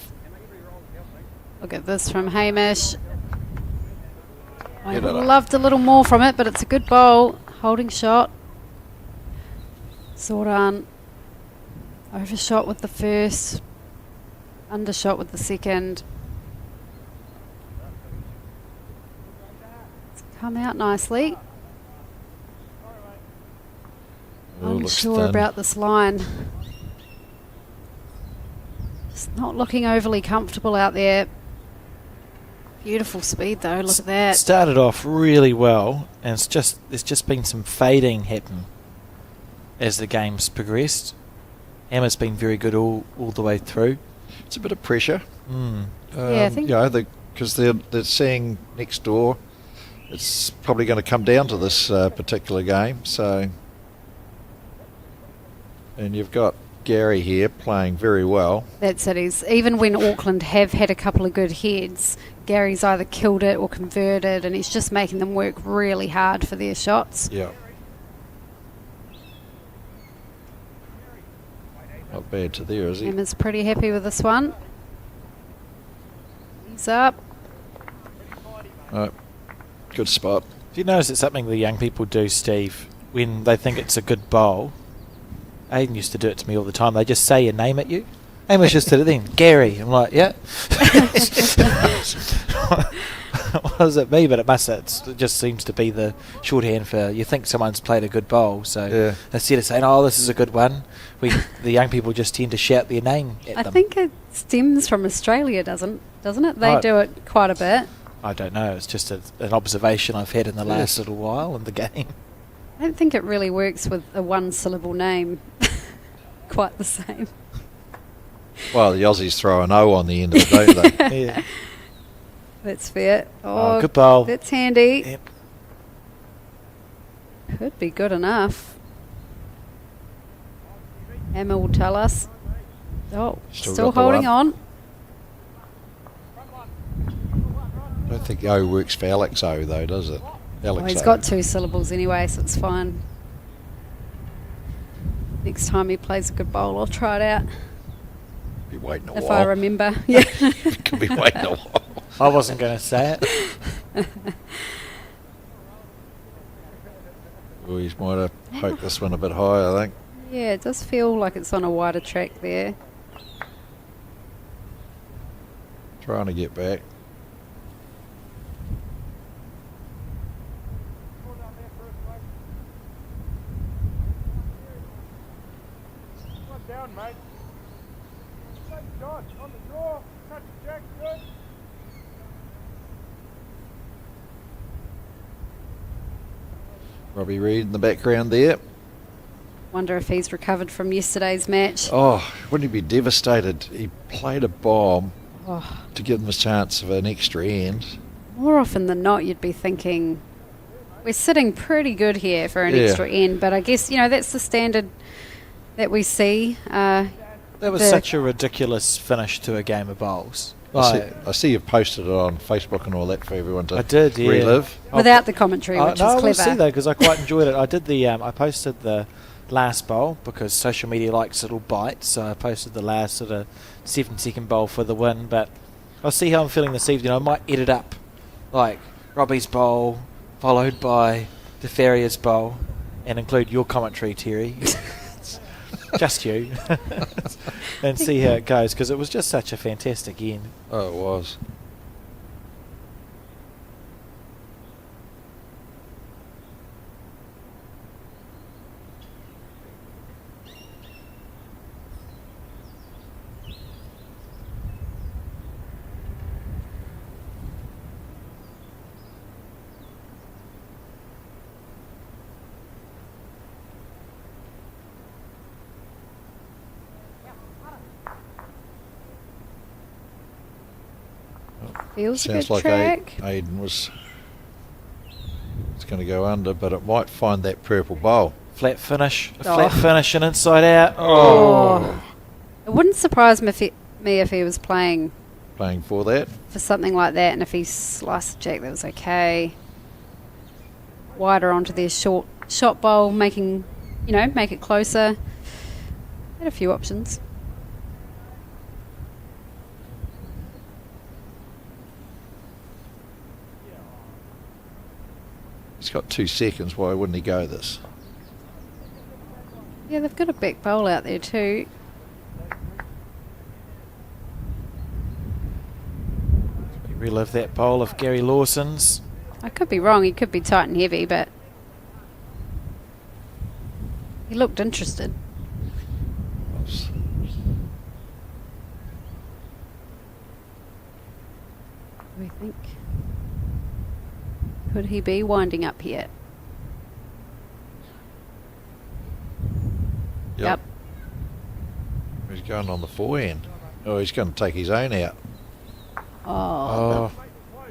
Look at this from Hamish. I Get it up. loved a little more from it, but it's a good bowl. Holding shot. Zoran overshot with the first, undershot with the second. It's come out nicely. Unsure about this line. Just not looking overly comfortable out there. Beautiful speed though, look at that. Started off really well, and there's just been some fading happen as the game's progressed. Emma's been very good all the way through. It's a bit of pressure. Yeah, I think... because they're seeing next door it's probably going to come down to this particular game. So, and you've got Gary here playing very well. That's it. Even when Auckland have had a couple of good heads, Gary's either killed it or converted, and he's just making them work really hard for their shots. Yeah. Not bad to there, is he? Emma's pretty happy with this one. He's up. Good spot. Do you notice it's something the young people do, Steve, when they think it's a good bowl? Aiden used to do it to me all the time. They just say your name at you. Amos just did it then. Gary. I'm like, yeah. What does it mean? But it just seems to be the shorthand for you think someone's played a good bowl. So instead of saying, oh, this is a good one, the young people just tend to shout their name at them. I think it stems from Australia, doesn't it? They do it quite a bit. I don't know. It's just an observation I've had in the last little while in the game. I don't think it really works with a one-syllable name quite the same. Well, the Aussies throw an O on the end of it, don't they? Yeah. That's fair. Oh, good bowl. That's handy. Yep. Could be good enough. Emma will tell us. Oh, Still still got the holding one. on. I don't think O works for Alex O, though, does it? Alex Oh, he's O. got 2 syllables anyway, so it's fine. Next time he plays a good bowl, I'll try it out Be waiting a if while. I remember. Yeah. Could be waiting a while. I wasn't going to say it. Boys might have poked this one a bit high, I think. Yeah, it does feel like it's on a wider track there. Trying to get back. One down, mate. Take John on the draw. Touch the jack, good. Robbie Reid in the background there. Wonder if he's recovered from yesterday's match. Oh, wouldn't he be devastated? He played a bomb Oh, to give them a chance of an extra end. more often than not, you'd be thinking we're sitting pretty good here for an Yeah. extra end, but I guess, that's the standard that we see. That was The- such a ridiculous finish to a game of bowls. I see you've posted it on Facebook and all that for everyone to I did, yeah. relive. Without the commentary, which no, is I will clever. see that because I quite enjoyed it. I did the I posted the last bowl because social media likes little bites, so I posted the last sort of 7-second bowl for the win. But I'll see how I'm feeling this evening. I might edit up like Robbie's bowl followed by DeFeria's bowl and include your commentary, Terry. Just you. And see how it goes because it was just such a fantastic end. Oh, it was. Feels a Sounds good like track. Aiden was. It's going to go under, but it might find that purple bowl. Flat finish, a Oh. flat finish and inside out. Oh. It wouldn't surprise me if he was playing Playing for that. for something like that, and if he sliced the jack, that was okay. Wider onto their shot bowl, make it closer. Had a few options. He's got 2 seconds. Why wouldn't he go this? Yeah, they've got a back bowl out there too. Relive that bowl of Gary Lawson's. I could be wrong. He could be tight and heavy, but he looked interested. What do we think? Could he be winding up here? Yep. He's going on the forehand. Oh, he's going to take his own out. Oh,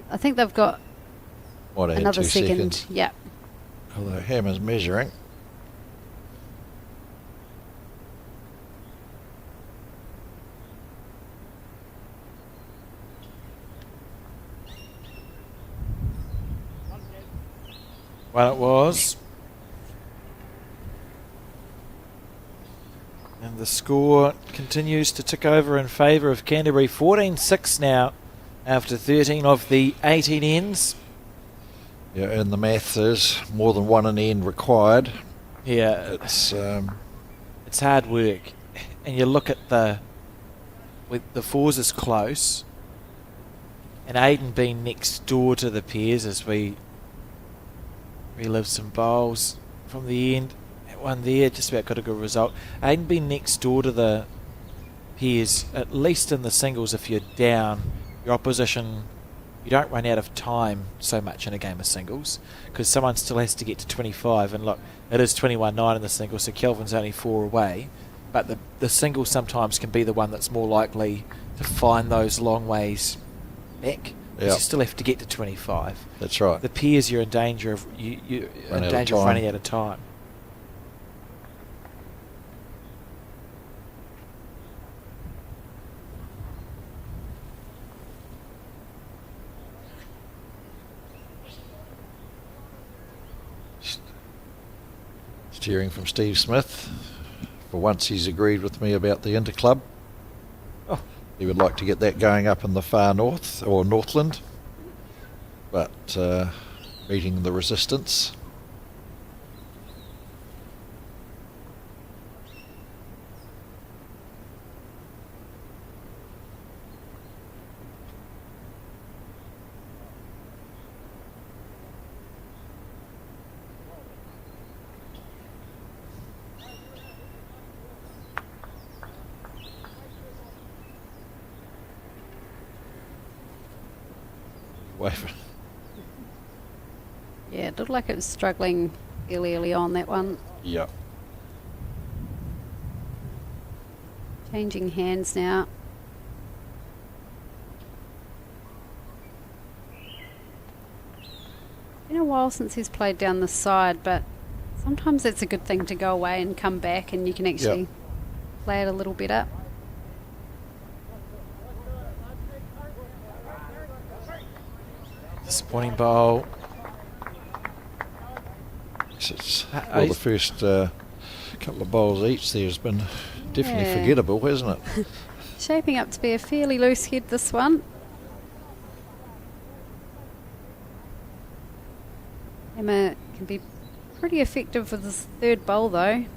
I think they've got Might have had another 2 second. seconds. Yep. Although Hammer's measuring. Well, it was. And the score continues to tick over in favour of Canterbury. 14-6 now after 13 of the 18 ends. Yeah, and the math is more than one an end required. Yeah, It's it's hard work. And you look at the fours is close. And Aiden being next door to the pairs as we relive some bowls from the end. That one there just about got a good result. Aiden being next door to the pairs, at least in the singles, if you're down, your opposition, you don't run out of time so much in a game of singles because someone still has to get to 25. And look, it is 21-9 in the singles, so Kelvin's only 4 away. But the single sometimes can be the one that's more likely to find those long ways back. 'Cause Yep. you still have to get to 25. that's right. The pairs, you're in danger of you're Run in out of danger of time. running out of time. Steering from Steve Smith. for once he's agreed with me about the interclub. Oh. He would like to get that going up in the far north, or Northland, but meeting the resistance. Yeah, it looked like it was struggling fairly early on, that one. Yeah. Changing hands now. Been a while since he's played down the side, but sometimes it's a good thing to go away and come back and you can actually play it a little better. Disappointing bowl. Well, the first couple of bowls each there has been definitely forgettable, hasn't it? Shaping up to be a fairly loose head, this one. Emma can be pretty effective with his third bowl, though. I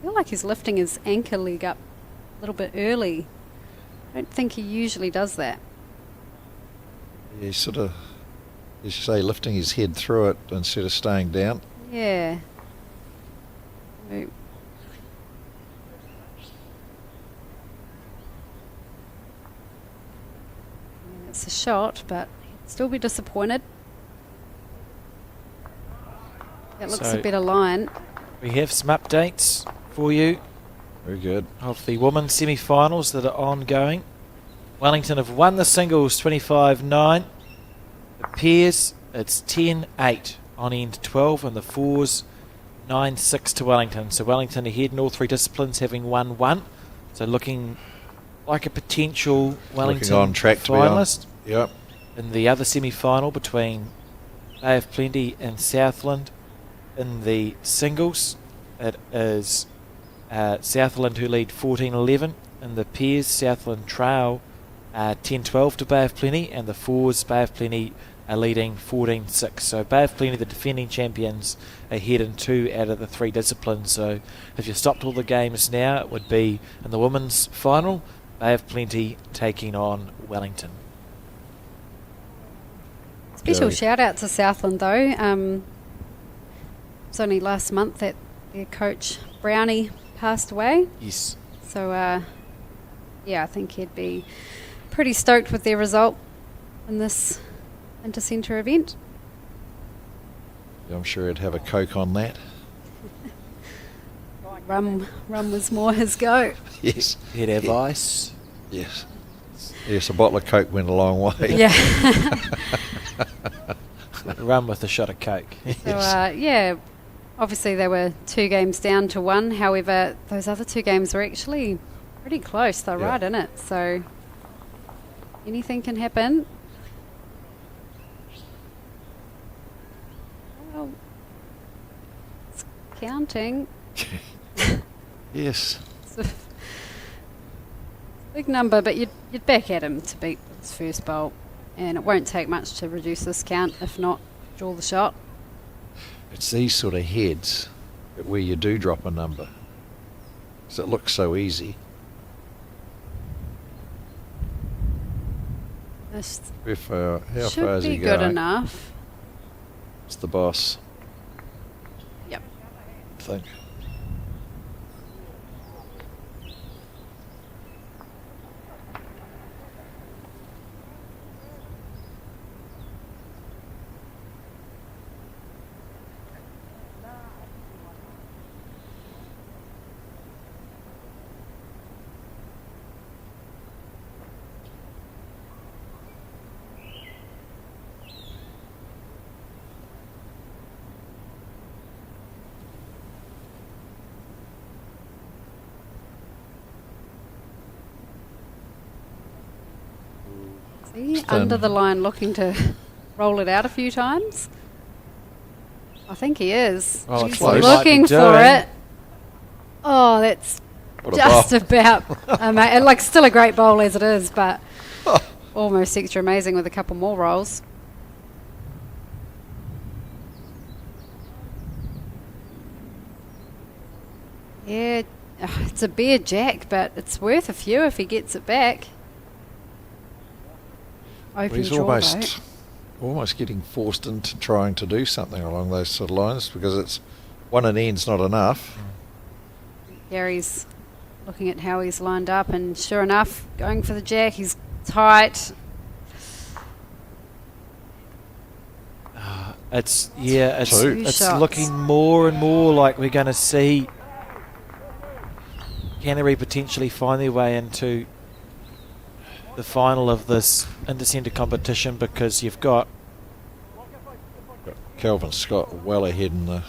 feel like he's lifting his anchor leg up a little bit early. I don't think he usually does that. He's sort of, as you say, lifting his head through it instead of staying down. Yeah. So it's a shot, but he'd still be disappointed. That looks So a better line. we have some updates for you Very good. of the women's semi-finals that are ongoing. Wellington have won the singles 25-9. The pairs, it's 10-8 on end 12, and the fours 9-6 to Wellington. So Wellington ahead in all three disciplines, having won one. So looking like a potential Wellington Looking on track to be finalist. on. Yep. In the other semi-final between Bay of Plenty and Southland in the singles, it is Southland who lead 14-11. In the pairs, Southland trail 10-12 to Bay of Plenty, and the fours, Bay of Plenty are leading 14-6. So Bay of Plenty, the defending champions, ahead in 2 out of the 3 disciplines. So if you stopped all the games now, it would be in the women's final, Bay of Plenty taking on Wellington. Special shout out to Southland, though. It was only last month that their coach Brownie passed away. Yes. So, yeah, I think he'd be pretty stoked with their result in this Intercentre event. I'm sure he'd have a Coke on that. Rum was more his go. Yes. He'd have ice. Yes. Yes, a bottle of Coke went a long way. Yeah. Run with a shot of Coke. So, yeah, obviously they were 2 games down to 1. However, those other 2 games were actually pretty close. They're right in it. So anything can happen. Well, it's counting. Yes. It's a big number, but you'd back at him to beat his first bowl. And it won't take much to reduce this count, if not draw the shot. It's these sort of heads where you do drop a number. Because it looks so easy. This How far should is be he good going? enough. It's the boss, Yep. I think. See, Stand. under the line looking to roll it out a few times. I think he is. Oh, He's it's what he looking might be for doing. it. Oh, Oh, that's What a just bowl. about like still a great bowl as it is, but almost extra amazing with a couple more rolls. Yeah, it's a bare jack, but it's worth a few if he gets it back. Open He's draw, though. almost getting forced into trying to do something along those sort of lines because it's one and end's not enough. Gary's looking at how he's lined up, and sure enough, going for the jack. He's tight. It's Two it's shots. looking more and more like we're going to see Canterbury potentially find their way into the final of this Intercentre competition, because you've got Kelvin Scott well ahead in the.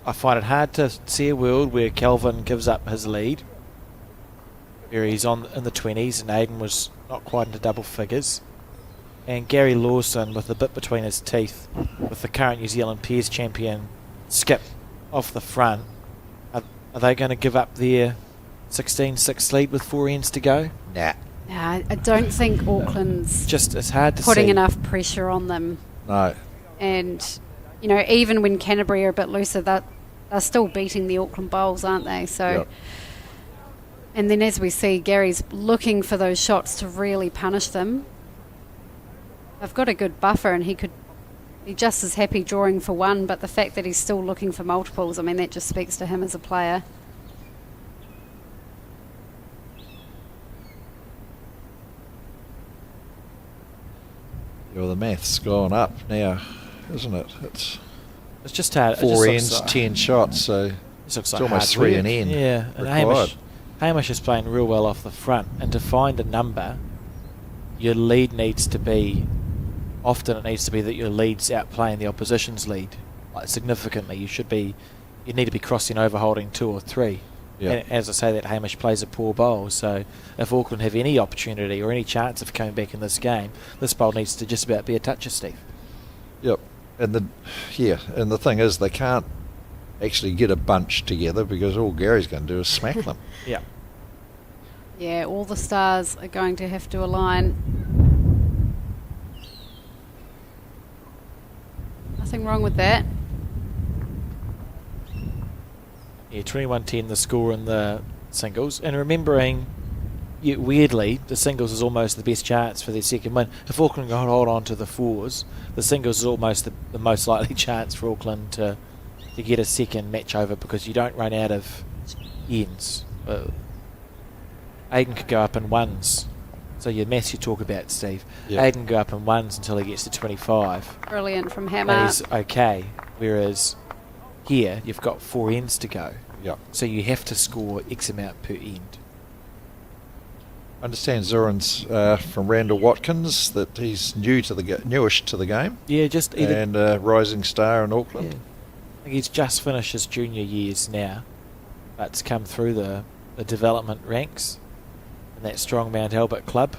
I find it hard to see a world where Kelvin gives up his lead, where he's in the 20s and Aiden was not quite into double figures, and Gary Lawson with a bit between his teeth with the current New Zealand Peers champion Skip off the front. Are they going to give up their 16-6 lead with 4 ends to go? Nah. Nah, I don't think Auckland's It's hard to putting see. enough pressure on them. No. And, even when Canterbury are a bit looser, they're still beating the Auckland Bowls, aren't they? So, Yep. And then as we see, Gary's looking for those shots to really punish them. They've got a good buffer, and he could be just as happy drawing for one, but the fact that he's still looking for multiples, that just speaks to him as a player. Well, the math's gone up now, isn't it? It's It's just hard. It 4 just ends, looks like, 10 shots, so just looks it's like almost hard 3 work. an end Yeah, and required. Hamish is playing real well off the front, and to find a number, your lead needs to be. Often it needs to be that your lead's outplaying the opposition's lead, like significantly. You need to be crossing over, holding 2 or 3. Yeah. And as I say, that Hamish plays a poor bowl, so if Auckland have any opportunity or any chance of coming back in this game, this bowl needs to just about be a touch of Steve. Yep. And the thing is, they can't actually get a bunch together because all Gary's going to do is smack them. Yeah. Yeah, all the stars are going to have to align. Nothing wrong with that. Yeah, 21-10 the score in the singles. And remembering, weirdly, the singles is almost the best chance for their second win. If Auckland can hold on to the 4s, the singles is almost the most likely chance for Auckland to get a second match over, because you don't run out of ends. Aiden could go up in 1s. So your maths you talk about, Steve. Yeah. Aiden can go up in 1s until he gets to 25. Brilliant from And Hammer. he's okay. Whereas here, you've got 4 ends to go. Yep. So you have to score X amount per end. I understand Zoran's from Randall Watkins, that he's newish to the game, Yeah, just either. and rising star in Auckland. Yeah. I think he's just finished his junior years now, but it's come through the development ranks in that strong Mount Albert club.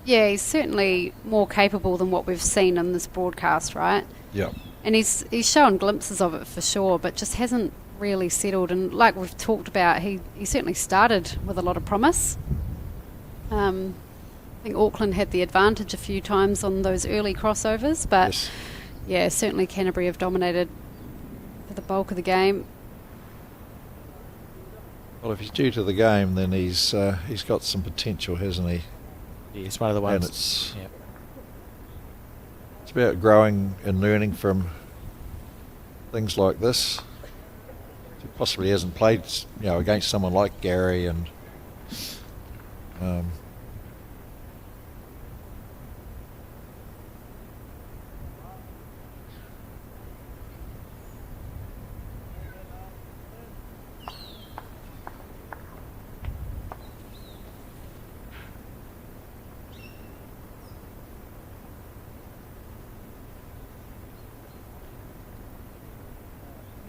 Yeah, he's certainly more capable than what we've seen in this broadcast, right? Yep. And he's shown glimpses of it for sure, but just hasn't really settled. And like we've talked about, he certainly started with a lot of promise. I think Auckland had the advantage a few times on those early crossovers, but Yes. yeah, certainly Canterbury have dominated for the bulk of the game. Well, if he's due to the game, then he's got some potential, hasn't he? Yeah, it's one of the ones. And it's Yeah. it's about growing and learning from things like this. He possibly hasn't played, against someone like Gary, and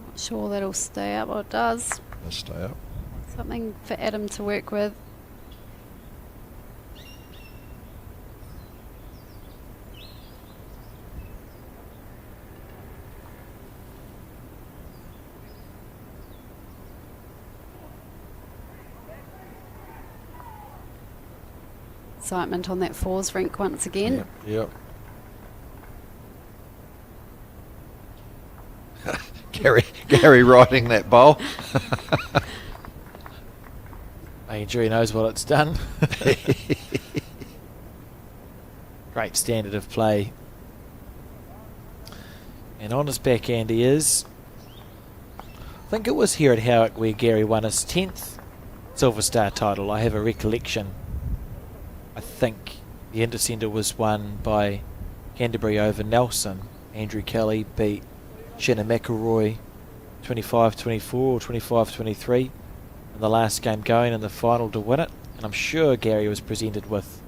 Not sure that'll stay up. Well, it does. let's stay up. Something for Adam to work with. Excitement on that fours rink once again. Yep. Gary riding that bowl. Andrew knows what it's done. Great standard of play. And on his backhand he is. I think it was here at Howick where Gary won his 10th Silver Star title. I have a recollection. I think the Intercentre was won by Canterbury over Nelson. Andrew Kelly beat Shannon McElroy 25-24 or 25-23 in the last game going in the final to win it. And I'm sure Gary was presented with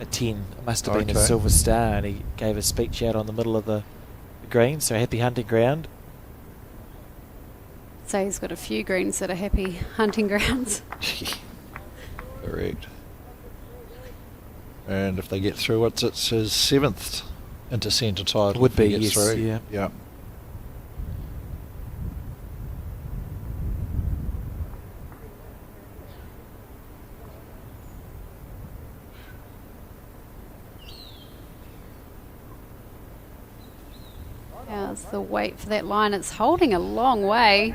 a 10. It must have been a Silver Star, and he gave a speech out on the middle of the green. So happy hunting ground. So he's got a few greens that are happy hunting grounds. Correct. And if they get through it, it's his 7th Intercentre title. Would be, if he gets yes, through. Yeah. How's the weight for that line? It's holding a long way.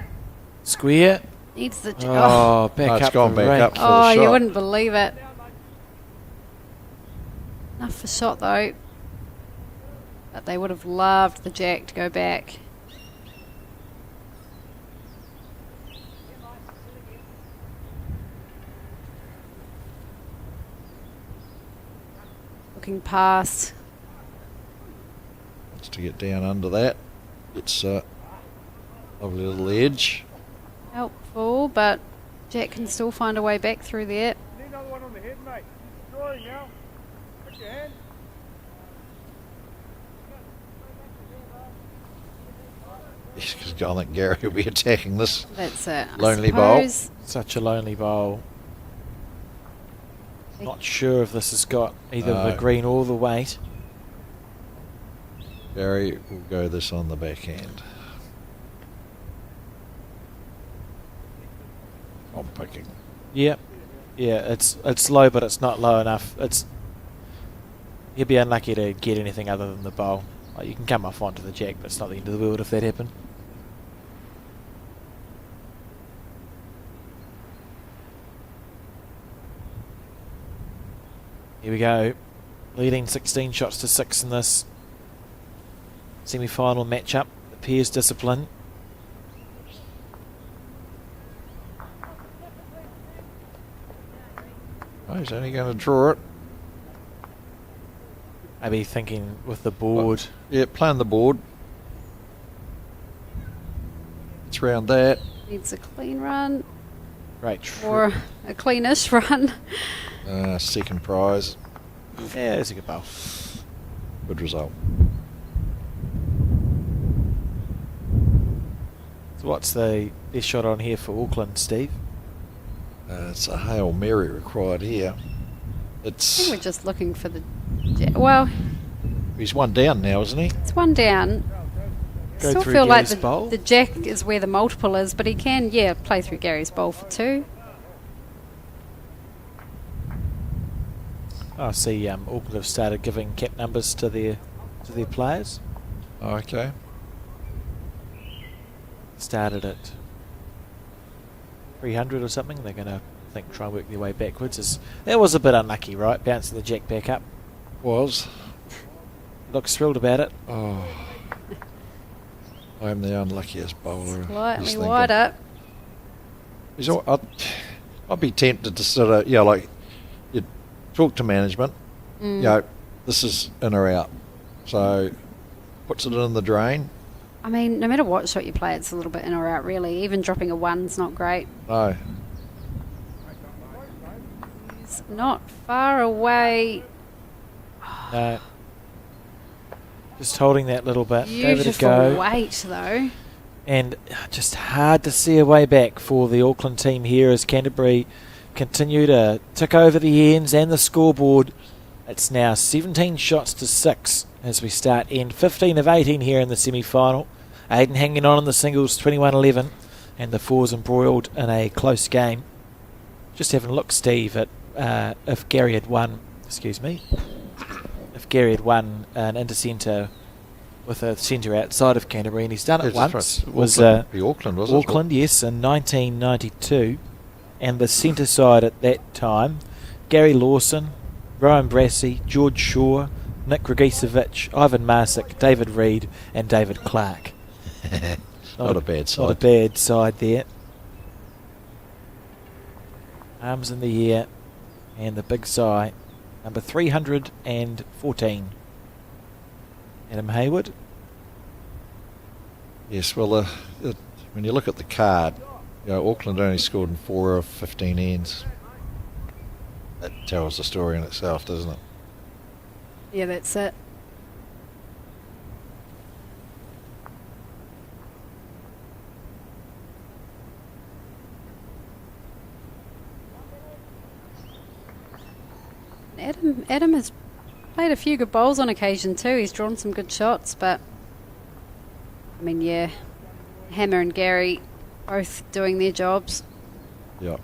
Square. Needs the... Oh, back it's up gone the back rink. up. For the Oh, you shot. wouldn't believe it. Enough for shot though. But they would have loved the jack to go back. Looking past. Wants to get down under that. It's a lovely little edge. Helpful, but Jack can still find a way back through there. Need another one on the head, mate. He's drawing now. Put your hand. Because I think Gary will be attacking this. That's it. I Lonely bowl. suppose. Such a lonely bowl. Not sure if this has got either the No. green or the weight. Gary will go this on the backhand. I'm picking. Yeah, it's low, but it's not low enough. You'd be unlucky to get anything other than the bowl. Like, you can come off onto the jack, but it's not the end of the world if that happened. Here we go, leading 16 shots to 6 in this semi-final matchup. Appears discipline. Oh, he's only going to draw it. Maybe thinking with the board. Yeah, playing the board. It's round that. Needs a clean run Great. or a cleanish run. Second prize. Yeah, it's a good bowl. Good result. So what's the best shot on here for Auckland, Steve? It's a Hail Mary required here. I It's think we're just looking for the... Well, he's one down now, isn't he? it's one down. Go Still through feel like Gary's bowl? the jack is where the multiple is, but he can, play through Gary's bowl for 2. I see Auckland have started giving cap numbers to their players. Okay. Started at 300 or something. They're going to, I think, try and work their way backwards. That was a bit unlucky, right? Bouncing the jack back up. Was. Looks thrilled about it. Oh. I'm the unluckiest bowler. Just Slightly thinking. wider. I'd be tempted to sort of, like, you talk to management. This is in or out. So, puts it in the drain. I mean, no matter what shot you play, it's a little bit in or out, really. Even dropping a 1's not great. No. It's not far away. No. Just holding that little bit. Gave it a Beautiful go. weight, though. And just hard to see a way back for the Auckland team here as Canterbury continue to tick over the ends and the scoreboard. It's now 17 shots to 6 as we start end 15 of 18 here in the semi-final. Aiden hanging on in the singles 21-11 and the fours embroiled in a close game. Just having a look, Steve, at if Gary had won, if Gary had won an Intercentre with a centre outside of Canterbury, and he's done it once. Was Auckland, was it? Auckland, yes, in 1992. And the centre side at that time, Gary Lawson, Rowan Brassey, George Shaw, Nick Rogicevic, Ivan Marsick, David Reid and David Clark. Not a bad side. Not a bad side there. Arms in the air and the big sigh. Number 314. Adam Hayward. Yes, well, when you look at the card, Auckland only scored in 4 of 15 ends. That tells the story in itself, doesn't it? Yeah, that's it. Adam has played a few good bowls on occasion too. He's drawn some good shots, but I mean, yeah, Hammer and Gary both doing their jobs. Yeah.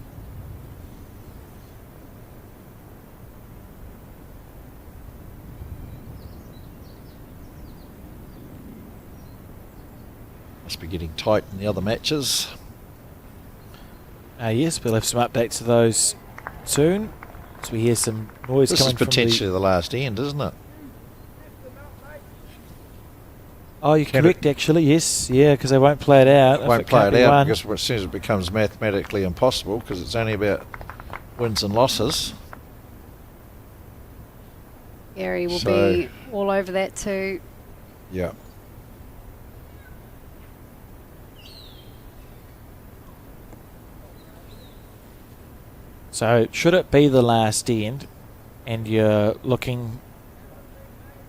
Must be getting tight in the other matches. Yes, we'll have some updates to those soon. So we hear some noise This coming is from potentially the last end, isn't it? Oh, you're correct, actually, yes. Yeah, because they won't play it out. Won't play it out because as soon as it becomes mathematically impossible, because it's only about wins and losses. Gary will be all over that too. Yeah. So should it be the last end and you're looking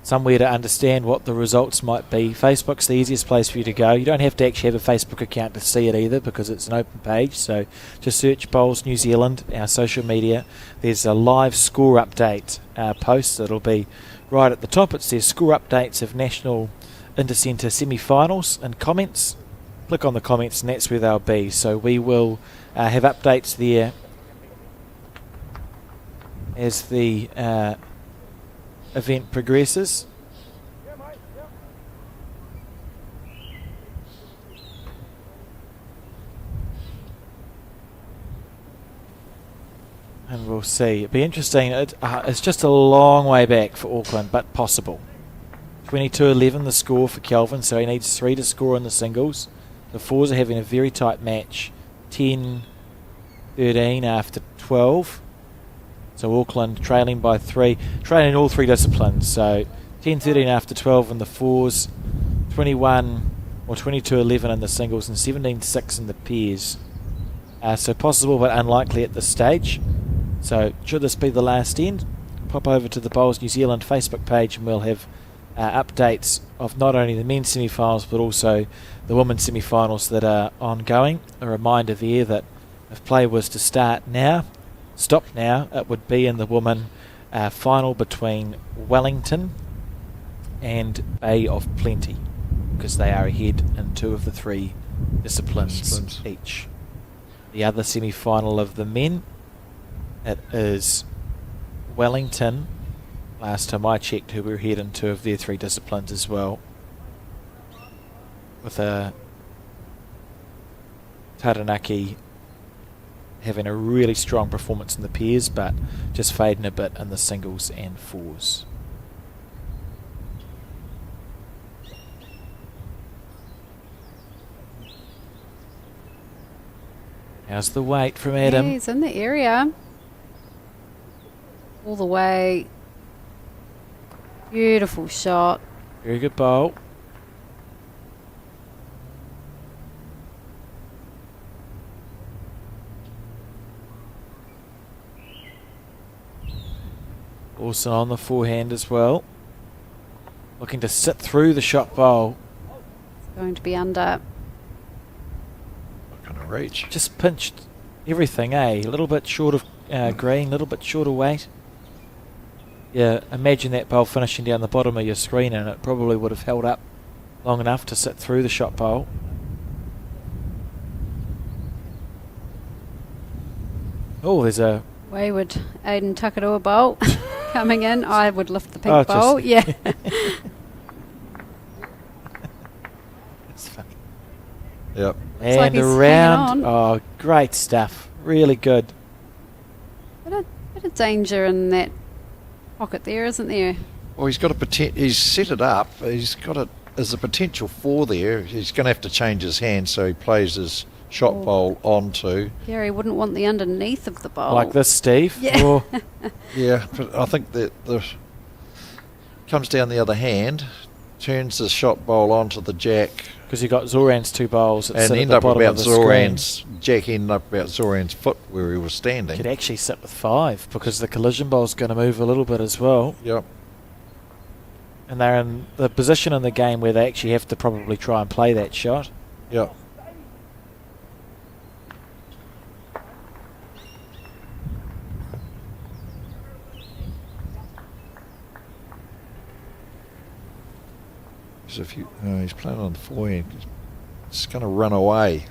somewhere to understand what the results might be, Facebook's the easiest place for you to go. You don't have to actually have a Facebook account to see it either because it's an open page. So just search Bowls New Zealand, our social media. There's a live score update post that'll be right at the top. It says score updates of National Intercentre semi-finals and comments. Click on the comments and that's where they'll be. So we will have updates there as the event progresses. And we'll see. It'll be interesting. It's just a long way back for Auckland, but possible. 22-11 the score for Kelvin, so he needs 3 to score in the singles. The fours are having a very tight match. 10-13 after 12. So Auckland trailing by 3, trailing all 3 disciplines. So 10-13 after 12 in the fours, 21 or 22-11 in the singles, and 17-6 in the pairs. So possible but unlikely at this stage. So should this be the last end, pop over to the Bowls New Zealand Facebook page and we'll have updates of not only the men's semi-finals but also the women's semi-finals that are ongoing. A reminder there that if play was to stop now, it would be in the women final between Wellington and Bay of Plenty, because they are ahead in 2 of the 3 disciplines each. The other semi-final of the men, it is Wellington, last time I checked, who were ahead in 2 of their 3 disciplines as well, with a Taranaki having a really strong performance in the pairs but just fading a bit in the singles and fours. How's the weight from Adam? Yeah, he's in the area. All the way. Beautiful shot. Very good bowl. Also on the forehand as well. Looking to sit through the shot bowl. It's going to be under. Not going to reach. Just pinched everything, eh? A little bit short of green, a little bit short of weight. Yeah, imagine that bowl finishing down the bottom of your screen and it probably would have held up long enough to sit through the shot bowl. Oh, there's a Wayward Aiden Takarawa bowl coming in. I would lift the pink Oh, bowl. just- Yeah. It's funny. Yep. Looks like And he's around. hanging Oh, great stuff. Really good. Bit of danger in that pocket there, isn't there? Well, he's got he's set it up. He's got it as a potential 4 there. He's going to have to change his hand, so he plays his shot Oh. bowl onto. Gary wouldn't want the underneath of the bowl. Like this, Steve. Yeah. Or Yeah, but I think that the comes down the other hand, turns the shot bowl onto the jack, because you got Zoran's 2 bowls that and sit at end the up bottom about of the screen. Zoran's jack ended up about Zoran's foot where he was standing. Could actually sit with 5 because the collision bowl's going to move a little bit as well. Yep. And they're in the position in the game where they actually have to probably try and play that shot. Yep. So if you, he's playing on the forehand. It's going to run away.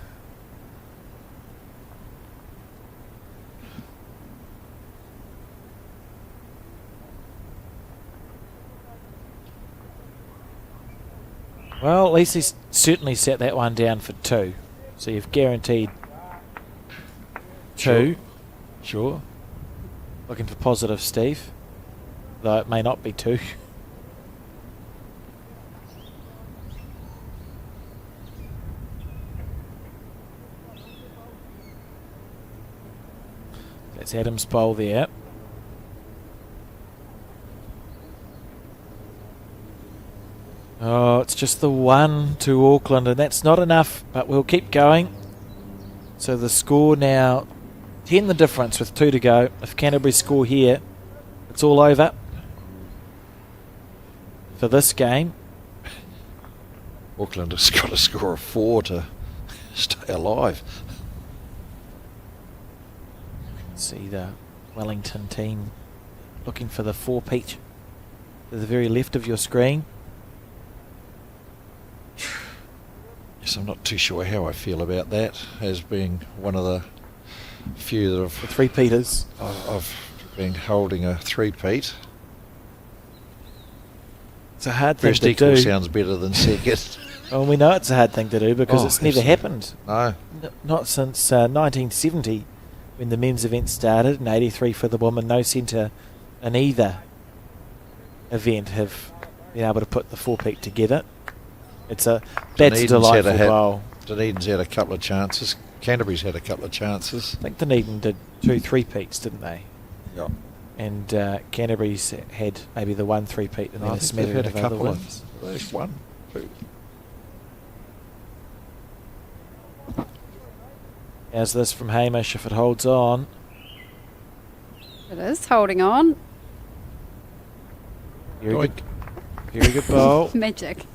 Well, at least he's certainly set that one down for 2. So you've guaranteed 2. Sure. Looking for positive, Steve. Though it may not be 2. That's Adam's bowl there. Oh, it's just the 1 to Auckland, and that's not enough, but we'll keep going. So the score now, 10 the difference with 2 to go. If Canterbury score here, it's all over for this game. Auckland has got to score a 4 to stay alive. See the Wellington team looking for the 4-peat to the very left of your screen. Yes, I'm not too sure how I feel about that, as being one of the few that The have 3-peaters. I've been holding a 3-peat. It's a hard thing First to equal do. sounds better than second. Well, we know it's a hard thing to do because Oh, it's never absolutely. happened. No. Not since 1970 when the men's event started, and 83 for the women. No centre in either event have been able to put the 4-peat together. That's a delightful bowl. Dunedin's had a couple of chances. Canterbury's had a couple of chances. I think Dunedin did 2 3-peats, didn't they? Yeah. And Canterbury's had maybe the 1 3-peat and then I a think they've smattering had a of other couple ones. of at least 1, 2. How's this from Hamish if it holds on? It is holding on. Very good, very good bowl. Magic.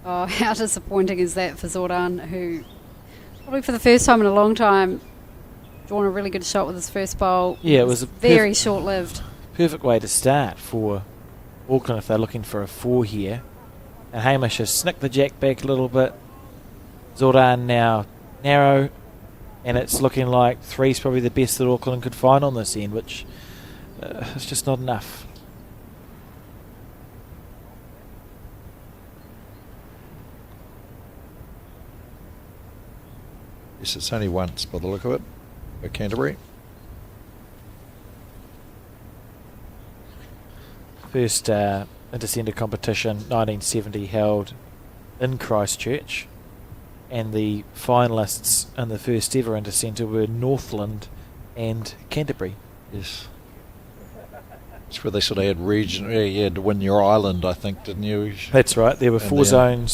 Oh, how disappointing is that for Zordan, who probably for the first time in a long time drawn a really good shot with his first bowl. Yeah, it was a very short-lived. Perfect way to start for Auckland if they're looking for a 4 here. And Hamish has snicked the jack back a little bit. Zordan now narrow, and it's looking like 3's probably the best that Auckland could find on this end, which is just not enough. Yes, it's only once by the look of it for Canterbury. First Intercentre competition, 1970, held in Christchurch, and the finalists in the first ever Intercentre were Northland and Canterbury. Yes. It's where they sort of had region. Yeah, you had to win your island, I think, didn't you? That's right. There were And four then-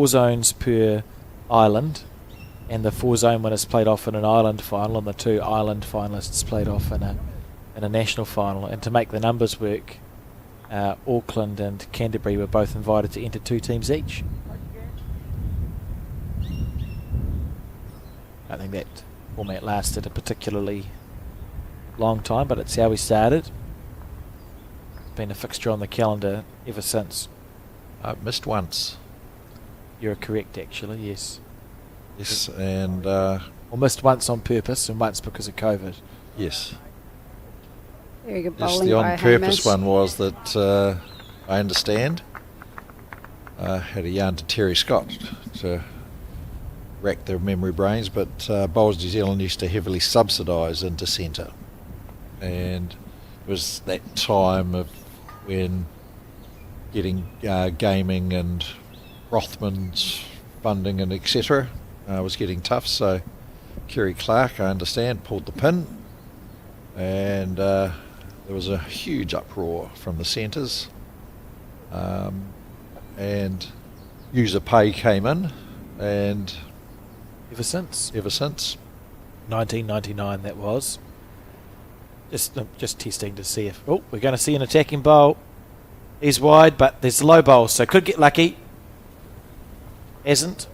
zones per island, and the 4 zone winners played off in an island final, and the 2 island finalists played off in a national final. And to make the numbers work, Auckland and Canterbury were both invited to enter 2 teams each. I think that format lasted a particularly long time, but it's how we started. Been a fixture on the calendar ever since. I've missed once. You're correct, actually, yes. Yes, and or missed once on purpose and once because of COVID. Yes. Very good Yes, bowling the by on-purpose Hamish. one was that I understand had a yarn to Terry Scott to rack their memory brains, but Bowls New Zealand used to heavily subsidise Intercentre, and it was that time of when getting gaming and Rothman's funding and etc. Was getting tough, so Kerry Clark, I understand, pulled the pin, and there was a huge uproar from the centres, and user pay came in, and Ever since ever since 1999, that was. Just testing to see if... Oh, we're going to see an attacking bowl. He's wide, but there's low bowls, so could get lucky. Hasn't.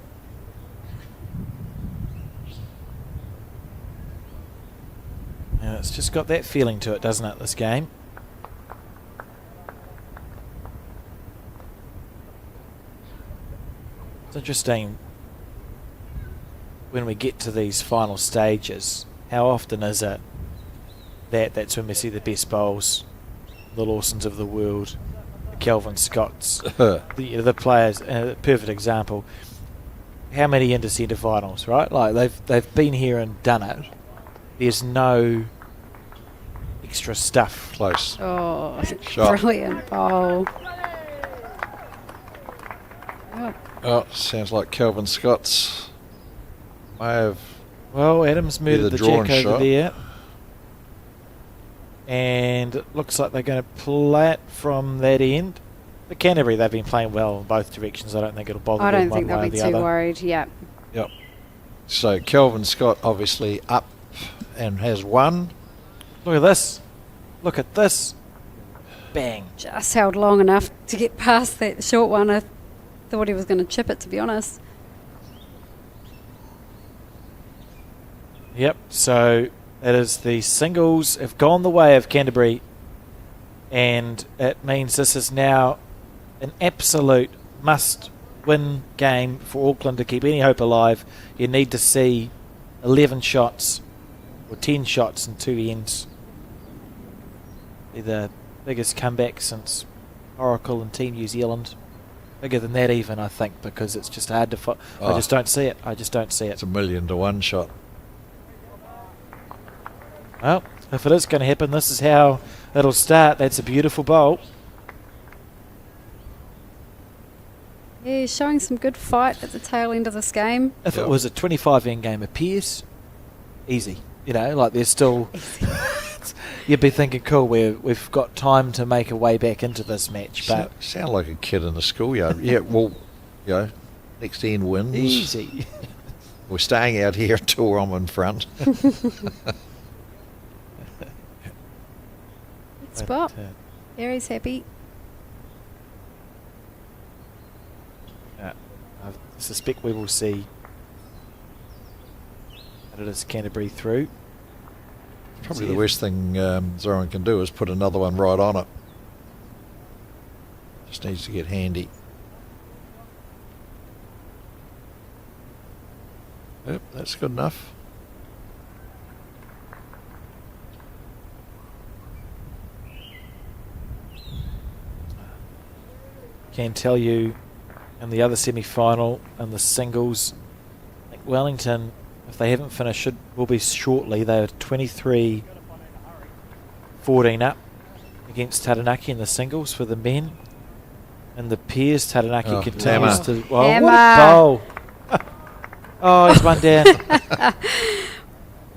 Yeah, it's just got that feeling to it, doesn't it, this game? It's interesting when we get to these final stages, how often is it that's when we see the best bowls, the Lawsons of the world, the Kelvin Scotts, the players. Perfect example. How many Intercentre finals, right? Like they've been here and done it. There's no extra stuff. close. Oh, Shot. brilliant bowl. Oh, sounds like Kelvin Scott's may have Well, Adams murdered Either the draw jack and over shot. there. And it looks like they're going to play it from that end. But Canterbury, they've been playing well in both directions. I don't think it'll bother I them don't one think they'll way or be the too other. worried. Yeah. Yep. So Kelvin Scott obviously up and has won. Look at this. Look at this. Bang. Just held long enough to get past that short one. I thought he was going to chip it, to be honest. Yep, so it is the singles have gone the way of Canterbury, and it means this is now an absolute must-win game for Auckland to keep any hope alive. You need to see 11 shots or 10 shots in two ends. Be the biggest comeback since Oracle and Team New Zealand. Bigger than that even, I think, because it's just hard to... I just don't see it. I just don't see it. It's 1,000,000 to 1 shot. Well, if it is going to happen, this is how it'll start. That's a beautiful bowl. Yeah, he's showing some good fight at the tail end of this game. If Yep. it was a 25-end game apiece, easy. You know, like there's still... You'd be thinking, cool, we've got time to make a way back into this match, but... Sound like a kid in the schoolyard. Yeah, well, you know, next end wins. Easy. We're staying out here until I'm in front. Good spot. But, Gary's happy. I suspect we will see that it is Canterbury through. Probably the worst thing Zoran can do is put another one right on it. Just needs to get handy. Yep, that's good enough. Can tell you in the other semi-final and the singles, I think Wellington, if they haven't finished, will be shortly. They are 23-14 up against Taranaki in the singles for the men. And the pairs, Taranaki continues hammer. to... Oh, what Hammer. a bowl. Oh, he's one down.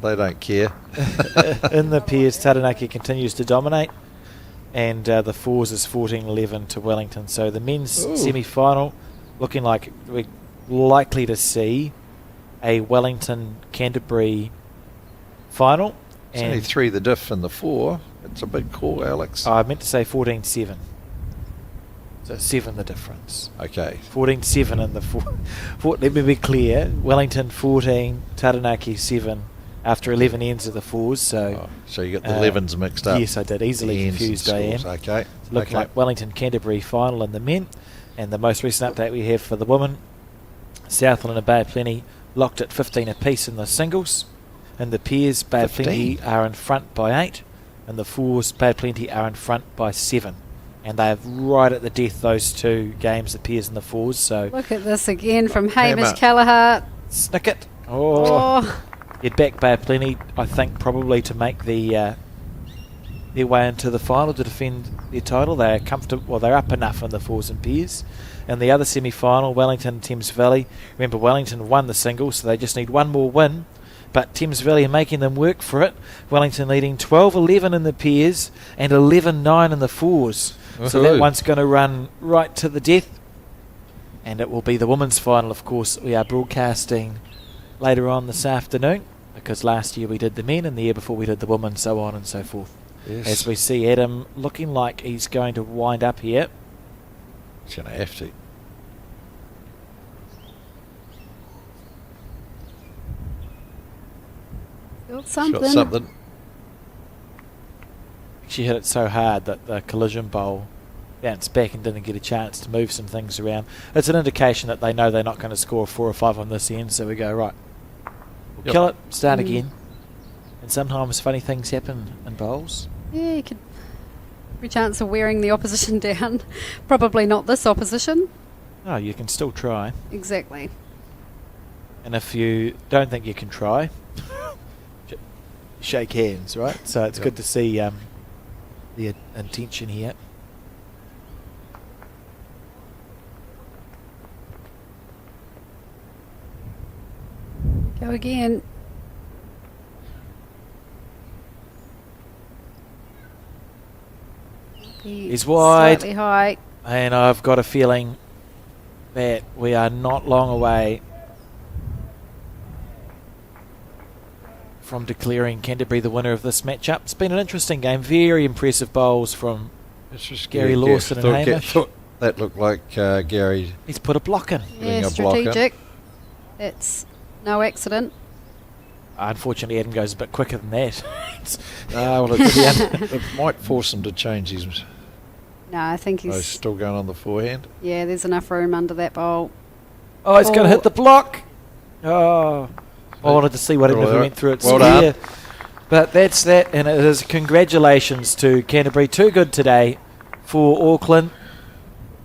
They don't care. In the pairs, Taranaki continues to dominate. And the fours is 14-11 to Wellington. So the men's semi-final looking like we're likely to see a Wellington-Canterbury final. It's only 3 the diff and the 4. It's a big call, Alex. I meant to say 14-7. So 7 the difference. Okay. 14-7 in the 4. Let me be clear. Wellington 14, Taranaki 7 after 11 ends of the 4s. So, So you got the 11s mixed up. Yes, I did. Easily The ends confused and I am. scores. Okay. Looking Okay. like Wellington-Canterbury final in the men. And the most recent update we have for the women, Southland and Bay of Plenty locked at 15 apiece in the singles. In the pairs, Bad 15. Plenty are in front by 8, and the fours, Bad Plenty are in front by 7. And they have right at the death, those two games, the pairs and the fours. So Look at this again from Hamish Hammer. Callahart. snick it. Oh. Oh, You'd back Bad Plenty, I think, probably to make their way into the final to defend their title. They're comfortable. Well, they're up enough in the fours and pairs. And the other semi-final, Wellington and Thames Valley. Remember, Wellington won the singles, so they just need one more win. But Thames Valley are making them work for it. Wellington leading 12-11 in the pairs and 11-9 in the fours. So that one's going to run right to the death. And it will be the women's final, of course. We are broadcasting later on this afternoon, because last year we did the men and the year before we did the women, so on and so forth. Yes. As we see Adam looking like he's going to wind up here. He's going to have to. got He's something. got something. She hit it so hard that the collision bowl bounced back and didn't get a chance to move some things around. It's an indication that they know they're not going to score 4 or 5 on this end, so we go, right, we'll kill it, start again. And sometimes funny things happen in bowls. Yeah, you could. Every chance of wearing the opposition down. Probably not this opposition. Oh, you can still try. Exactly. And if you don't think you can try, shake hands, right? So it's good to see the intention here. Go again. He's wide. Slightly high. And I've got a feeling that we are not long away from declaring Canterbury the winner of this matchup. It's been an interesting game. Very impressive bowls from It's just Gary Lawson and Hamish. thought that looked like Gary. He's put a block in. Yeah, a blocker. strategic. It's no accident. Unfortunately, Adam goes a bit quicker than that. Well, it might force him to change his. No, I think He's he's. still going on the forehand. Yeah, there's enough room under that bowl. Oh, he's going to hit the block. Oh, I wanted to see what happened if he went through it. Well done. But that's that, and it is congratulations to Canterbury. Too good today for Auckland.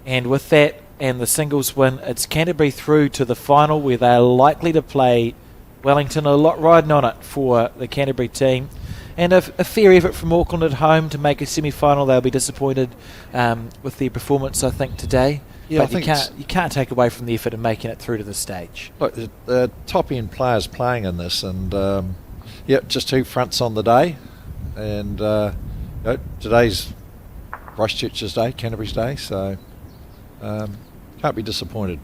And with that and the singles win, it's Canterbury through to the final where they're likely to play Wellington. A lot riding on it for the Canterbury team. And a fair effort from Auckland at home to make a semi-final. They'll be disappointed with their performance, I think, today. Yeah, but you can't take away from the effort of making it through to the stage. Look, the top end players playing in this, and just 2 fronts on the day, and today's Christchurch's day, Canterbury's day, so can't be disappointed.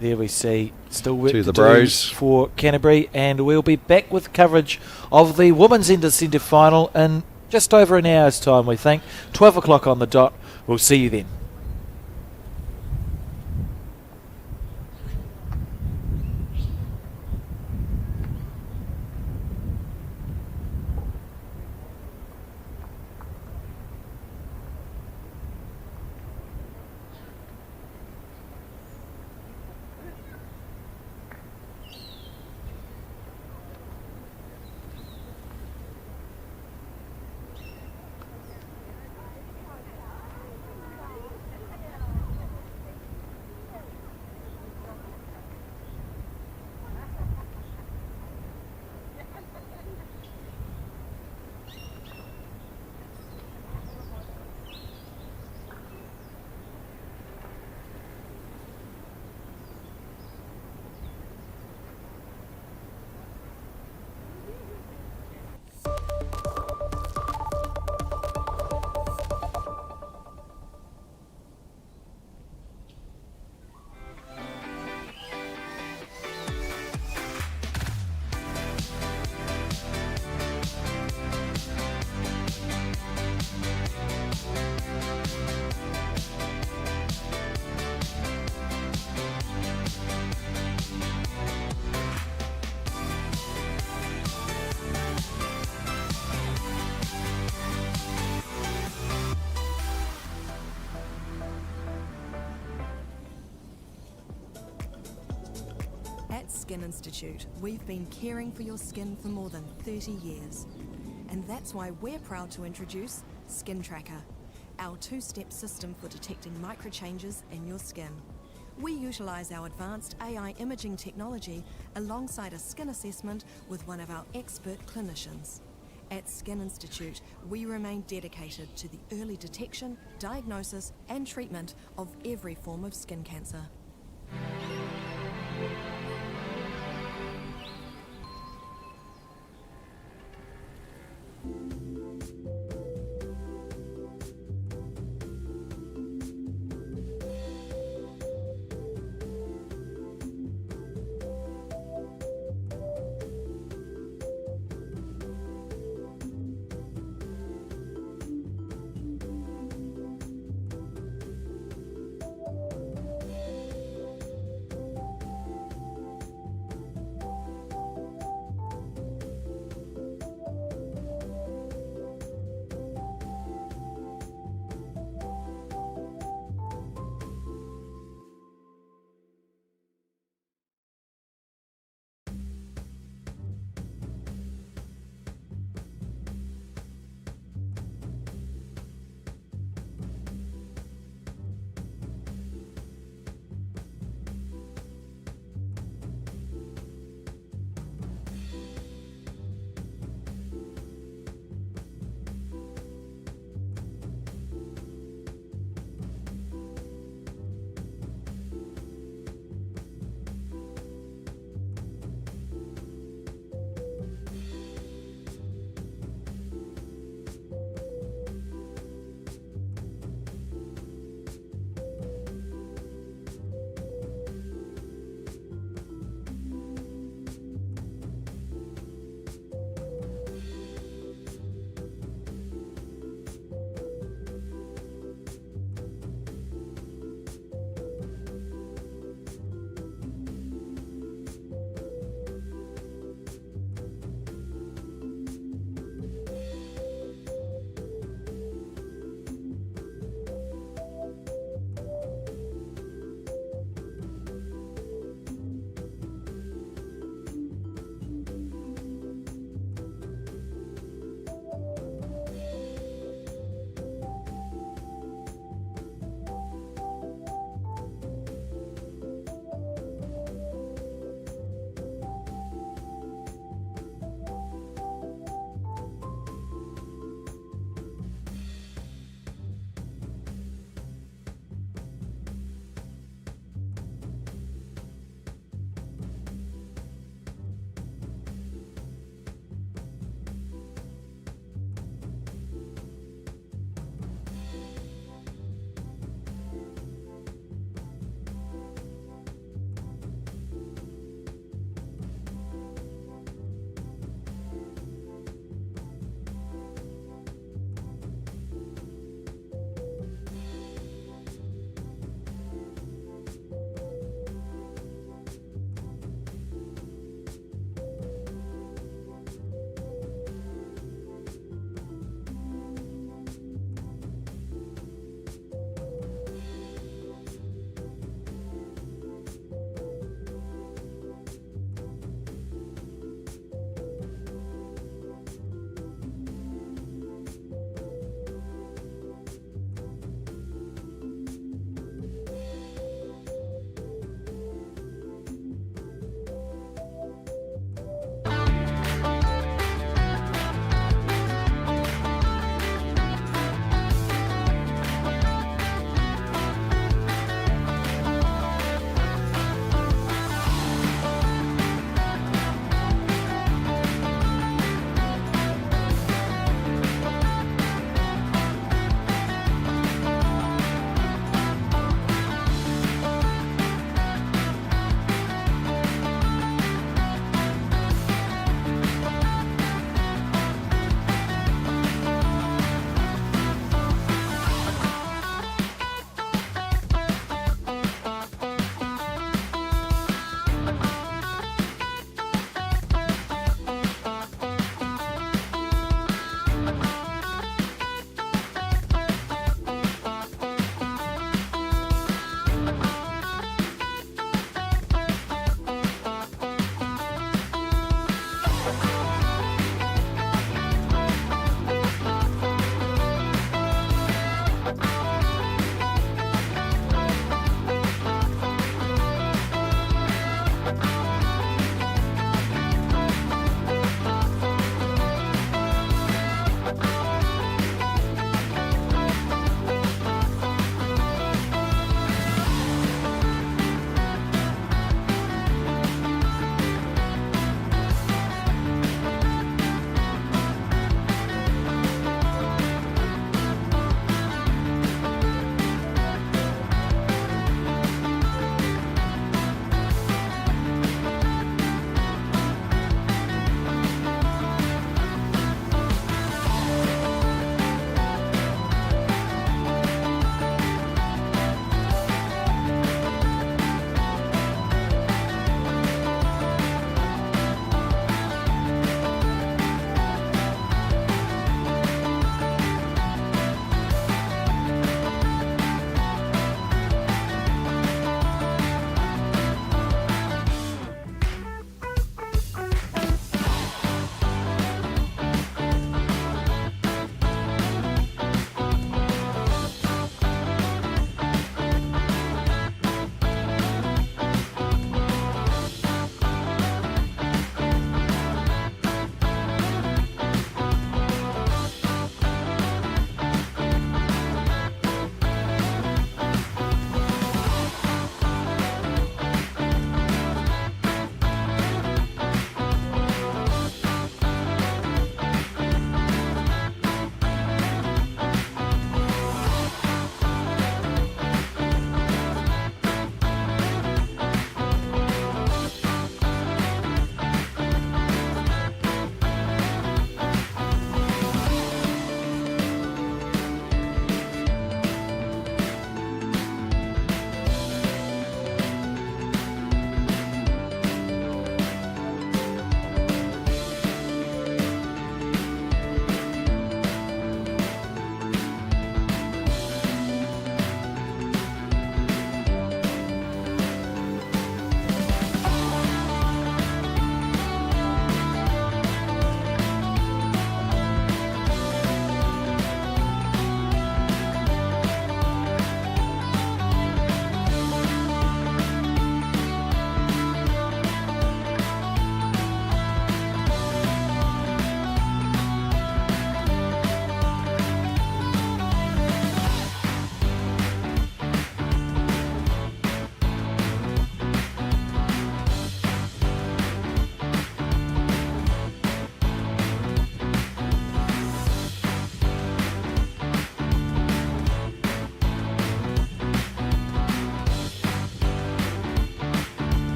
There we see still work To to the do Bros. for Canterbury, and we'll be back with coverage of the women's Intercentre final in just over an hour's time, we think. 12 o'clock on the dot. We'll see you then. At Skin Institute, we've been caring for your skin for more than 30 years. And that's why we're proud to introduce Skin Tracker, our two-step system for detecting microchanges in your skin. We utilise our advanced AI imaging technology alongside a skin assessment with one of our expert clinicians. At Skin Institute, we remain dedicated to the early detection, diagnosis and treatment of every form of skin cancer.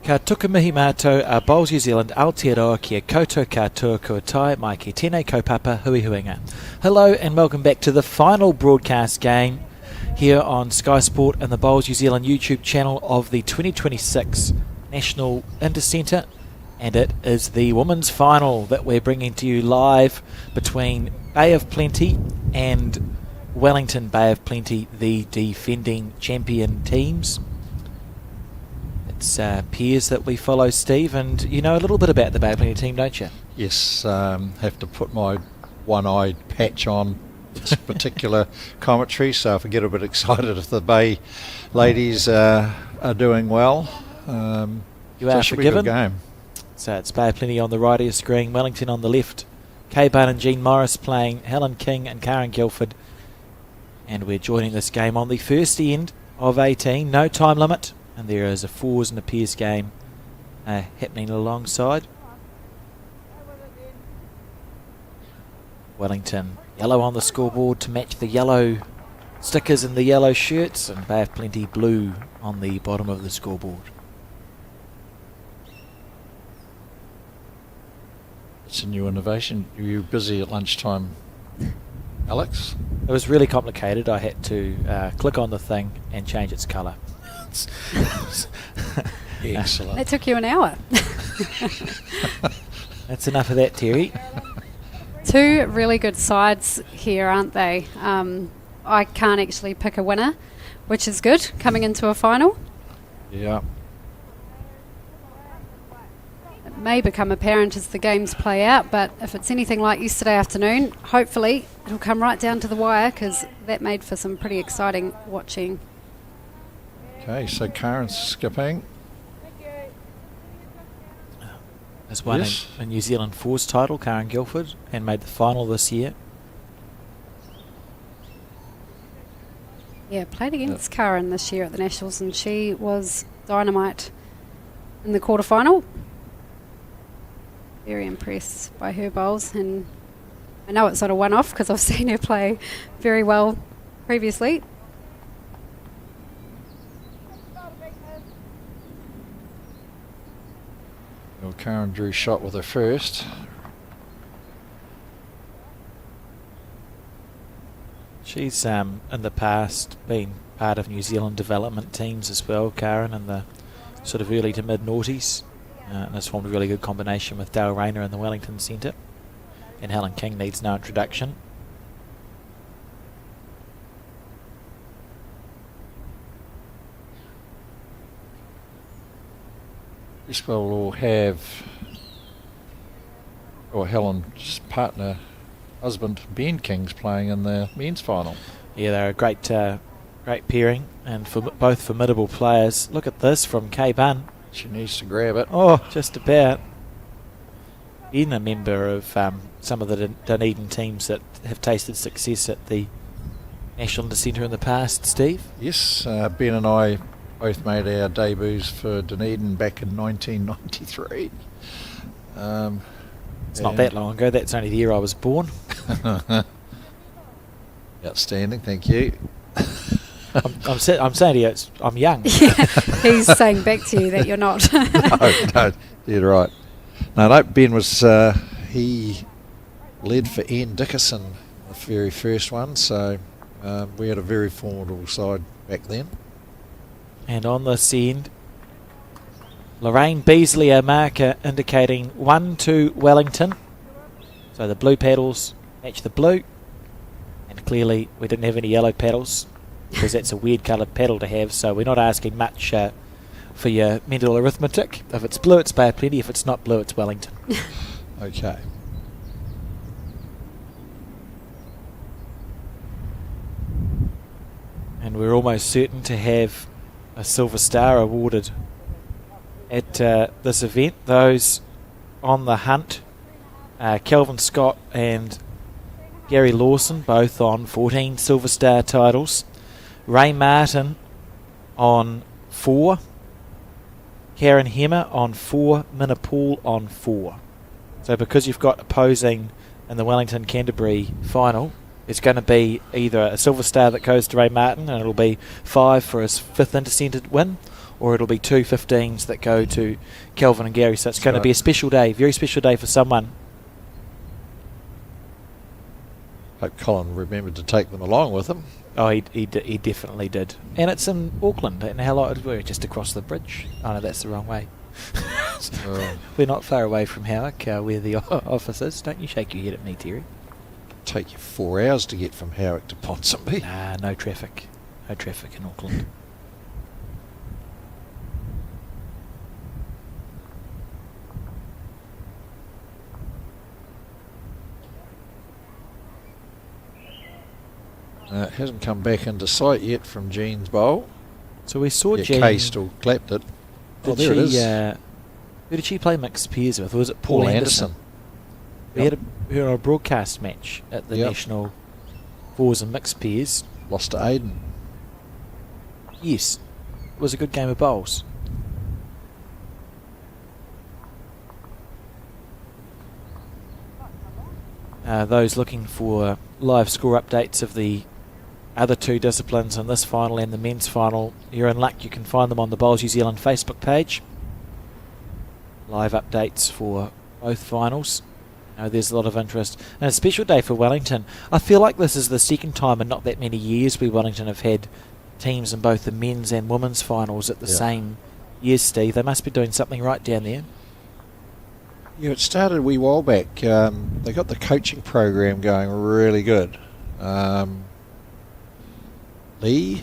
Ka tukamihi mātou a Bowls New Zealand Aotearoa kia koutou katoa kua tae mai ki tēnei kaupapa hui huinga. Hello and welcome back to the final broadcast game here on Sky Sport and the Bowls New Zealand YouTube channel of the 2026 National Intercentre, and it is the women's final that we're bringing to you live between Bay of Plenty and Wellington Bay of Plenty, the defending champion teams. It's peers that we follow, Steve, and you know a little bit about the Bay of Plenty team, don't you? Yes, have to put my one-eyed patch on this particular commentary, so if I get a bit excited if the Bay ladies are doing well. You are should be a forgiven. good game. So it's Bay of Plenty on the right of your screen, Wellington on the left. Kay Barn and Jean Morris playing Helen King and Karen Guilford. And we're joining this game on the first end of 18, no time limit. And there is a fours and a pairs game happening alongside. Wellington yellow on the scoreboard to match the yellow stickers and the yellow shirts, and Bay of Plenty blue on the bottom of the scoreboard. It's a new innovation. Were you busy at lunchtime, Alex? It was really complicated. I had to click on the thing and change its colour. Excellent. That took you an hour. That's enough of that, Terry. Two really good sides here, aren't they? I can't actually pick a winner, which is good coming into a final. Yeah. It may become apparent as the games play out, but if it's anything like yesterday afternoon, hopefully it'll come right down to the wire, because that made for some pretty exciting watching. Okay, so Karen's skipping. Has won Yes. a New Zealand fours title, Karen Guilford, and made the final this year. Yeah, played against Karen this year at the Nationals, and she was dynamite in the quarterfinal. Very impressed by her bowls, and I know it's not a one-off because I've seen her play very well previously. Well, Karen drew shot with her first. She's in the past been part of New Zealand development teams as well, Karen, in the sort of early to mid-noughties, and has formed a really good combination with Dale Rayner in the Wellington Centre, and Helen King needs no introduction. This will have, or Helen's partner, husband Ben King's playing in the men's final. Yeah, they're a great pairing, and both formidable players. Look at this from Kay Bunn. She needs to grab it. Oh, just about. Being a member of some of the Dunedin teams that have tasted success at the National Intercentre in the past, Steve. Yes, Ben and I both made our debuts for Dunedin back in 1993. It's not that long ago. That's only the year I was born. Outstanding, thank you. I'm saying to you, I'm young. Yeah, he's saying back to you that you're not. No, you're right. No, Ben was, he led for Ian Dickerson, the very first one, so we had a very formidable side back then. And on this end, Lorraine Beasley, a marker indicating 1-2 Wellington. So the blue paddles match the blue. And clearly we didn't have any yellow paddles, because that's a weird coloured paddle to have, so we're not asking much for your mental arithmetic. If it's blue, it's Bay of Plenty. If it's not blue, it's Wellington. Okay. And we're almost certain to have a Silver Star awarded at this event. Those on the hunt, Kelvin Scott and Gary Lawson, both on 14 Silver Star titles. Ray Martin on 4. Karen Hemmer on 4. Minna Poole on 4. So because you've got opposing in the Wellington Canterbury final, it's going to be either a Silver Star that goes to Ray Martin, and it'll be 5 for his 5th Intercentre win, or it'll be 2 15s that go to Kelvin and Gary. So it's going to be a special day, very special day for someone. Hope Colin remembered to take them along with him. Oh, he definitely did. And it's in Auckland, and how long? We're just across the bridge. Oh no, that's the wrong way. We're not far away from Howick, where the office is. Don't you shake your head at me, Terry. Take you 4 hours to get from Howick to Ponsonby. Nah, no traffic. No traffic in Auckland. It hasn't come back into sight yet from Jean's bowl. So we saw Yeah, Jean. Kay still clapped it. Oh, there it is. Who did she play mixed pairs with? Or was it Paul Paul Anderson. We had her on a broadcast match at the National Fours and Mixed Pairs. Lost to Aiden. Yes. It was a good game of bowls. Those looking for live score updates of the other two disciplines in this final and the men's final, you're in luck. You can find them on the Bowls New Zealand Facebook page. Live updates for both finals. There's a lot of interest. And a special day for Wellington. I feel like this is the second time in not that many years where Wellington have had teams in both the men's and women's finals at the same year, Steve. They must be doing something right down there. Yeah, it started a wee while back. They got the coaching program going really good. Lee.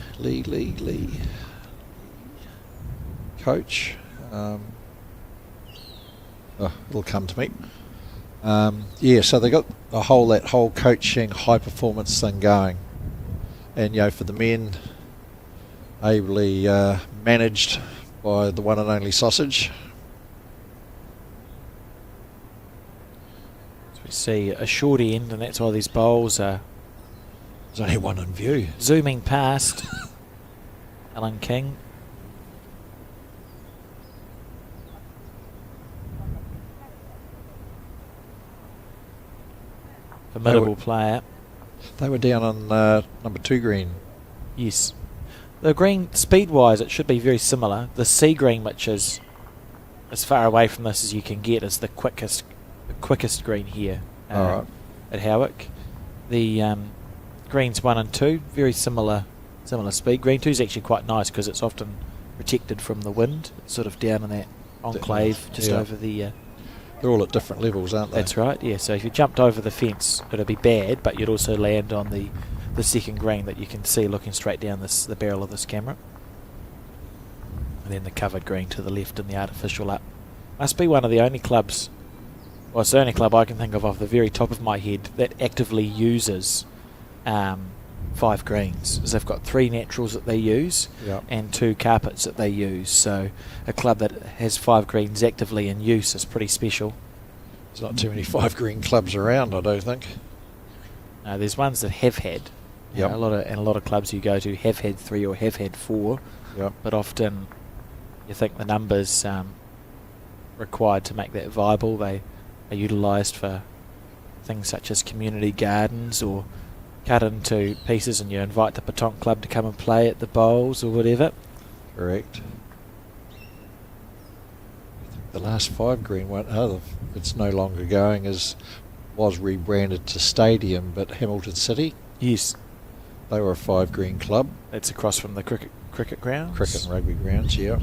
Coach. It'll come to me. So they got that whole coaching, high performance thing going. And, for the men, ably managed by the one and only Sausage. We see a short end, and that's why these bowls are There's only one in view. zooming past. Alan King. Formidable player. They were down on number 2 green. Yes. The green, speed-wise, it should be very similar. The sea green, which is as far away from this as you can get, is the quickest green here at Howick. The greens 1 and 2, very similar speed. Green 2 is actually quite nice because it's often protected from the wind. It's sort of down in that enclave just over the... They're all at different levels, aren't they? That's right, yeah. So if you jumped over the fence, it'd be bad, but you'd also land on the second green that you can see looking straight down the barrel of this camera. And then the covered green to the left and the artificial up. Must be one of the only clubs, well, it's the only club I can think of off the very top of my head that actively uses 5 greens. So they've got 3 naturals that they use and 2 carpets that they use. So a club that has 5 greens actively in use is pretty special. There's not too many 5 green clubs around, I don't think. No, there's ones that have had. A lot of clubs you go to have had 3 or have had 4. But often you think the numbers required to make that viable, they are utilised for things such as community gardens or cut into pieces and you invite the Petanque Club to come and play at the bowls or whatever. Correct. The last 5 green one, it's no longer going, was rebranded to Stadium, but Hamilton City. Yes. They were a 5 green club. That's across from the cricket grounds. Cricket and rugby grounds, yeah.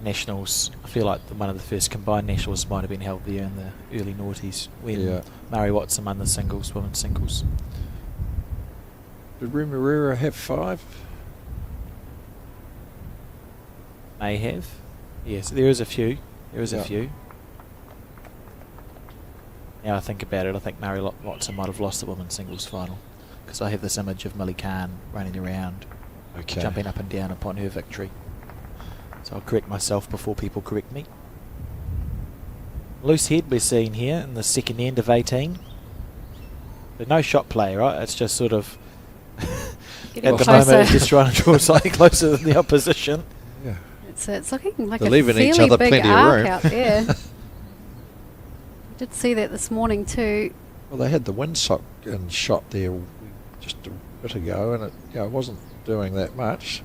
Nationals, I feel like one of the first combined nationals might have been held there in the early noughties when Murray Watson won the singles, women's singles. Did Remuera have 5? May have. Yes, there is a few. A few. Now I think about it, I think Murray Watson might have lost the women's singles final because I have this image of Millie Khan running around, jumping up and down upon her victory. So I'll correct myself before people correct me. Loose head we're seeing here in the second end of 18. But no shot play, right? It's just sort of at the moment it's just trying to draw slightly closer than the opposition. Yeah. It's looking like They're a leaving fairly each other big plenty of arc room. out there. I did see that this morning too. Well, they had the windsock and shot there just a bit ago, and it wasn't doing that much.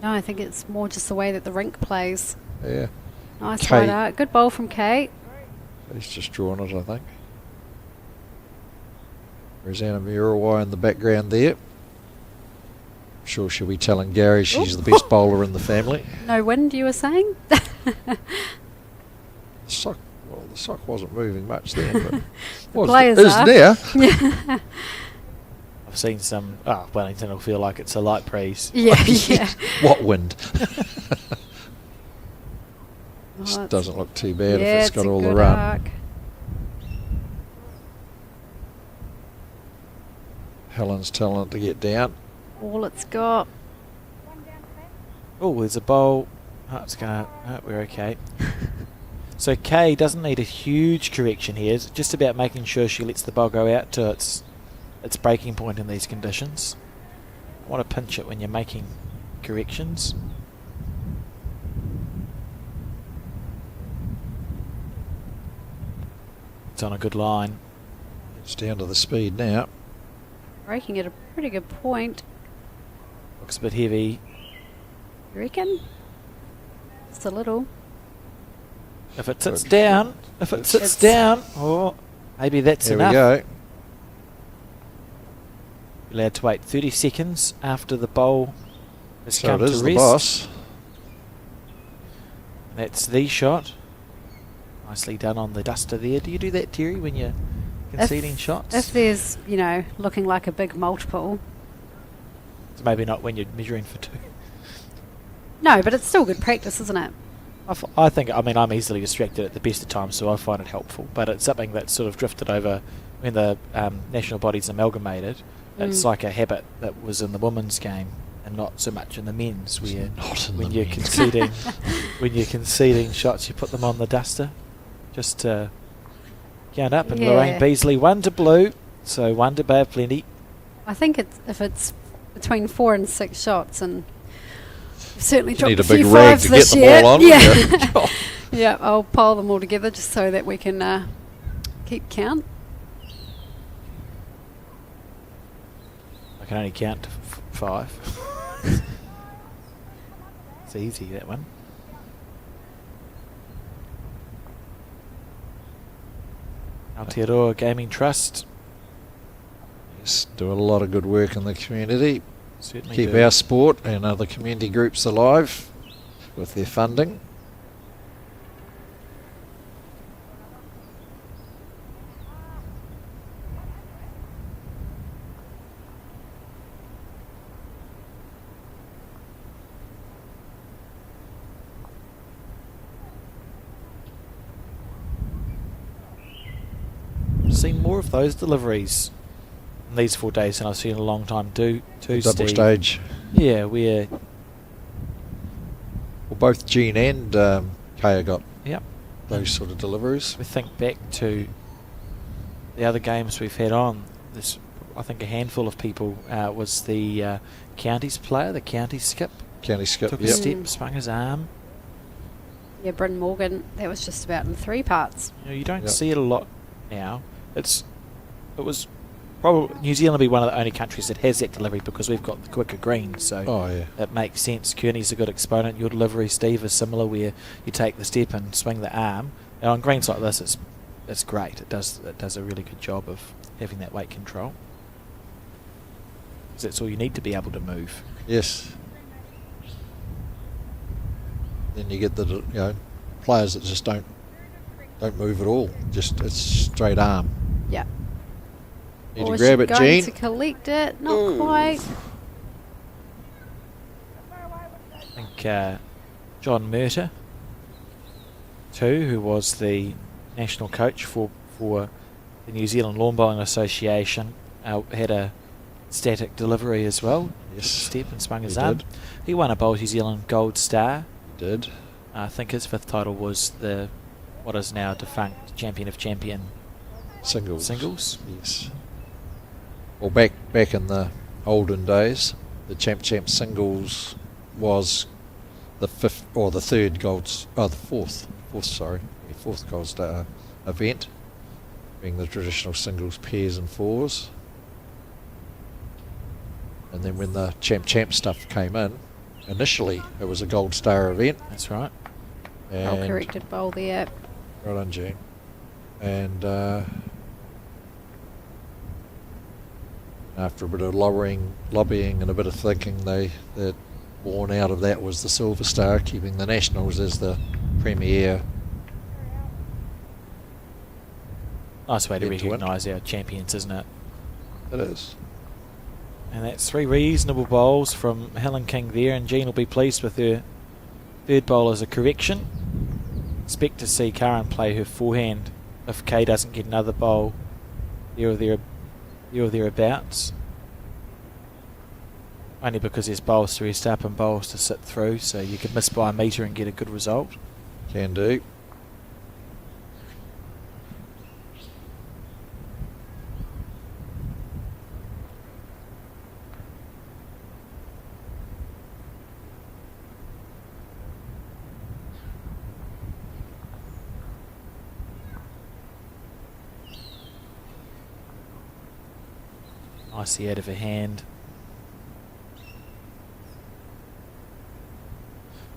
No, I think it's more just the way that the rink plays. Yeah. Nice Kate. wide out. Good bowl from Kate. He's just drawn it, I think. Rosanna Murawai in the background there. I'm sure she'll be telling Gary she's the best bowler in the family. No wind, you were saying? The sock wasn't moving much then, but players is are. now. Yeah. I've seen some. Wellington will feel like it's a light breeze. Yeah, yeah. What wind? Oh, This it's- doesn't look too bad yeah, if it's got a all the good run. arc. Helen's telling it to get down. All it's got. Oh, there's a bowl. Oh, it's gonna. Oh, we're okay. So Kay doesn't need a huge correction here. It's just about making sure she lets the bowl go out to its breaking point in these conditions. I want to pinch it when you're making corrections. It's on a good line. It's down to the speed now. Breaking at a pretty good point. Looks a bit heavy. You reckon? Just a little. If it sits Good. down, oh, maybe that's There enough. we go. You're allowed to wait 30 seconds after the bowl has So come it to is rest. the boss. That's the shot. Nicely done on the duster there. Do you do that, Terry, when you're conceding shots? If there's, looking like a big multiple. So maybe not when you're measuring for two. No, but it's still good practice, isn't it? I think, I'm easily distracted at the best of times, so I find it helpful. But it's something that's sort of drifted over when the national bodies amalgamated. It's like a habit that was in the women's game and not so much in the men's, where Not in when the you're men's. conceding when you're conceding shots, you put them on the duster just to count up. And Yeah. Lorraine Beasley 1 to blue, so 1 to Bay of Plenty. I think if it's between 4 and 6 shots, and we've certainly You dropped need a a big few rag fives to get this them year. all on. Yeah. Yeah, I'll pile them all together just so that we can keep count. I can only count to 5. It's easy, that one. Aotearoa Gaming Trust. Yes, doing a lot of good work in the community. Certainly Keep do. our sport and other community groups alive with their funding. Seen more of those deliveries in these 4 days than I've seen in a long time. Too, Double Steve. stage. Yeah, we're. Well, both Jean and Kaya got Yep. those sort of deliveries. We think back to the other games we've had on. This, I think, a handful of people was the counties player, the county skip. County skip, Took a yep. step, swung his arm. Yeah, Bryn Morgan, that was just about in 3 parts. You don't Yep. see it a lot now. It was probably New Zealand will be one of the only countries that has that delivery because we've got the quicker green, so Oh, yeah. it makes sense. Kearney's a good exponent. Your delivery, Steve, is similar, where you take the step and swing the arm. And on greens like this, it's great. It does a really good job of having that weight control. 'Cause that's all you need to be able to move. Yes. Then you get the players that just don't move at all. Just it's straight arm. Yeah. Need Or to is grab she it, going Jean. to collect it? Not quite. I think John Murter, too, who was the national coach for the New Zealand Lawn Bowling Association, had a static delivery as well. Yes. Step and swung his He arm. did. He won a Bowls New Zealand Gold Star. Did. I think his 5th title was the what is now defunct Champion of Champion Singles. singles. Yes. Well, back in the olden days, the Champ singles was the 5th or the 3rd the 4th Gold Star event, being the traditional singles pairs and fours. And then when the Champ stuff came in, initially it was a Gold Star event. That's right. And Corrected bowl there. right on, June. And after a bit of lobbying and a bit of thinking, that born out of that was the Silver Star, keeping the Nationals as the premier. Nice way to Yet to win. recognise our champions, isn't it? It is. And that's 3 reasonable bowls from Helen King there, and Jean will be pleased with her third bowl as a correction. Expect to see Karen play her forehand if Kay doesn't get another bowl there or thereabouts. Only because there's bowls to rest up and bowls to sit through, so you could miss by a metre and get a good result. Can do. Nicely out of her hand.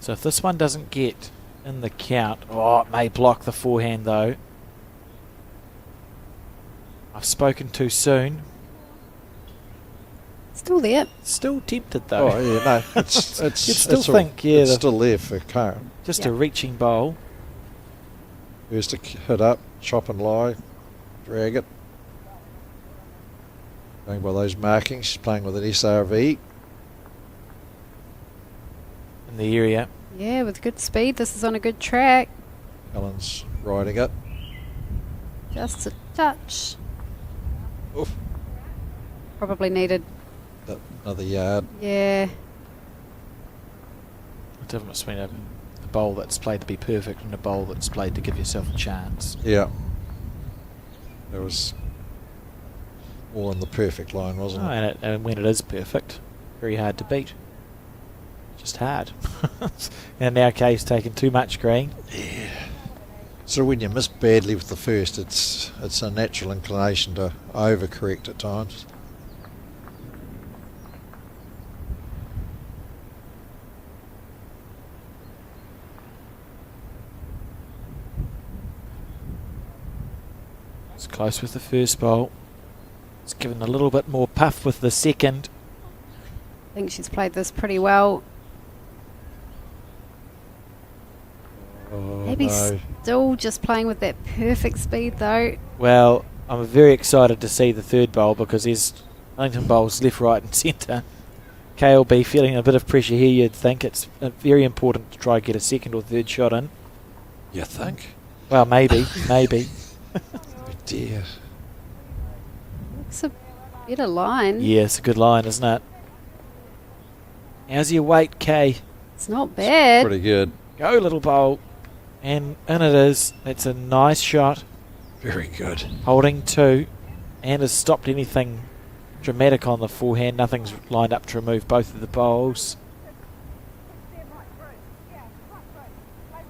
So if this one doesn't get in the count, it may block the forehand though. I've spoken too soon. Still there. Still tempted though. Oh yeah, no, it's You'd still think, yeah, it's the- still there for Karen. Just Yeah. a reaching bowl. First to hit up, chop and lie, drag it. Going by those markings, she's playing with an SRV. In the area. Yeah, with good speed. This is on a good track. Helen's riding it. Just a touch. Oof, Probably needed. another yard. Yeah. The difference between a bowl that's played to be perfect and a bowl that's played to give yourself a chance. Yeah. There was all in the perfect line, wasn't it? And when it is perfect, very hard to beat. Just hard. And in our case, taking too much green. So when you miss badly with the first, it's a natural inclination to overcorrect at times. It's close with the first bowl. It's given a little bit more puff with the second. I think she's played this pretty well. Oh, Maybe no. still just playing with that perfect speed though. Well, I'm very excited to see the third bowl because there's Wellington bowls left, right and centre. Kay will be feeling a bit of pressure here, you'd think. It's very important to try and get a second or third shot in. You think? Well, maybe, maybe. Oh dear. It's a better line. Yeah, it's a good line, isn't it? How's your weight, Kay? It's not bad. Pretty good. Go, little bowl. And in it is. It's a nice shot. Very good. Holding 2. And has stopped anything dramatic on the forehand. Nothing's lined up to remove both of the bowls.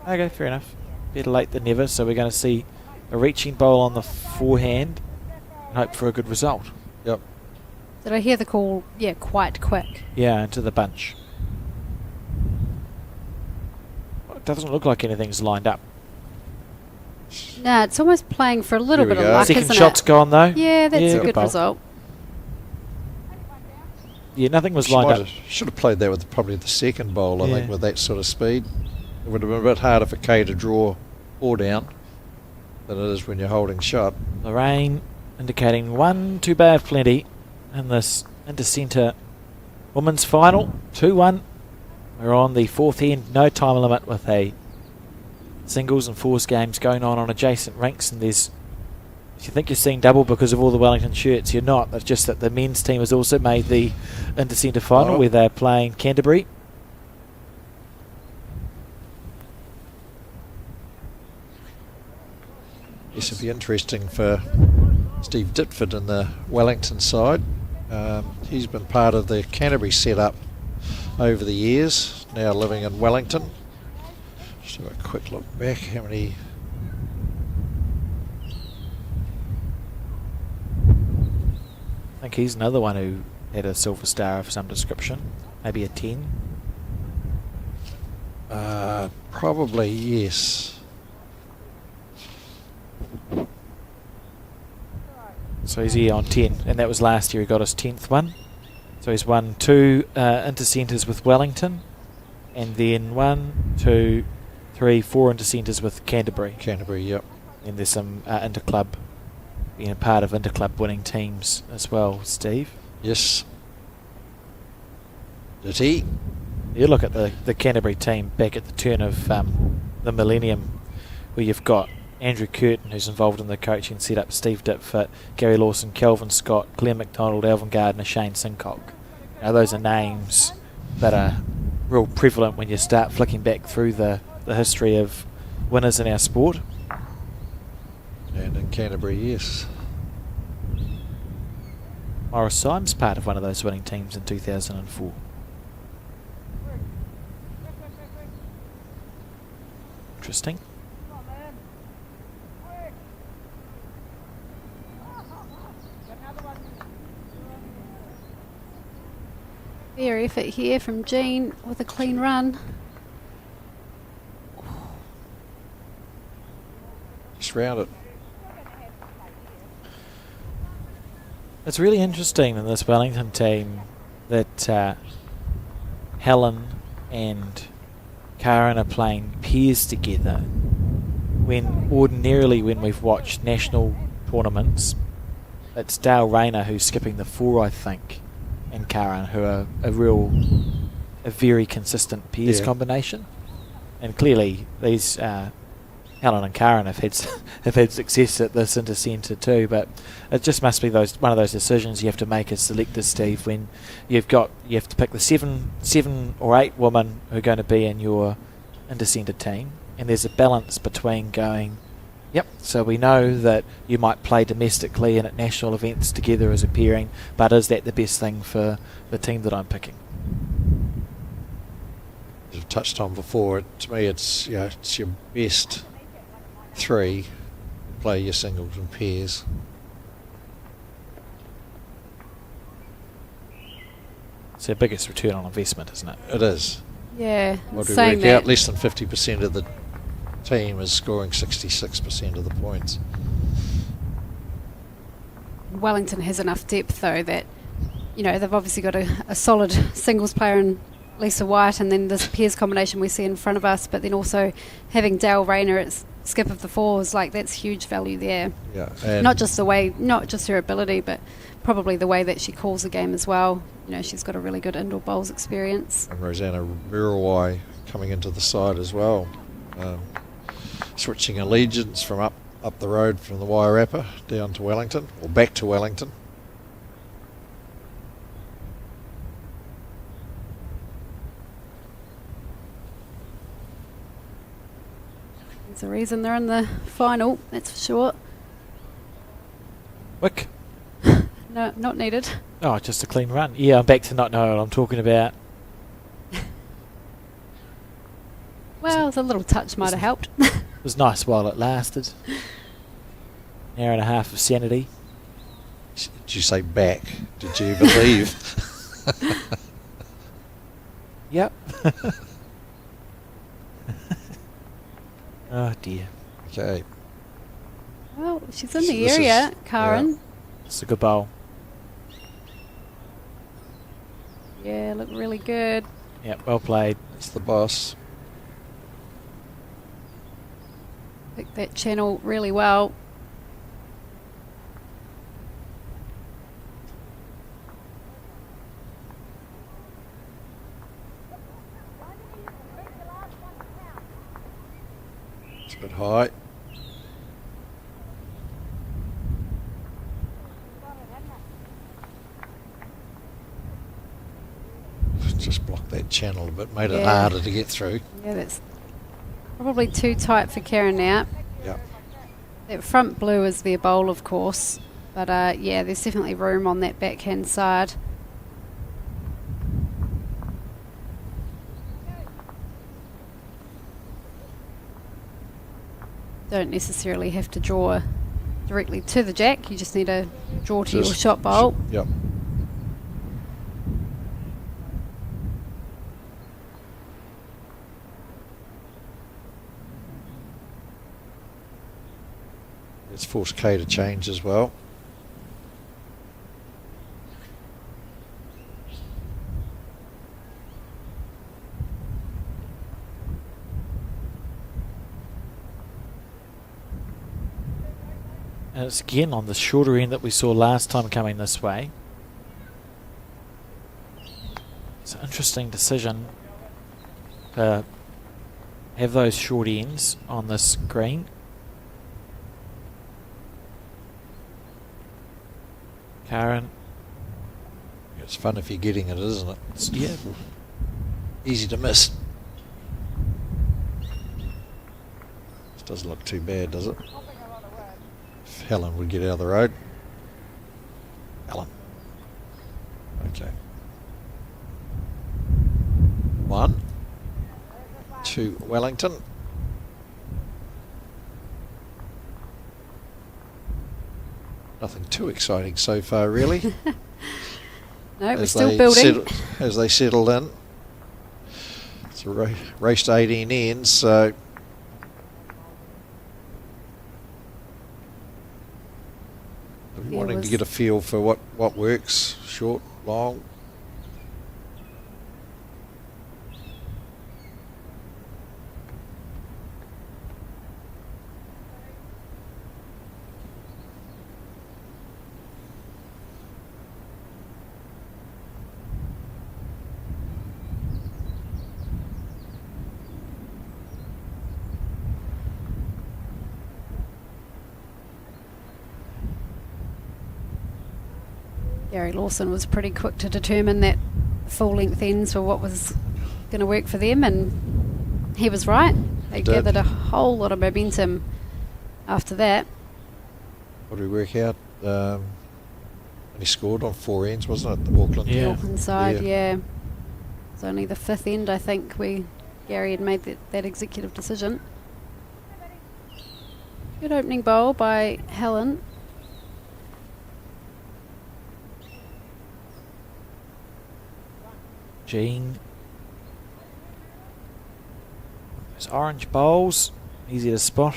Okay, fair enough. Better late than never. So we're going to see a reaching bowl on the forehand and hope for a good result. Yep. Did I hear the call? Yeah, quite quick. Yeah, into the bunch. It doesn't look like anything's lined up. Nah, it's almost playing for a little Here we bit of go. luck, Second isn't shot's it? gone though. Yeah, that's Yeah, a good good bowl. result. Yeah, nothing was She lined might up. have- should have played that with probably the second bowl, I think, Yeah. with that sort of speed. It would have been a bit harder for Kay to draw or down than it is when you're holding shot. Lorraine indicating 1 2 bay of plenty in this Intercentre women's final. 2-1. We're on the fourth end, no time limit with a singles and fours games going on adjacent rinks, and there's, if you think you're seeing double because of all the Wellington shirts, you're not. It's just that the men's team has also made the Intercentre final where they're playing Canterbury. Yes, it'd be interesting for Steve Ditford in the Wellington side. He's been part of the Canterbury setup over the years, now living in Wellington. Just have a quick look back. How many? I think he's another one who had a silver star of some description, maybe a 10. Probably, yes. So he's here on 10, and that was last year. He got his 10th one. So he's won 2 intercenters with Wellington, and then 1, 2, 3, 4 intercenters with Canterbury. Canterbury, yep. And there's some interclub, being a part of interclub winning teams as well, Steve. Yes. Did he? You look at the Canterbury team back at the turn of the millennium, where you've got Andrew Curtin, who's involved in the coaching setup, Steve Dipfit, Gary Lawson, Kelvin Scott, Glenn McDonald, Alvin Gardner, Shane Sincock. Now those are names that are real prevalent when you start flicking back through the history of winners in our sport. And in Canterbury, yes. Morris Symes part of one of those winning teams in 2004. Interesting. Fair effort here from Jean with a clean run. Just round it. It's really interesting in this Wellington team that Helen and Karen are playing pairs together, when ordinarily when we've watched national tournaments, it's Dale Rayner who's skipping the 4, I think, and Karen who are a very consistent pairs combination. And clearly these Helen and Karen have had success at this intercentre too, but it just must be one of those decisions you have to make as selectors, Steve, when you have to pick the seven or 8 women who are going to be in your intercentre team, and there's a balance between going, yep, so we know that you might play domestically and at national events together as a pairing, but is that the best thing for the team that I'm picking? As I've touched on before, to me it's it's your best 3, play your singles and pairs. It's their biggest return on investment, isn't it? It is. Yeah, What we saying work that, out, less than 50% of the team is scoring 66% of the points. Wellington has enough depth though that, they've obviously got a solid singles player in Lisa White, and then this pairs combination we see in front of us, but then also having Dale Rayner at skip of the 4s, like that's huge value there. Yeah, and Not just her ability, but probably the way that she calls the game as well. She's got a really good indoor bowls experience. and Rosanna Mirawai coming into the side as well. Switching allegiance from up the road from the Wairarapa down to Wellington, or back to Wellington. There's a reason they're in the final, that's for sure. Wick. No, not needed. Oh, just a clean run. Yeah, I'm back to not knowing what I'm talking about. Well, the little touch might have helped. It was nice while it lasted. An hour and a half of sanity. Did you say back? Did you believe? Yep. Oh dear. Okay. Well, she's in the This is- area, Karen. It's a good bowl. Yeah, look really good. Yep, well played. It's the boss. Picked that channel really well. It's a bit high. Just blocked that channel a bit, made it Yeah. harder to get through. Yeah, that's probably too tight for Karen now. Yeah. That front blue is their bowl, of course. But yeah, there's definitely room on that backhand side. Don't necessarily have to draw directly to the jack. You just need to draw to your shot bowl. Yep. It's forced Kay to change as well. And it's again on the shorter end that we saw last time coming this way. It's an interesting decision to have those short ends on this green. Karen. It's fun if you're getting it, isn't it? It's easy to miss. This doesn't look too bad, does it? If Helen would get out of the road. Helen. Okay. 1, 2, Wellington. Nothing too exciting so far, really. No, we're still building. As they settled in. It's a race to 18 ends, so wanting to get a feel for what works, short, long. Gary Lawson was pretty quick to determine that full length ends were what was going to work for them, and he was right. They gathered a whole lot of momentum after that. What did we work out? And he scored on 4 ends, wasn't it? The Auckland. The Auckland side, yeah. It was only the 5th end, I think, where Gary had made that executive decision. Good opening bowl by Helen. Jean. Those orange bowls, easy to spot.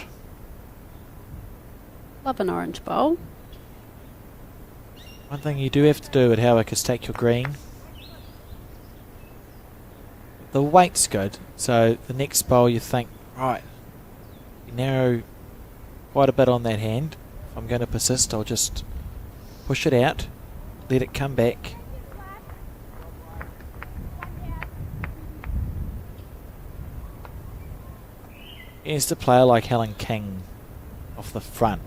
Love an orange bowl. One thing you do have to do at Howick is take your green. The weight's good, so the next bowl you think, right, you narrow quite a bit on that hand. If I'm going to persist, I'll just push it out, let it come back. Against a player like Helen King off the front,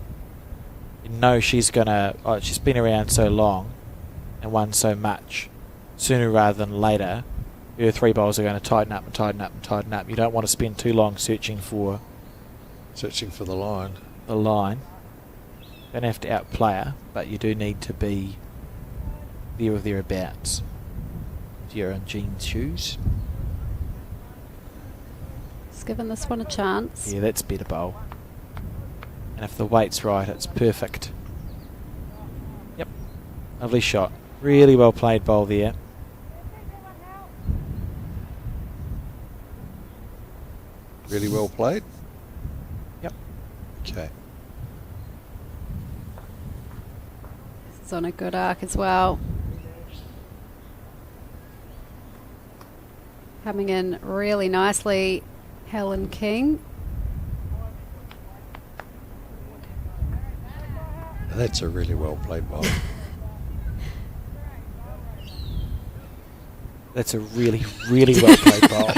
you know she's gonna. She's been around so long and won so much. Sooner rather than later, her 3 bowls are going to tighten up and tighten up and tighten up. You don't want to spend too long searching for the line. The line. Don't have to outplay her, but you do need to be there or thereabouts. If you're in Jean's shoes. Given this one a chance. Yeah, that's better bowl. And if the weight's right, it's perfect. Yep. Lovely shot. Really well played bowl there. Really well played? Yep. Okay. It's on a good arc as well. Coming in really nicely. Helen King. That's a really well played ball. That's a really, really well played ball.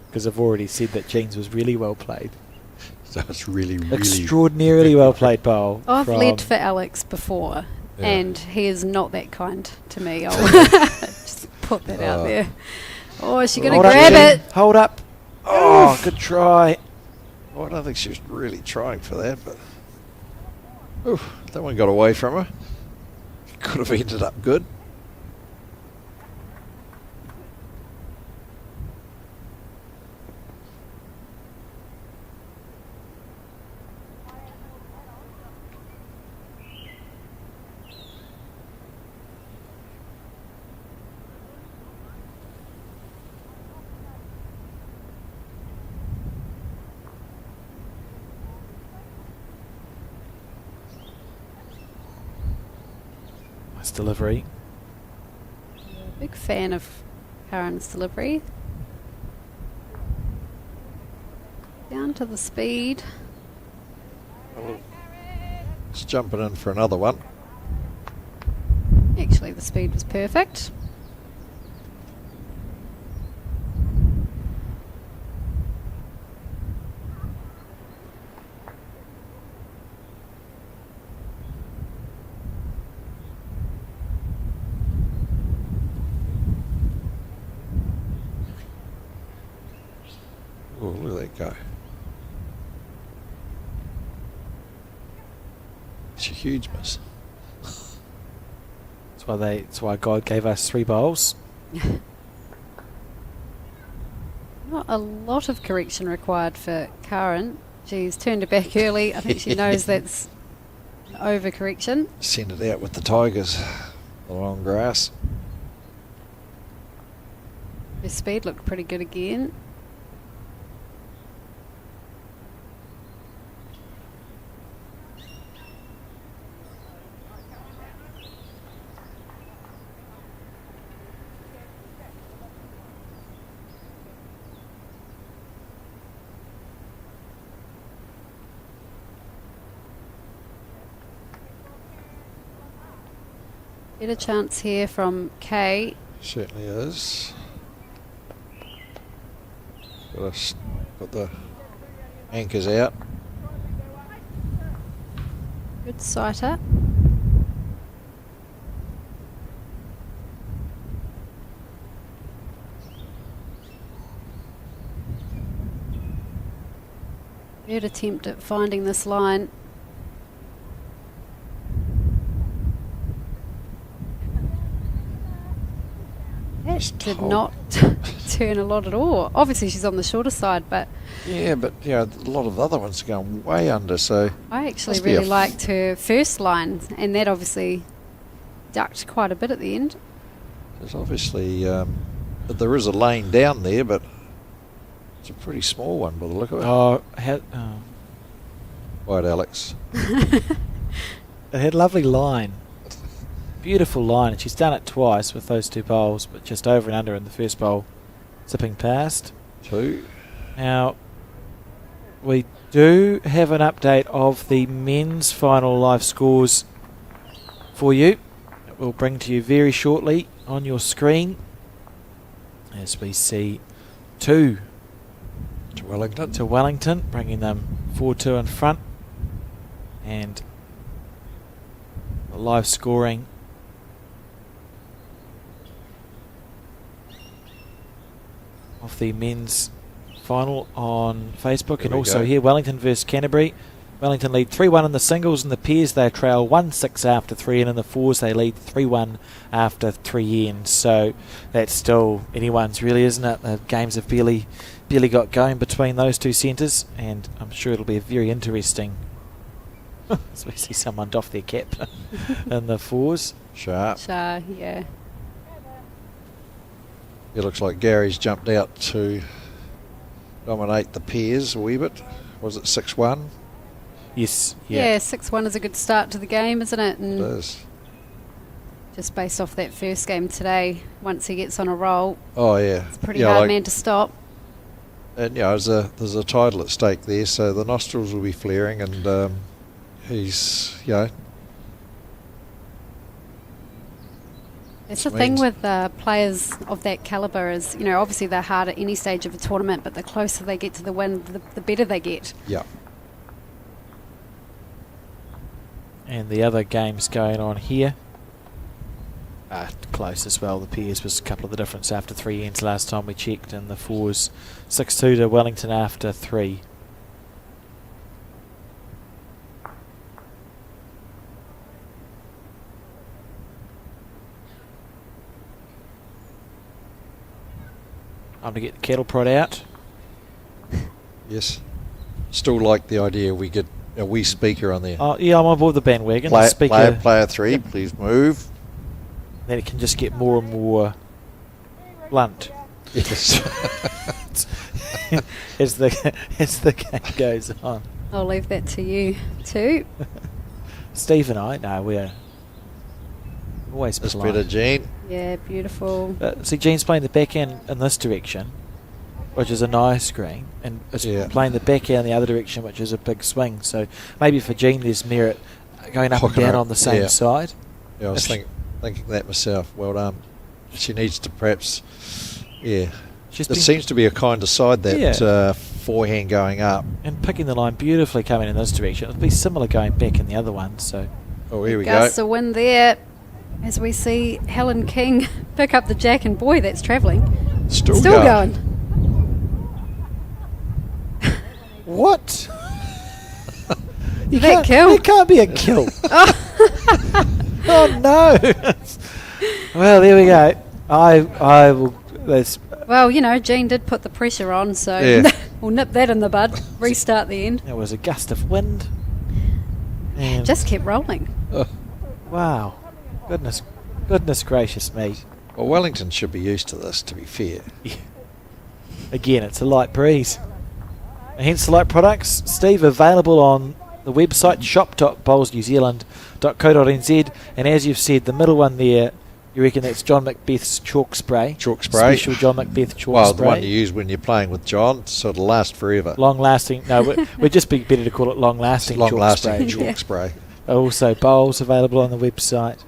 Because I've already said that Jean's was really well played. So it's really, really extraordinarily well played bowl. I've led for Alex before, and he is not that kind to me. I'll just put that out there. Oh, is she going to grab it? Hold up. Oh, good try. Well, I don't think she was really trying for that, but that one got away from her. Could have ended up good. Karen's delivery. Big fan of Karen's delivery. Down to the speed. It's jumping in for another one. Actually, the speed was perfect. Oh, look at that go. It's a huge miss. That's why God gave us 3 bowls. Not a lot of correction required for Karen. She's turned it back early. I think she knows that's overcorrection. Send it out with the Tigers. The long grass. Her speed looked pretty good again. Get a chance here from Kay. Certainly is. Got the anchors out. Good sighter. Third attempt at finding this line. That did not turn a lot at all. Obviously she's on the shorter side, but Yeah, but a lot of the other ones are going way under, so I actually must be really a liked her first line, and that obviously ducked quite a bit at the end. there's obviously there is a lane down there, but it's a pretty small one by the look of it. Right, Alex. It had a lovely line. Beautiful line, and she's done it twice with those 2 bowls, but just over and under in the first bowl, zipping past. 2. Now, we do have an update of the men's final live scores for you. It will bring to you very shortly on your screen as we see 2 To Wellington, bringing them 4-2 in front, and the live scoring of the men's final on Facebook, and also here Wellington versus Canterbury. Wellington lead 3-1 in the singles, and the pairs they trail 1-6 after 3, and in the fours they lead 3-1 after 3 ends. So that's still anyone's really, isn't it? The games have barely got going between those 2 centres, and I'm sure it'll be very interesting. As we see someone doff their cap in the fours. Sharp. Yeah. It looks like Gary's jumped out to dominate the pairs a wee bit. Was it 6-1? Yes. Yeah, 6-1 is a good start to the game, isn't it? And It is. just based off that first game today, once he gets on a roll, Oh, yeah. it's a pretty hard man to stop. And there's a title at stake there, so the nostrils will be flaring, and he's, It's the thing with players of that calibre is, obviously they're hard at any stage of a tournament, but the closer they get to the win, the better they get. Yeah. And the other games going on here are close as well. The pairs was a couple of the difference after 3 ends last time we checked, and the fours 6-2 to Wellington after 3. I'm to get the kettle prod out. Yes. Still like the idea we get a wee speaker on there. Oh yeah, I'm on board the bandwagon. The speaker, player 3, please move. then it can just get more and more blunt Yes. as the game goes on. I'll leave that to you too. Steve and I, no, we're Always That's polite. better, Gene. Yeah, beautiful. See, Gene's playing the backhand in this direction, which is a nice green, and it's playing the backhand in the other direction, which is a big swing. So maybe for Gene there's merit going up and down on the same side. Yeah, I was thinking that myself. Well done. She needs to perhaps, there seems to be a kind of side that forehand going up. And picking the line beautifully coming in this direction. It'll be similar going back in the other one. So, here we go. Gusts a win there as we see Helen King pick up the jack, and boy, that's travelling. Still going. What? That kill? It can't be a kill. Oh no! Well, there we go. I will. Well, Jean did put the pressure on, so we'll nip that in the bud. Restart the end. There was a gust of wind. And Just kept rolling. wow, goodness gracious me! Well, Wellington should be used to this, to be fair. Again, it's a light breeze. And hence the light products, Steve, available on the website shop.bowlsnewzealand.co.nz. And as you've said, the middle one there, you reckon that's John Macbeth's chalk spray? Chalk spray. Special John Macbeth chalk spray. Well, the one you use when you're playing with John, so it'll last forever. Long lasting. No, we'd just be better to call it long lasting chalk spray. Chalk spray. Also, bowls available on the website.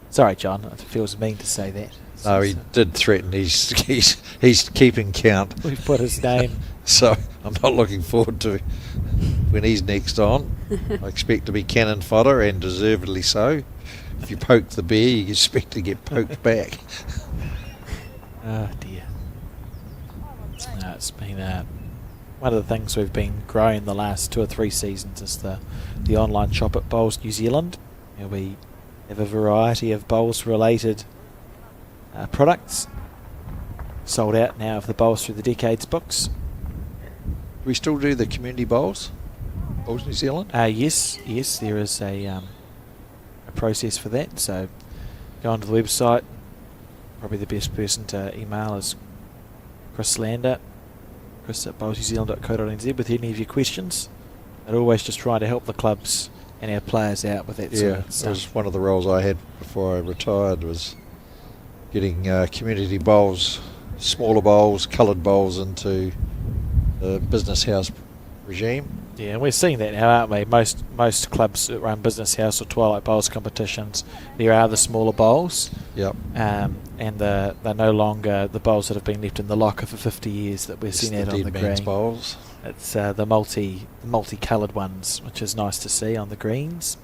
Sorry, John, it feels mean to say that. No, he did threaten. He's keeping count. We've put his name. So I'm not looking forward to when he's next on. I expect to be cannon fodder, and deservedly so. If you poke the bear, you expect to get poked back. Oh dear. No, it's been one of the things we've been growing the last 2 or 3 seasons is the online shop at Bowls New Zealand. We have a variety of bowls related products. Sold out now of the Bowls Through the Decades books. Do we still do the community bowls? Bowls New Zealand? Yes, there is a process for that. So go onto the website. Probably the best person to email is Chris Lander, chris@bowlsnewzealand.co.nz with any of your questions. I'd always just try to help the clubs and our players out with that sort of stuff. That was one of the roles I had before I retired, was getting community bowls, smaller bowls, coloured bowls into the business house regime. Yeah, and we're seeing that now, aren't we? Most clubs that run business house or twilight bowls competitions, there are the smaller bowls. Yep. And they're no longer the bowls that have been left in the locker for 50 years that we're seeing out on the green. Bowls. It's the multi-coloured ones, which is nice to see on the greens.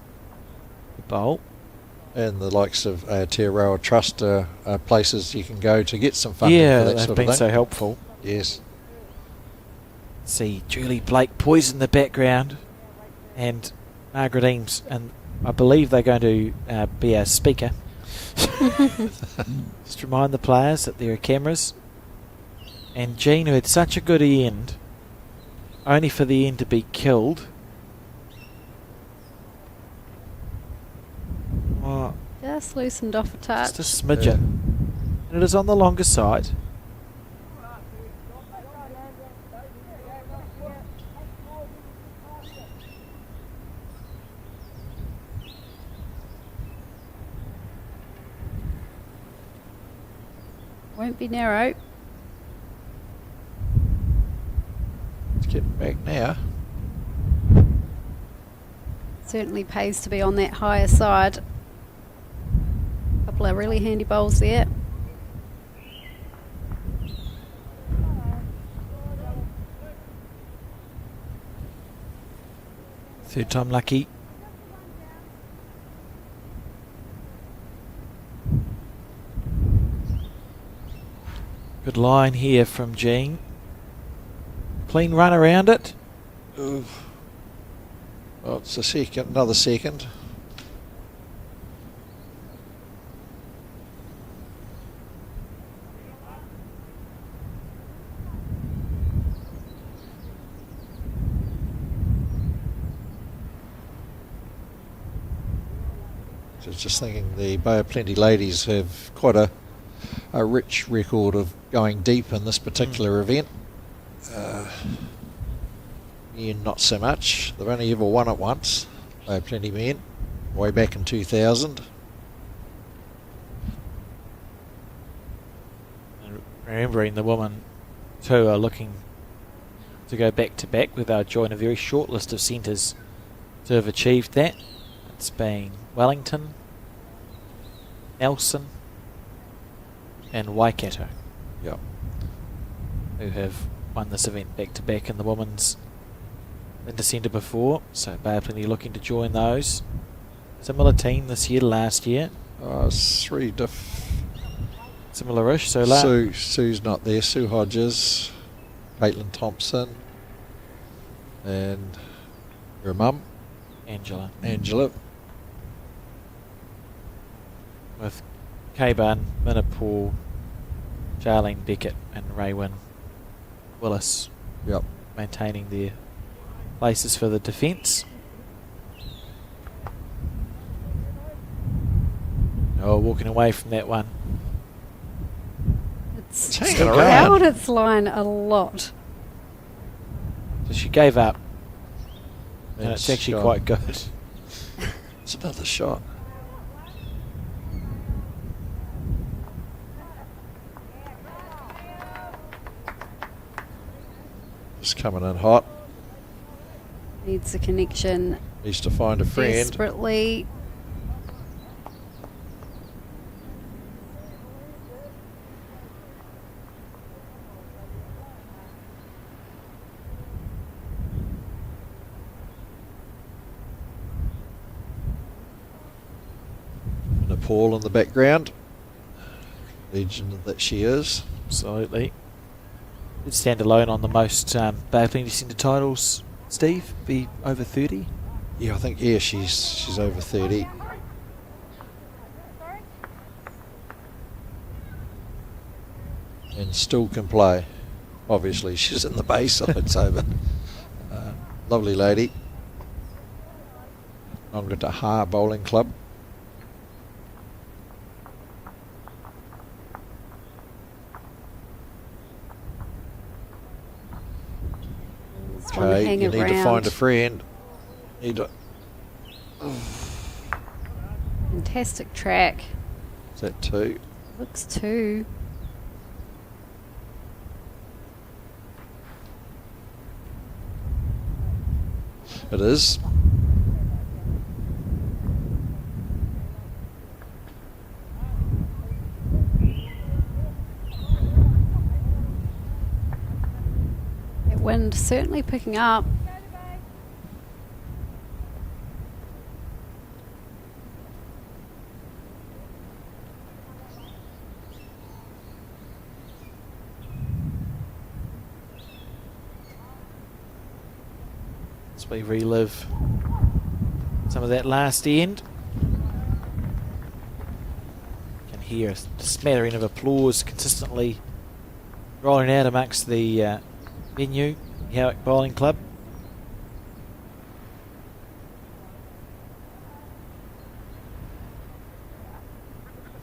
The bowl. And the likes of Aotearoa Trust are places you can go to get some funding for that they've sort of been thing. so helpful. Yes. See Julie Blake poised in the background, and Margaret Eames, and I believe they're going to be our speaker. Just remind the players that there are cameras. And Jean, who had such a good end, only for the end to be killed. Oh, Just loosened off a touch. just a smidgen. And it is on the longer side. Won't be narrow. Let's get back now. Certainly pays to be on that higher side. Couple of really handy bowls there. Third time lucky. Good line here from Jean. Clean run around it. Oof. Well, it's another second. So just thinking the Bay of Plenty ladies have quite a rich record of going deep in this particular event. Not so much. They've only ever won it once. Bay of Plenty men, way back in 2000. And remembering the women too are looking to go back to back, with our join a very short list of centres to have achieved that. It's been Wellington, Nelson and Waikato. Yep. Who have won this event back to back in the women's Intercentre before, so Bay of Plenty looking to join those. Similar team this year to last year. Three Similar-ish. So Sue's not there. Sue Hodges, Caitlin Thompson, and her mum, Angela. With K-Bun, Minapore, Charlene Beckett and Raywin Willis. Yep. Maintaining their places for the defence. Oh, walking away from that one. It's hanging stuck around. out its line a lot. So she gave up. And And it's actually shot. quite good. It's another shot. Just coming in hot. Needs a connection Needs to find a friend. desperately. Nepal in the background. Legend that she is. Absolutely. Did stand alone on the most Bay of Plenty Centre titles, Steve. Be over 30. Yeah, I think she's over 30. And still can play. Obviously she's in the Bayside, so but lovely lady. Ngataha Bowling Club. Just wanna Okay, hang you need to around. find a friend. Fantastic track. Is that two? Looks two. It is. That wind certainly picking up. As we relive some of that last end. Can hear a smattering of applause consistently rolling out amongst the venue, Howick Bowling Club.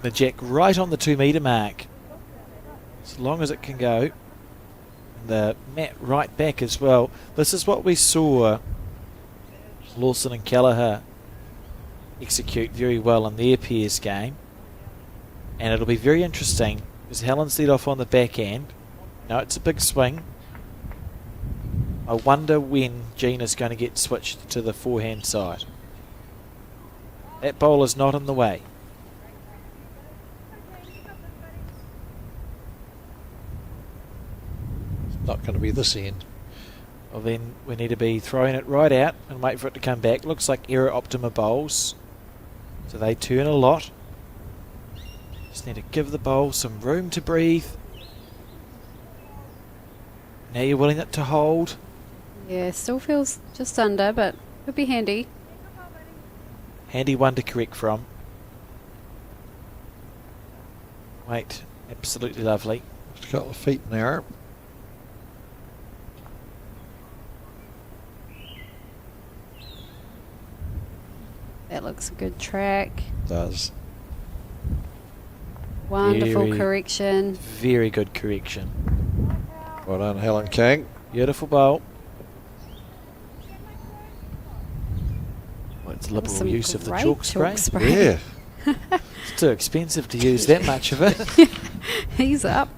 The jack right on the 2 metre mark, as long as it can go. The mat right back as well. This is what we saw Lawson and Kelleher execute very well in their pairs game, and it'll be very interesting because Helen's led off on the back end. No, it's a big swing. I wonder when Gina's going to get switched to the forehand side. That bowler's not in the way. Not going to be this end. Well, then we need to be throwing it right out and wait for it to come back. Looks like Era Optima bowls, so they turn a lot. Just need to give the bowl some room to breathe. Now you're willing it to hold. Yeah, still feels just under, but could be handy. Handy one to correct from. Wait, absolutely lovely. Just a couple of feet in the air. That looks a good track. Does. Wonderful Very- correction. Very good correction. Well done, Helen King. Beautiful bowl. Well, it's liberal Some use of the great chalk spray. Yeah. It's too expensive to use that much of it. He's up.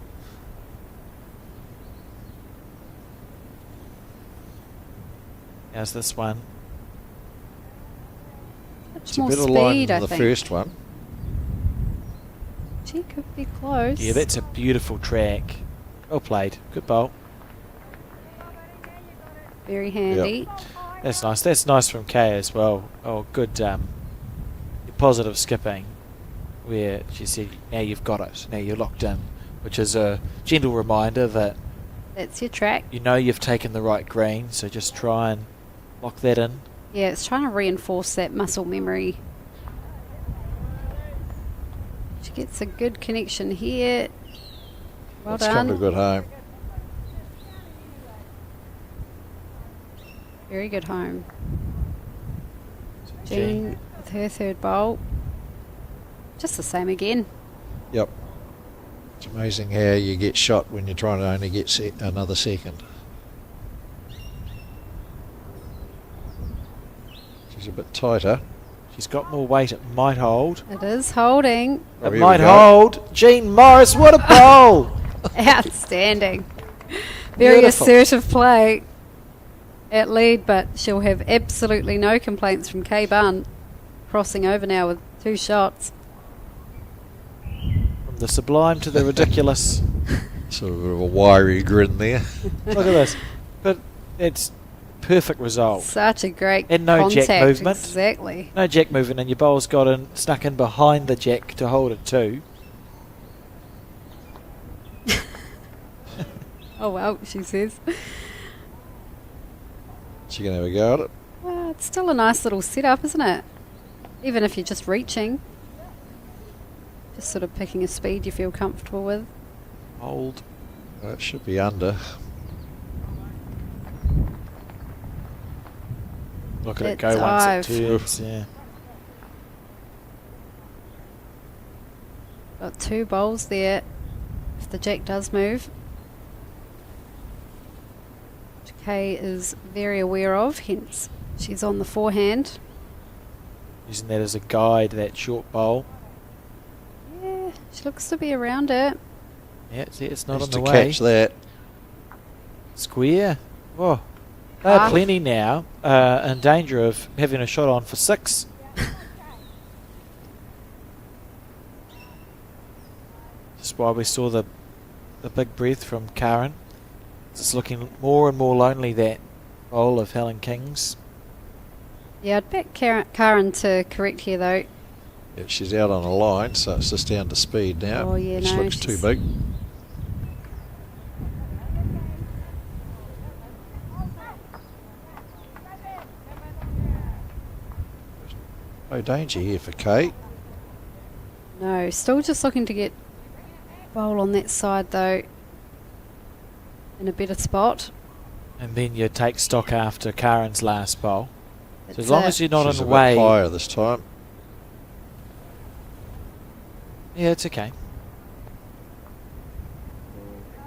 How's this one? Much It's a more better line speed, I than the think. first one. She could be close. Yeah, that's a beautiful track. Well played. Good bowl. Very handy. That's nice. That's nice from Kay as well. Oh, good positive skipping where she said, now you've got it. Now you're locked in, which is a gentle reminder that That's your track. you know you've taken the right green, so just try and lock that in. Yeah, it's trying to reinforce that muscle memory. She gets a good connection here. Well That's come to done. good home. Very good home. Jean. Jean with her third bowl. Just the same again. Yep. It's amazing how you get shot when you're trying to only get another second. She's a bit tighter. She's got more weight. It might hold. It is holding. Oh, It here might we go. hold. Jean Morris, what a bowl! Outstanding. Very Beautiful. assertive play at lead, but she'll have absolutely no complaints from Kay Bunn. Crossing over now with 2 shots. From the sublime to the ridiculous. Sort of a wiry grin there. Look at this. But it's perfect result. Such a great And no contact. jack movement. Exactly. No jack moving, and your bowl's got in, snuck in behind the jack to hold it too. Oh well, she says. She can have a go at it. Well, it's still a nice little setup, isn't it? Even if you're just reaching. Just sort of picking a speed you feel comfortable with. Hold. That should be under. Look at it It's go once it dive. turns. Yeah. Got 2 bowls there. If the jack does move. Which Kay is very aware of, hence she's on the forehand. Using that as a guide, that short bowl. Yeah, she looks to be around it. Yeah, see, it's not Just on to the way. catch that. Square. Oh, they're Half. plenty now. In danger of having a shot on for 6. Just why we saw the big breath from Karen. It's looking more and more lonely, that bowl of Helen King's. Yeah, I'd back Karen to correct here though. Yeah, she's out on a line, so it's just down to speed now. Oh, yeah, which no, looks too she's- big. No danger here for Kate. No, still just looking to get bowl on that side though. In a better spot. And then you take stock after Karen's last bowl. So That's as long it. as you're not She's in a the way. bit higher this time. Yeah, it's okay.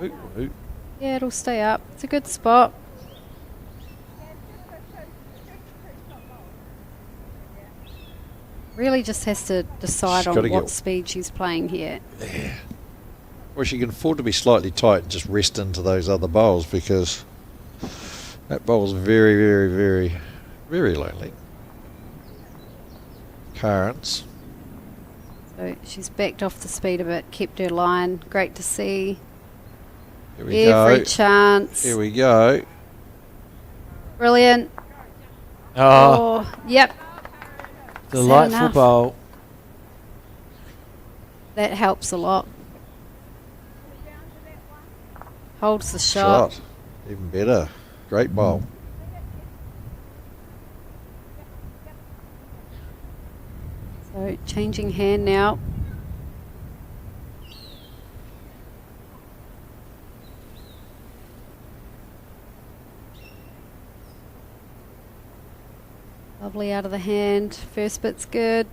Ooh, ooh. Yeah, it'll stay up. It's a good spot. Really just has to decide She's on gotta what get- speed she's playing here. Well, she can afford to be slightly tight and just rest into those other bowls because that bowl's very, very, very, very lonely. Karen's. So she's backed off the speed a bit, kept her line. Great to see. Here we Every go. chance. Here we go. Brilliant. Oh, Yep. delightful enough? bowl. That helps a lot. Holds the shot. Even better. Great bowl. So changing hand now. Lovely out of the hand. First bit's good.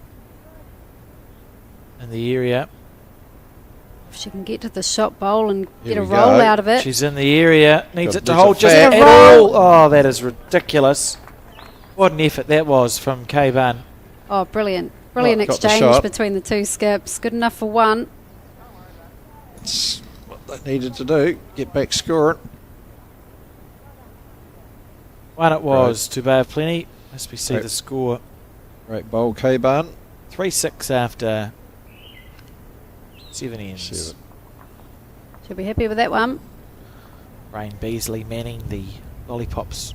In the area. If she can get to the shot bowl and Here get a we roll go. out of it. She's in the area. Needs Got it to bits hold of just fat. at Get a all. Oh, that is ridiculous. What an effort that was from Kay Bunn. Oh, brilliant. Brilliant Got the exchange shot. between the 2 skips. Good enough for one. That's what they needed to do. Get back scoring. One it was to Bay of Plenty. As we see the score. Great bowl, K-Barn. 3-6 after 7 ends. 7. Should be happy with that one. Rain Beasley manning the lollipops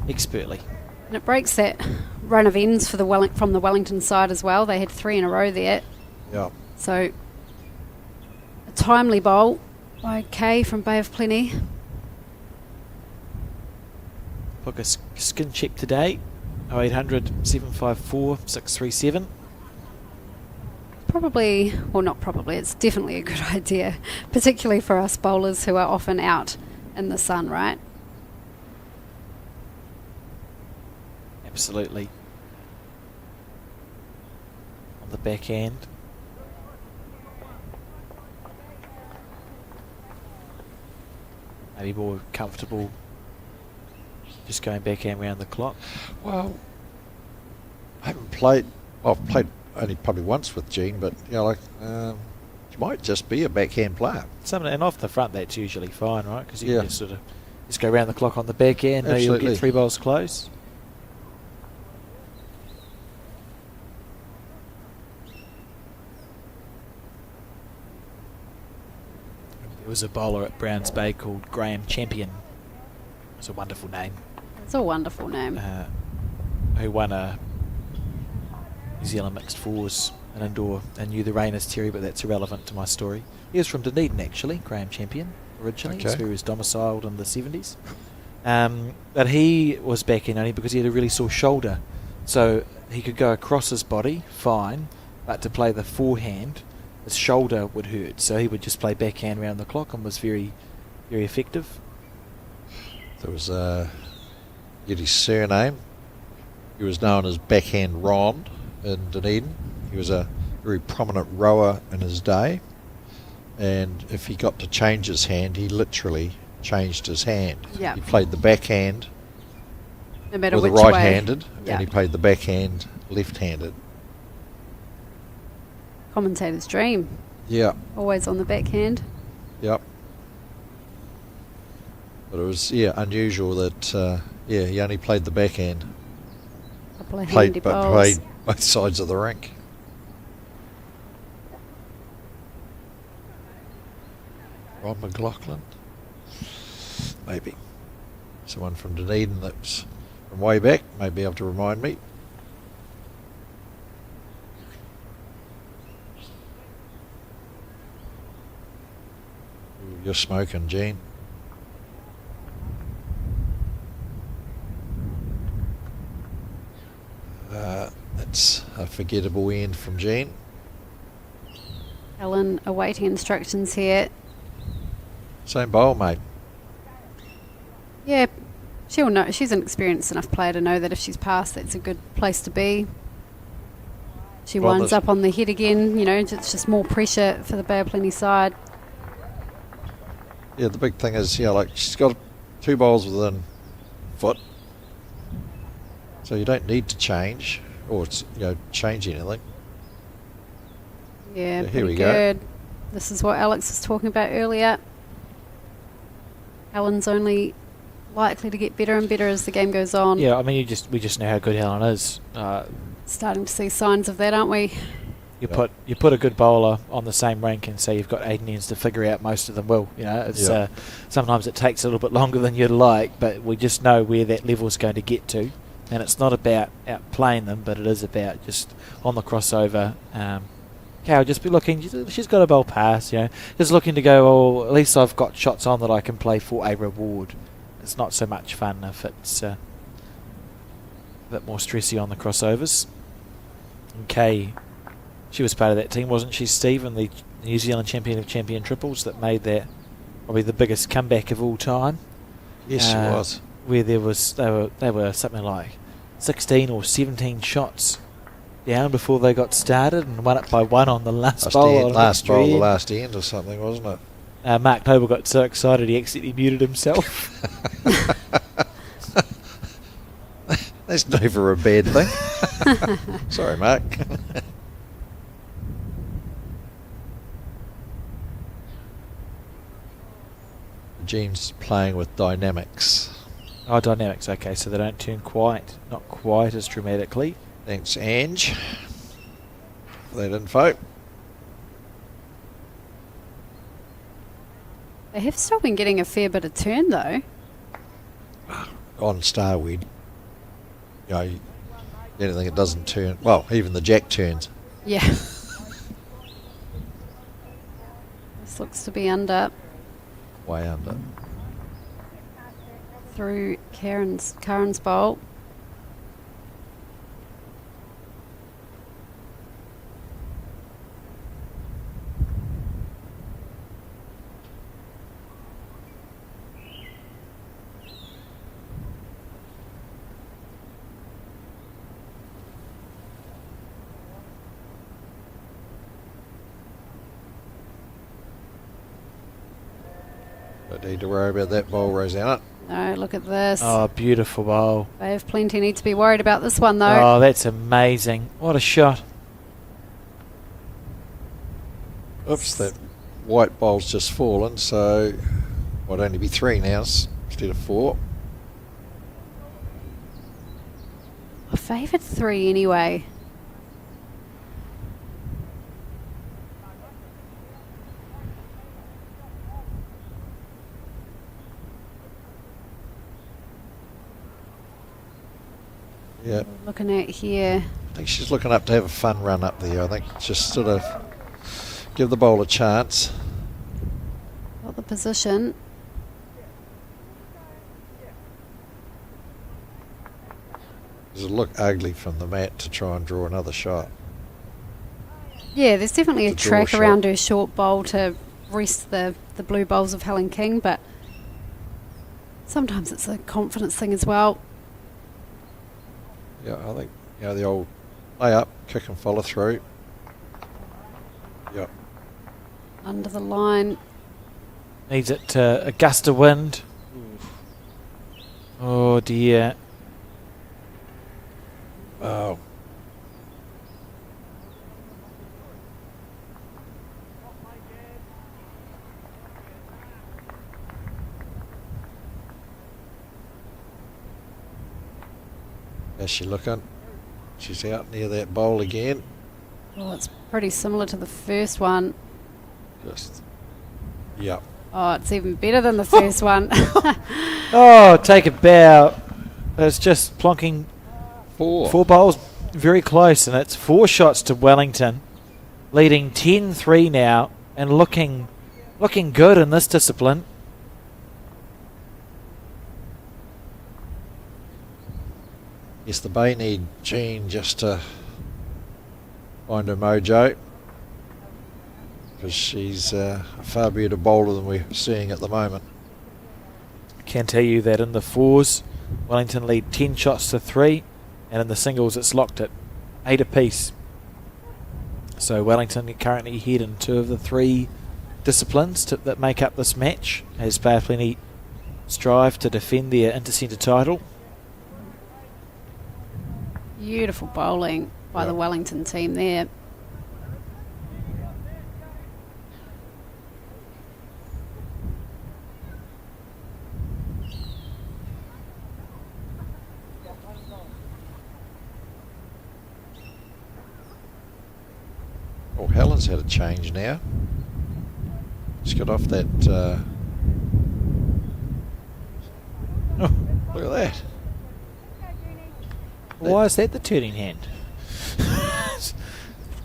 expertly. And it breaks that run of ends for from the Wellington side as well. They had 3 in a row there. Yeah. So a timely bowl by Kay from Bay of Plenty. Book a skin check today. 0800 754 637. Probably, well not probably, it's definitely a good idea, particularly for us bowlers who are often out in the sun, right? Absolutely. On the backhand. Maybe more comfortable just going backhand round the clock. Well, I haven't played. Well, I've played only probably once with Gene, but she might just be a backhand player. And off the front, that's usually fine, right? Because you can just sort of just go round the clock on the backhand. Know you'll get 3 bowls close. There was a bowler at Browns Bay called Graham Champion. It's a wonderful name. It's a wonderful name. Who won a New Zealand mixed fours and indoor and knew the rain as Terry, but that's irrelevant to my story. He was from Dunedin actually, Graham Champion originally. That's where he was domiciled in the 70s. But he was back in only because he had a really sore shoulder. So he could go across his body, fine, but to play the forehand, his shoulder would hurt. So he would just play backhand round the clock and was very, very effective. There was get his surname. He was known as Backhand Ron in Dunedin. He was a very prominent rower in his day, and if he got to change his hand, he literally changed his hand. Yep. He played the backhand No matter with the which right-handed, way. and he played the backhand left-handed. Commentator's dream. Yeah. Always on the backhand. Yep. But it was unusual that he only played the backhand. Couple of handy bowls. Played both sides of the rink. Ron McLaughlin, maybe someone from Dunedin that's from way back may be able to remind me. Ooh, you're smoking, Gene. That's a forgettable end from Gene. Ellen awaiting instructions here. Same bowl, mate. Yeah, she'll know. She's an experienced enough player to know that if she's passed, that's a good place to be. She winds up on the head again. It's just more pressure for the Bay of Plenty side. Yeah, the big thing is, she's got 2 bowls within foot, so you don't need to change or change anything. Yeah, here we good. go. This is what Alex was talking about earlier. Helen's only likely to get better and better as the game goes on. Yeah, I mean, we just know how good Helen is. Starting to see signs of that, aren't we? You put a good bowler on the same rank and say you've got 18 ends to figure out. Most of them will. It's sometimes it takes a little bit longer than you'd like, but we just know where that level is going to get to, and it's not about outplaying them, but it is about just on the crossover. Cal just be looking. She's got a bowl pass, just looking to go. Oh, at least I've got shots on that I can play for a reward. It's not so much fun if it's a bit more stressy on the crossovers. And Kay, she was part of that team, wasn't she, Steve, and the New Zealand champion of champion triples that made that probably the biggest comeback of all time. Yes, she was. Where they were something like 16 or 17 shots down before they got started and won it by 1 on the last bowl. Last end or something, wasn't it? Mark Noble got so excited he accidentally muted himself. That's never a bad thing. Sorry, Mark. Gene's playing with dynamics. Oh, dynamics. Okay, so they don't turn not quite as dramatically. Thanks, Ange, for that info. They have still been getting a fair bit of turn though. On Starweed, anything that doesn't turn, well, even the jack turns. Yeah. This looks to be under. Way under. Through Karen's bowl. Don't need to worry about that bowl, Rosanna. No, look at this. Oh, beautiful bowl. They have plenty need to be worried about this one though. Oh, that's amazing. What a shot. Oops, that white bowl's just fallen, so might only be 3 now instead of 4. I favoured 3 anyway. Yeah, Looking at here. I think she's looking up to have a fun run up there. I think just sort of give the bowl a chance. Got the position. Does it look ugly from the mat to try and draw another shot? Yeah, there's definitely a It's a draw track shot. around her short bowl to rest the blue bowls of Helen King, but sometimes it's a confidence thing as well. Yeah, I think the old lay up, kick and follow through. Yep. Under the line. Needs it to a gust of wind. Oh dear. Oh. How's she looking? She's out near that bowl again. Well, it's pretty similar to the first one. Just, yep. Oh, it's even better than the first one. Oh, take a bow. It's just plonking 4. 4 bowls very close, and it's 4 shots to Wellington, leading 10-3 now, and looking good in this discipline. Yes, the Bay need Jean just to find her mojo, because she's a far better bowler than we're seeing at the moment. Can tell you that in the 4s, Wellington lead 10 shots to 3, and in the singles it's locked at 8 apiece. So Wellington currently head in 2 of the 3 disciplines that make up this match, as Bay Plenty strive to defend their Intercentre title. Beautiful bowling by the Wellington team there. Oh, Helen's had a change now. She's got off that. Oh, look at that. Why is that the turning hand?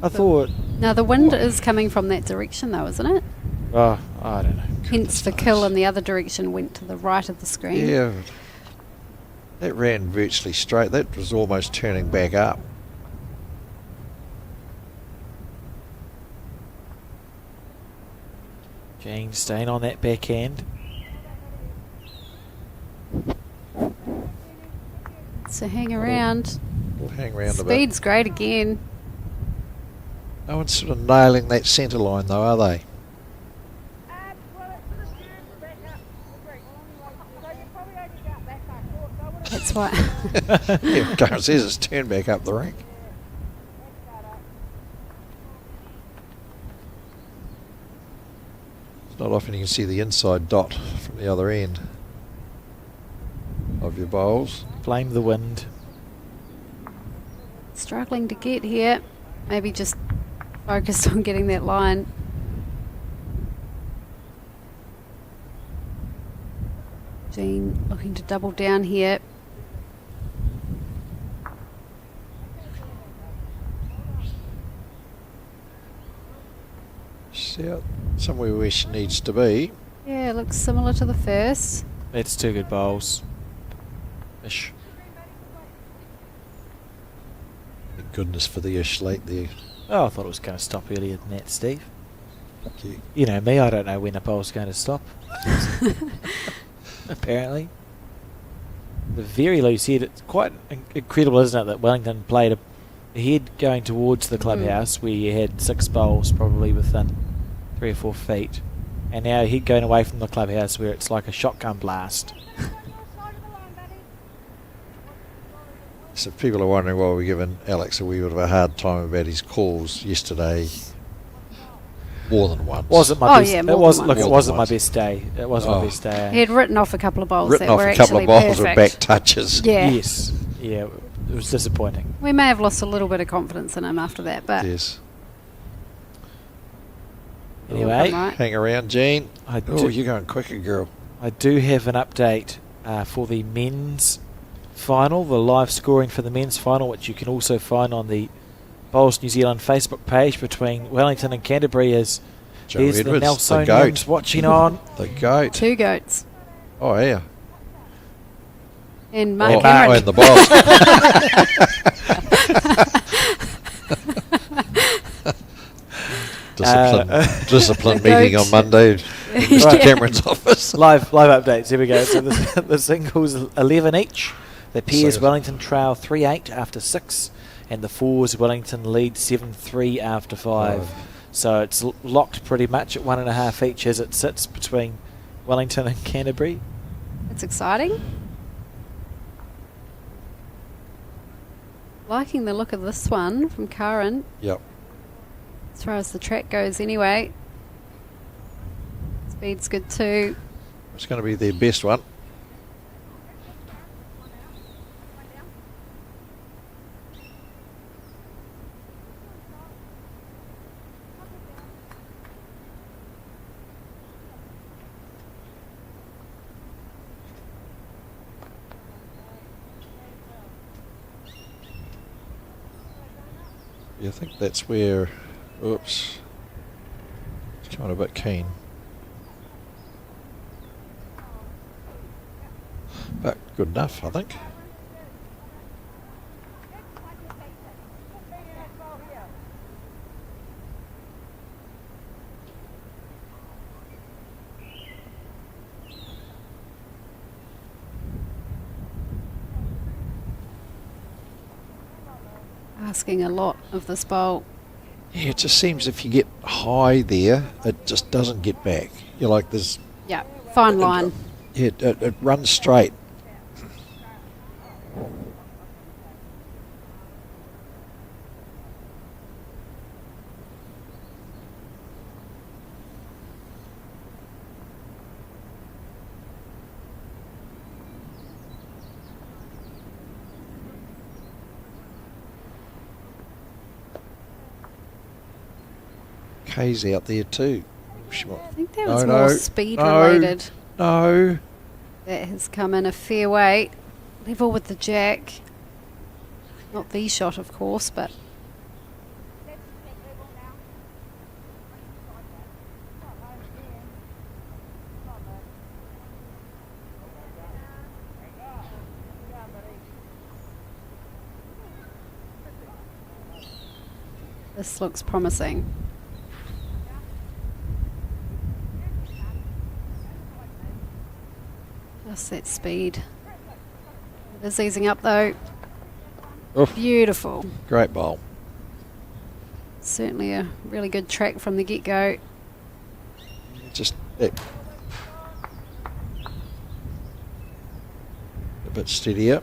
I thought. Now the wind is coming from that direction though, isn't it? Oh, I don't know. Hence the kill in the other direction went to the right of the screen. Yeah. That ran virtually straight. That was almost turning back up. Jane staying on that backhand. So hang around. We'll hang around a bit. Speed's great again. No one's sort of nailing that centre line though, are they? That's why. Yeah, Karen says it's turned back up the rink. It's not often you can see the inside dot from the other end. of your bowls. Blame the wind. Struggling to get here. Maybe just focused on getting that line. Jean looking to double down here. See somewhere where she needs to be. Yeah, looks similar to the first. That's 2 good bowls. Ish. Thank goodness for the ish late there. Oh, I thought it was going to stop earlier than that, Steve. Thank you. You know me, I don't know when a bowl's going to stop. Apparently. The very loose head. It's quite incredible, isn't it, that Wellington played a head going towards the clubhouse where you had 6 bowls probably within 3 or 4 feet. And now a head going away from the clubhouse where it's like a shotgun blast. So if people are wondering why we're giving Alex a wee bit of a hard time about his calls yesterday, more than once. Wasn't my best. Yeah, It more wasn't. than Look, once. it wasn't my best day. It wasn't my best day. He had written off a couple of bowls Written that off were a couple actually of bowls with perfect. back touches. Yeah. Yes. Yeah. It was disappointing. We may have lost a little bit of confidence in him after that, but Yes. he'll Anyway, come right. Hang around, Jean. I Oh, do, you're going quicker, girl. I do have an update for the men's final, the live scoring for the men's final, which you can also find on the Bowls New Zealand Facebook page between Wellington and Canterbury. As Joe there's Edwards, the Nelson the goat. Mims watching on. The goat. 2 goats. Oh, yeah. And Mark Oh, Cameron. and the boss. Discipline The meeting goat. on Monday in Mr. Cameron's office. live updates. Here we go. So the singles 11 each. The pairs So- Wellington trail 3-8 after 6, and the fours Wellington lead 7-3 after 5. So it's locked pretty much at 1.5 each as it sits between Wellington and Canterbury. It's exciting. Liking the look of this one from Karen, Yep. as far as the track goes anyway. Speed's good too. It's going to be their best one. Yeah, I think that's where, oops, it's coming a bit keen. But good enough, I think. Asking a lot of this bowl. Yeah, it just seems if you get high there, it just doesn't get back. You're like there's, Yeah, fine line. yeah, it runs straight. Kay's out there too. I think that was No, more no, speed no. related. No. That has come in a fair way. Level with the jack. Not the shot, of course, but this looks promising. Just that speed. It is easing up though. Oof. Beautiful. Great bowl. Certainly a really good track from the get-go. Just a bit steadier.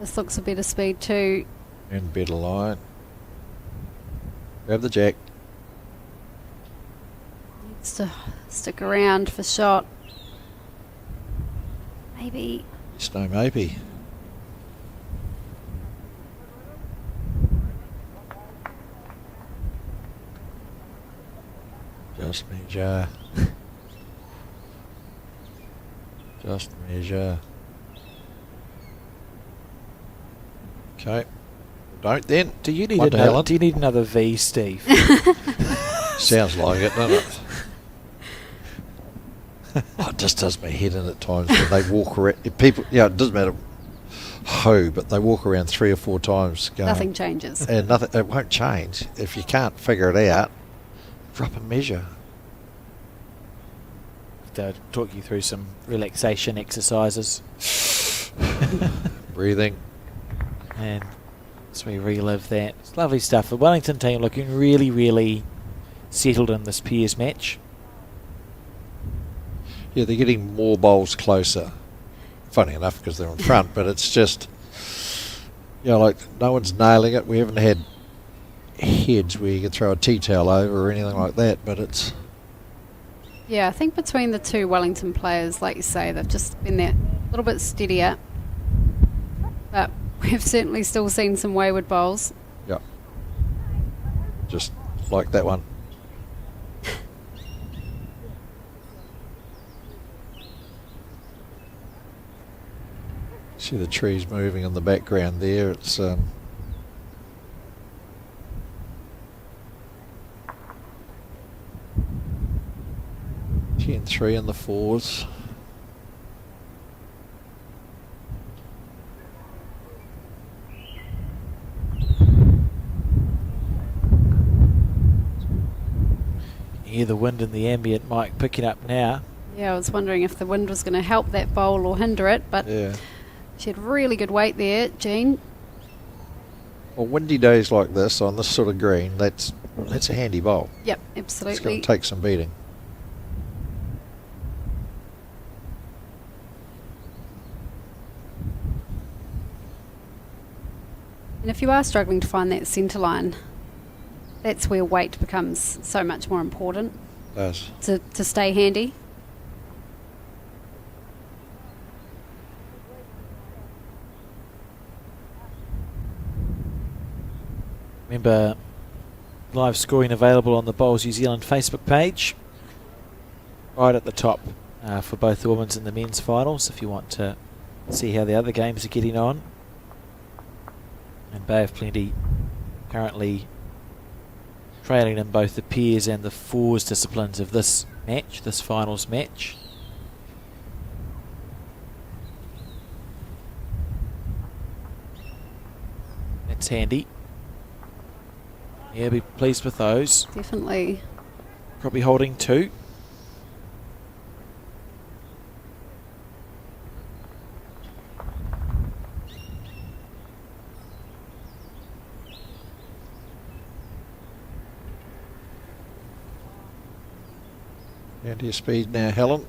This looks a better speed too. And better line. Grab the jack. stick around for shot. Maybe. It's no maybe. Just measure. Just measure. Okay. Don't then. Do you need One to another? Helen. Do you need another V, Steve? Sounds like it, doesn't it? Oh, it just does my head in at times when they walk around. People, it doesn't matter who, but they walk around 3 or 4 times. Going, Nothing changes. And nothing. It won't change if you can't figure it out. Drop and measure. To talk you through some relaxation exercises. Breathing. And as we relive that, it's lovely stuff. The Wellington team looking really, really settled in this Piers match. Yeah, they're getting more bowls closer. Funny enough, because they're in front, but it's just, like no one's nailing it. We haven't had heads where you can throw a tea towel over or anything like that, but it's... Yeah, I think between the two Wellington players, like you say, they've just been there a little bit steadier. But we've certainly still seen some wayward bowls. Yeah. Just like that one. See the trees moving in the background there. It's 10-3 in the fours. You hear the wind in the ambient mic picking up now. Yeah, I was wondering if the wind was going to help that bowl or hinder it, but Yeah. she had really good weight there, Jean. Well, windy days like this on this sort of green, that's a handy bowl. Yep, It's going absolutely. to take some beating. And if you are struggling to find that centre line, that's where weight becomes so much more important Does. to stay handy. Remember, live scoring available on the Bowls New Zealand Facebook page. Right at the top for both the women's and the men's finals, if you want to see how the other games are getting on. And Bay of Plenty currently trailing in both the pairs and the fours disciplines of this match, this finals match. That's handy. Yeah, be pleased with those. Definitely. Probably holding 2. Down to your speed now, Helen.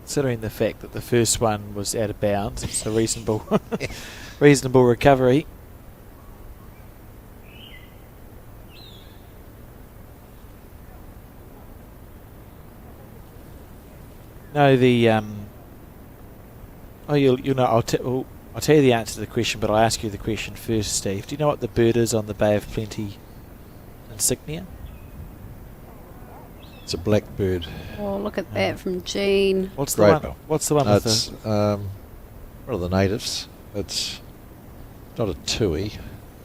Considering the fact that the first one was out of bounds, it's a reasonable, reasonable recovery. No, the you'll know. I'll tell you the answer to the question, but I'll ask you the question first, Steve. Do you know what the bird is on the Bay of Plenty insignia? It's a blackbird. Oh, look at that from Jean. What's the Great. one? What's the one with It's one of the natives. It's not a tui.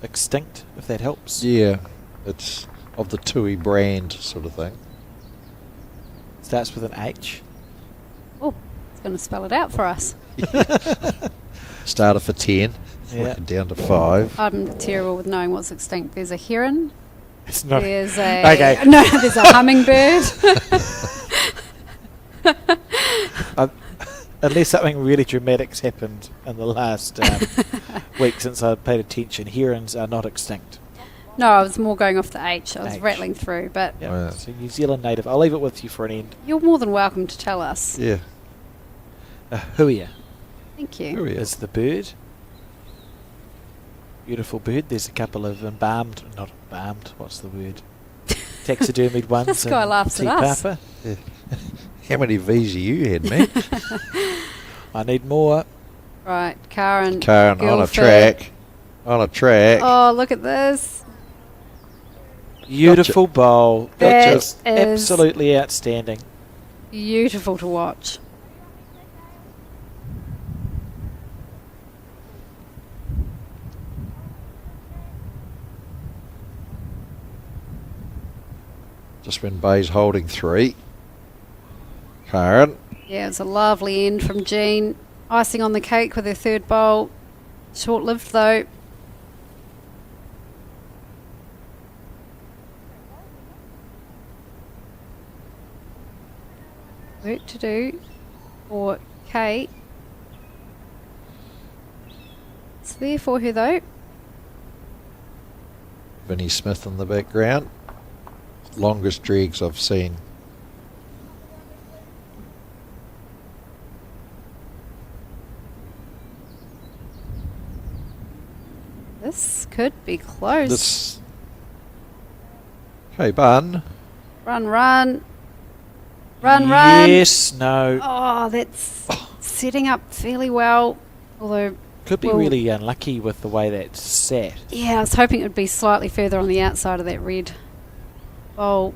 the extinct? If that helps. Yeah, it's of the tui brand sort of thing. Starts with an H. Oh, it's going to spell it out for us. Started for 10, Yeah. working down to 5. I'm terrible with knowing what's extinct. There's a heron. It's not. There's a Okay. no. There's a hummingbird. Unless something really dramatic's happened in the last week since I paid attention, herons are not extinct. No, I was more going off the H. I was H. rattling through, but Yep. Oh, yeah. So New Zealand native. I'll leave it with you for an end. you're more than welcome to tell us. Yeah. Huia Thank Here you. we are. is the bird. Beautiful bird. There's a couple of not embalmed, what's the word? Taxidermied ones. This guy laughs at us. Papa. How many V's have you had, man? I need more. Right, Karen. Karen on a Guildford. track. On a track. Oh, look at this. Beautiful bowl. That Just is absolutely outstanding. beautiful to watch. Just when Bay's holding 3. Karen. Yeah, it's a lovely end from Jean. Icing on the cake with her third bowl. Short-lived though. Work to do for Kate. It's there for her though. Vinnie Smith in the background. Longest dregs I've seen. This could be close. This. Okay, Bun. Run, run. Run, run. Yes, no. Oh, that's setting up fairly well. Although, Could be well, really unlucky with the way that's sat. yeah, I was hoping it would be slightly further on the outside of that red bowl.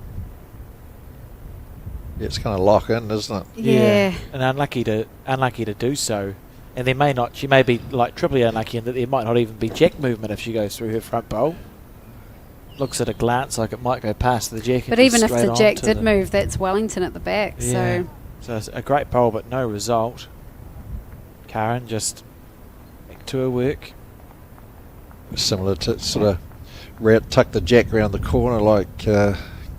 Yeah, it's kind of lock in, isn't it? Yeah. And unlucky to do so. And there may not, she may be like triply unlucky in that there might not even be jack movement if she goes through her front bowl. Looks at a glance like it might go past the jack. But and even if straight the on jack to did the- move, that's Wellington at the back. Yeah. So So it's a great bowl, but no result. Karen just back to her work. Similar to sort of tuck the jack around the corner like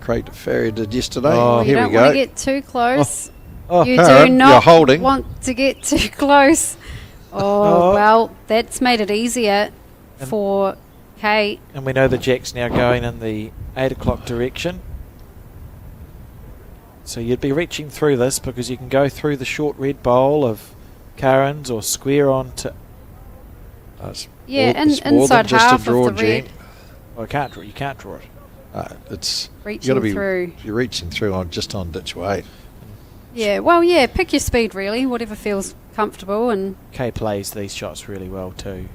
Craig Ferry did yesterday. Oh, you here don't we go. want to get too close. Oh, You Karen, do you're not holding. want to get too close. Oh. Well, that's made it easier And- for Kate. and we know the jack's now going in the 8 o'clock direction. So you'd be reaching through this because you can go through the short red bowl of Karen's or square on to... Yeah, it's and more than inside just a half draw, of the red, Jean. Oh, you can't draw it. It's reaching you got to be through. you're reaching through on just on ditch weight. Yeah, well, yeah, pick your speed really, whatever feels comfortable, and Kay plays these shots really well too.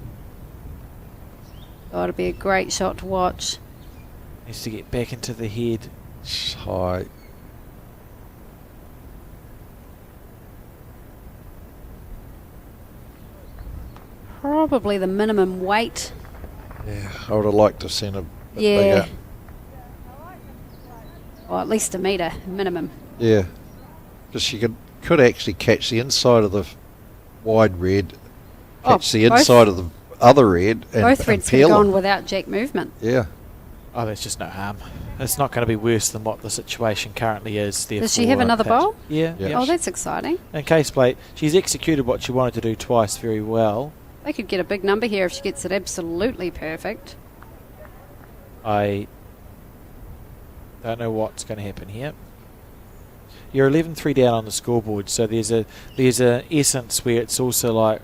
oh, it'll be a great shot to watch. Needs to get back into the head. It's high. Probably the minimum weight. Yeah, I would have liked to have seen a bit Yeah. bigger. Or at least a metre minimum. Yeah, because she could actually catch the inside of the wide red, Oh, catch the both- inside of the other red, and, Both and reds could peel have gone them. without jack movement. Yeah, Oh, there's just no harm. It's not going to be worse than what the situation currently is. Does she therefore, have another perhaps- bowl? Yeah. Yeah. yeah. Oh, that's exciting. And Case play, she's executed what she wanted to do twice very well. They could get a big number here if she gets it absolutely perfect. I don't know what's going to happen here. You're 11-3 down on the scoreboard, so there's a essence where it's also like,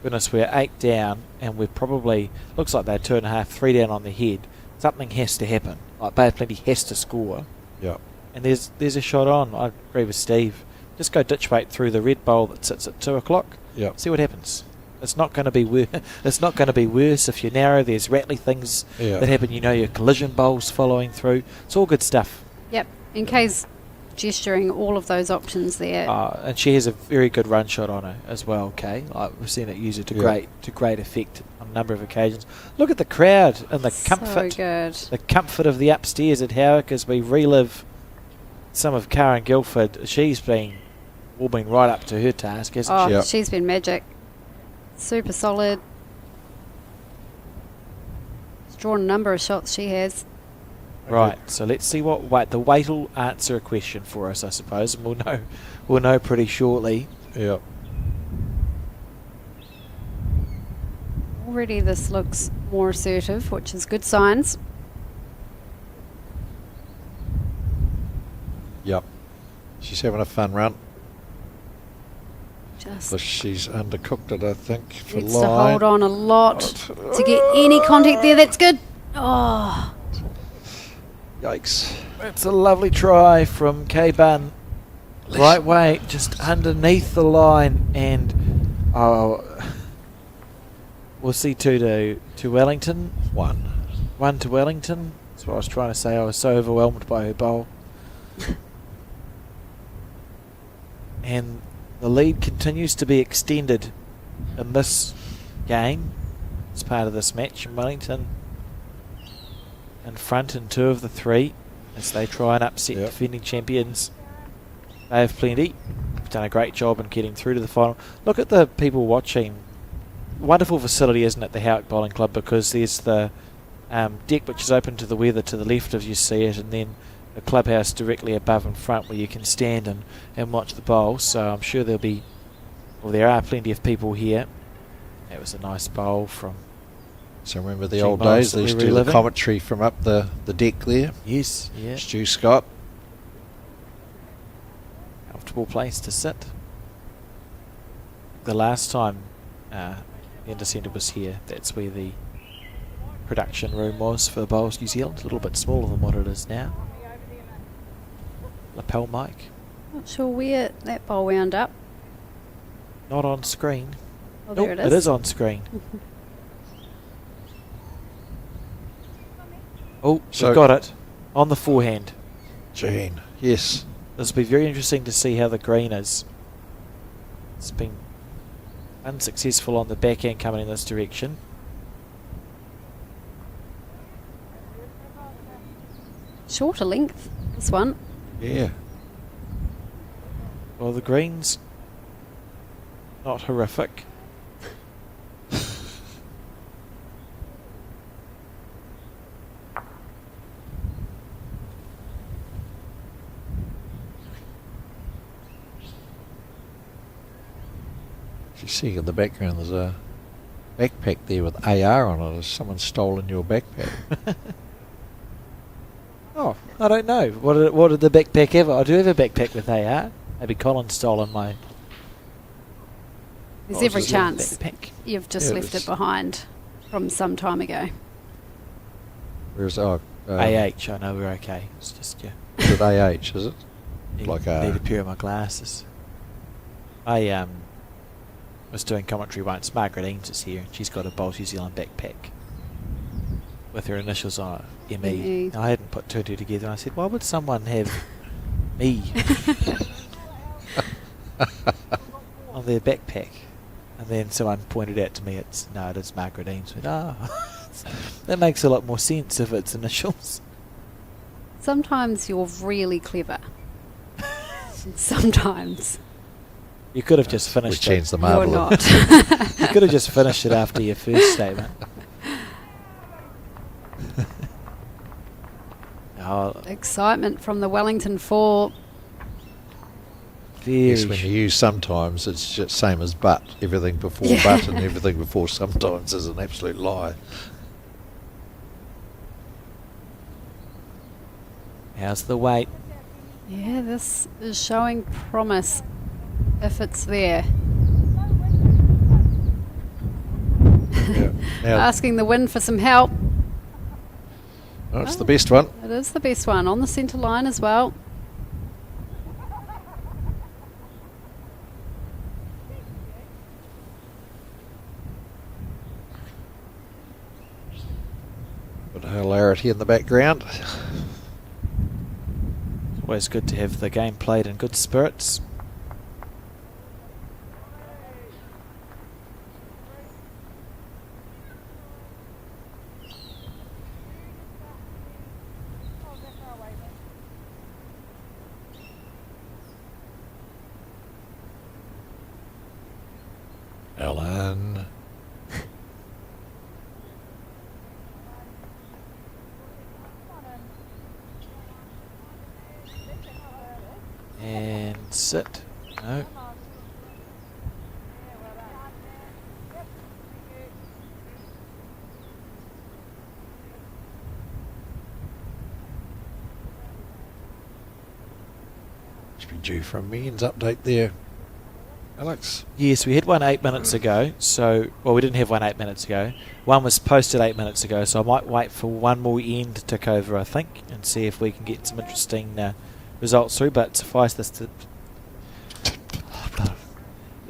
goodness, we're 8 down, and we're probably looks like they're 2.5, 3 down on the head. Something has to happen. Like Bay of Plenty has to score, yeah. and there's a shot on. I agree with Steve. Just go ditch weight through the red bowl that sits at 2 o'clock. Yeah. See what happens. It's not going to be it's not going to be worse if you're narrow. There's rattly things Yeah. that happen. You know your collision bowls following through. It's all good stuff. Yep. In case gesturing all of those options there. And she has a very good run shot on her as well. Okay, like we've seen it use it to Yeah. great effect on a number of occasions. Look at the crowd and the comfort, So good. the comfort of the upstairs at Howick as we relive some of Karen Guildford. She's been warming right up to her task, hasn't Oh, she? Yep. she's been magic. Super solid. She's drawn a number of shots she has. Right, so let's see what weight. The weight will answer a question for us, I suppose, and we'll know pretty shortly. Yeah. Already this looks more assertive, which is good signs. Yep. She's having a fun run. But she's undercooked it, I think, for Needs to line. hold on a lot to get any contact there. That's good. Oh, Yikes. It's a lovely try from K-Bun. Right way, just underneath the line, and we'll see 2 to Wellington. 1 to Wellington. That's what I was trying to say. I was so overwhelmed by her bowl. And the lead continues to be extended in this game as part of this match. And Wellington in front in 2 of the 3 as they try and upset defending champions. They have plenty. They've done a great job in getting through to the final. Look at the people watching. Wonderful facility, isn't it, the Howick Bowling Club, because there's the deck which is open to the weather to the left as you see it, and then the clubhouse directly above and front where you can stand and watch the bowl. So I'm sure there are plenty of people here. That was a nice bowl from... So remember the Gene old Miles days, that they we're used to do the reliving. commentary from up the deck there. Yes, yeah. Stu Scott. Comfortable place to sit. The last time the Intercentre was here, that's where the production room was for Bowls New Zealand. A little bit smaller than what it is now. Lapel mic. not sure where that bowl wound up. Not on screen. Oh, there Nope, it is. It is on screen. Oh, So- we've got it. On the forehand. Gene. Yes. This will be very interesting to see how the green is. It's been unsuccessful on the backhand coming in this direction. Shorter length, this one. Yeah. Well, the green's not horrific. You see in the background there's a backpack there with AR on it. Has someone stolen your backpack? Oh, I don't know. What did the backpack ever? I do have a backpack with AR. Maybe Colin stolen my... There's Oh, every just chance backpack. you've just Yeah, left it's- it behind from some time ago. Where's AH, I know we're okay. It's just, yeah. Is it AH, is it? Need, Like need a pair of my glasses. I was doing commentary once. Margaret Eames is here, and she's got a Bowls New Zealand backpack with her initials on it, ME. ME. I hadn't put 2 and 2 together, and I said, why would someone have me on their backpack? And then someone pointed out to me, it is Margaret Eames. I went, that makes a lot more sense if it's initials. Sometimes you're really clever. Sometimes You could have just We finished changed the you're marble. not. You could have just finished it after your first statement. Oh, Excitement from the Wellington 4. very Yes, when you use sometimes, it's just same as but. Everything before but and everything before sometimes is an absolute lie. How's the weight? Yeah, this is showing promise if it's there. Yeah. Now, Asking the wind for some help. that's the best one. It is the best one on the centre line as well. Got hilarity in the background. Always good to have the game played in good spirits. Ellen. And sit. No. Should be due for a means update there. Alex? Yes, we had one 8 minutes ago. So, well, we didn't have one 8 minutes ago. One was posted 8 minutes ago, so I might wait for one more end to tick over, I think, and see if we can get some interesting results through. But suffice this to...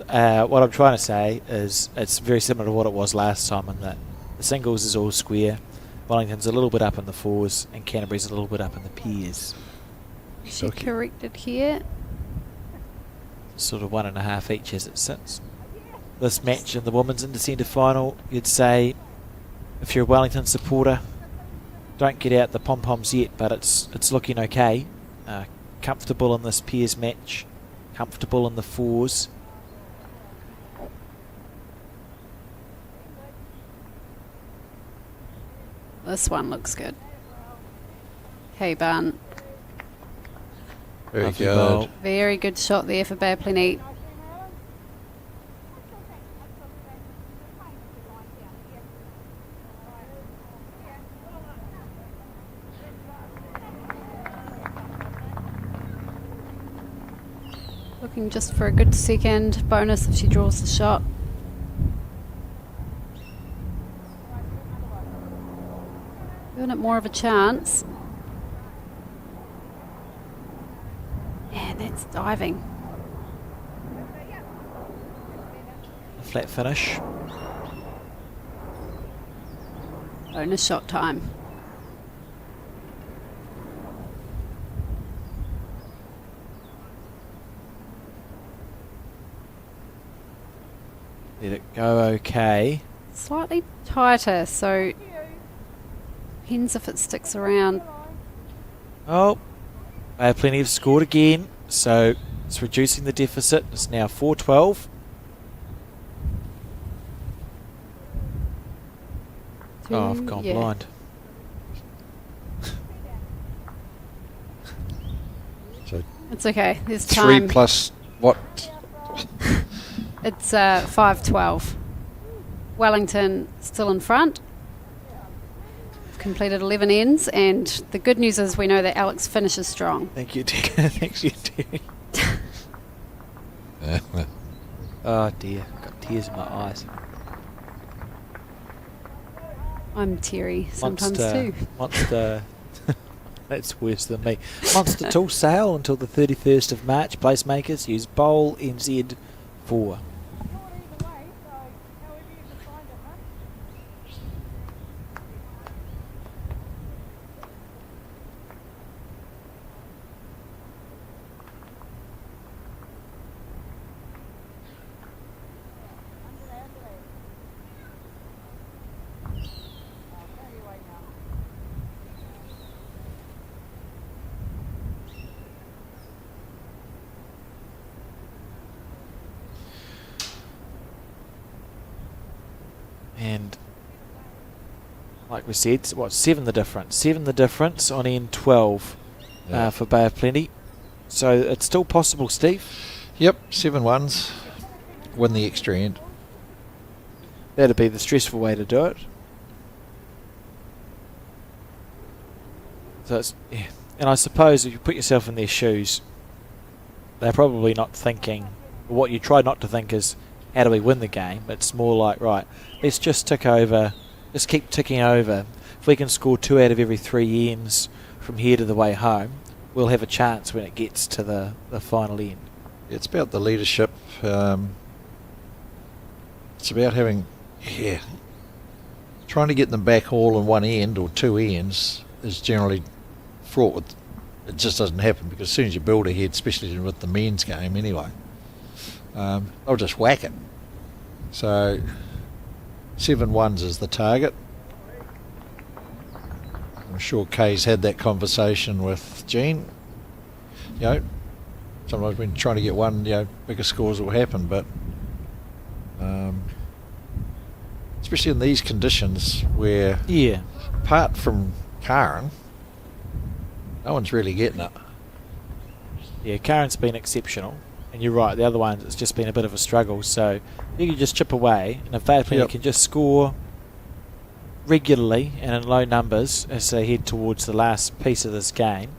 what I'm trying to say is it's very similar to what it was last time in that the singles is all square, Wellington's a little bit up in the fours, and Canterbury's a little bit up in the pairs. She corrected here. Sort of 1.5 each as it sits. This match in the women's Intercentre final, you'd say, if you're a Wellington supporter, don't get out the pom-poms yet, but it's looking okay. Comfortable in this pairs match, comfortable in the fours. This one looks good. Hey, Barn. Very Lovely good. bowl. Very good shot there for Bapleney. Looking just for a good second bonus if she draws the shot. Giving it more of a chance. Yeah, that's diving. A flat finish. Bonus shot time. Let it go okay. Slightly tighter, so depends if it sticks around. Oh, they have plenty of scored again, so it's reducing the deficit. It's now 4-12. Oh, I've gone Yeah. blind. So It's okay. There's 3 time. plus what? It's 5-12. Wellington still in front. Completed 11 ends, and the good news is we know that Alex finishes strong. Thank you, Terry. Thanks you, Terry. Oh dear, I've got tears in my eyes. I'm teary sometimes too. Monster. That's worse than me. Monster tool sale until the 31st of March. Placemakers use Bowl NZ 4. And like we said, what, 7 the difference? 7 the difference on end 12 Yeah. for Bay of Plenty. So it's still possible, Steve. Yep, 7-1s. Win the extra end. That'd be the stressful way to do it. So it's, yeah. And I suppose if you put yourself in their shoes, they're probably not thinking, what you try not to think is, how do we win the game? It's more like, right, let's just tick over, just keep ticking over. If we can score 2 out of every 3 ends from here to the way home, we'll have a chance when it gets to the final end. It's about the leadership. It's about having, trying to get them back all in one end or 2 ends is generally fraught with, it just doesn't happen, because as soon as you build ahead, especially with the men's game anyway, they'll just whack it. So 7-1s is the target. I'm sure Kay's had that conversation with Jean. You know, sometimes when trying to get one, bigger scores will happen, but especially in these conditions where, Yeah. apart from Karen, no one's really getting it. Yeah, Karen's been exceptional. And you're right, the other one, it's just been a bit of a struggle. So you can just chip away, and if Bay of Plenty can just score regularly and in low numbers as they head towards the last piece of this game,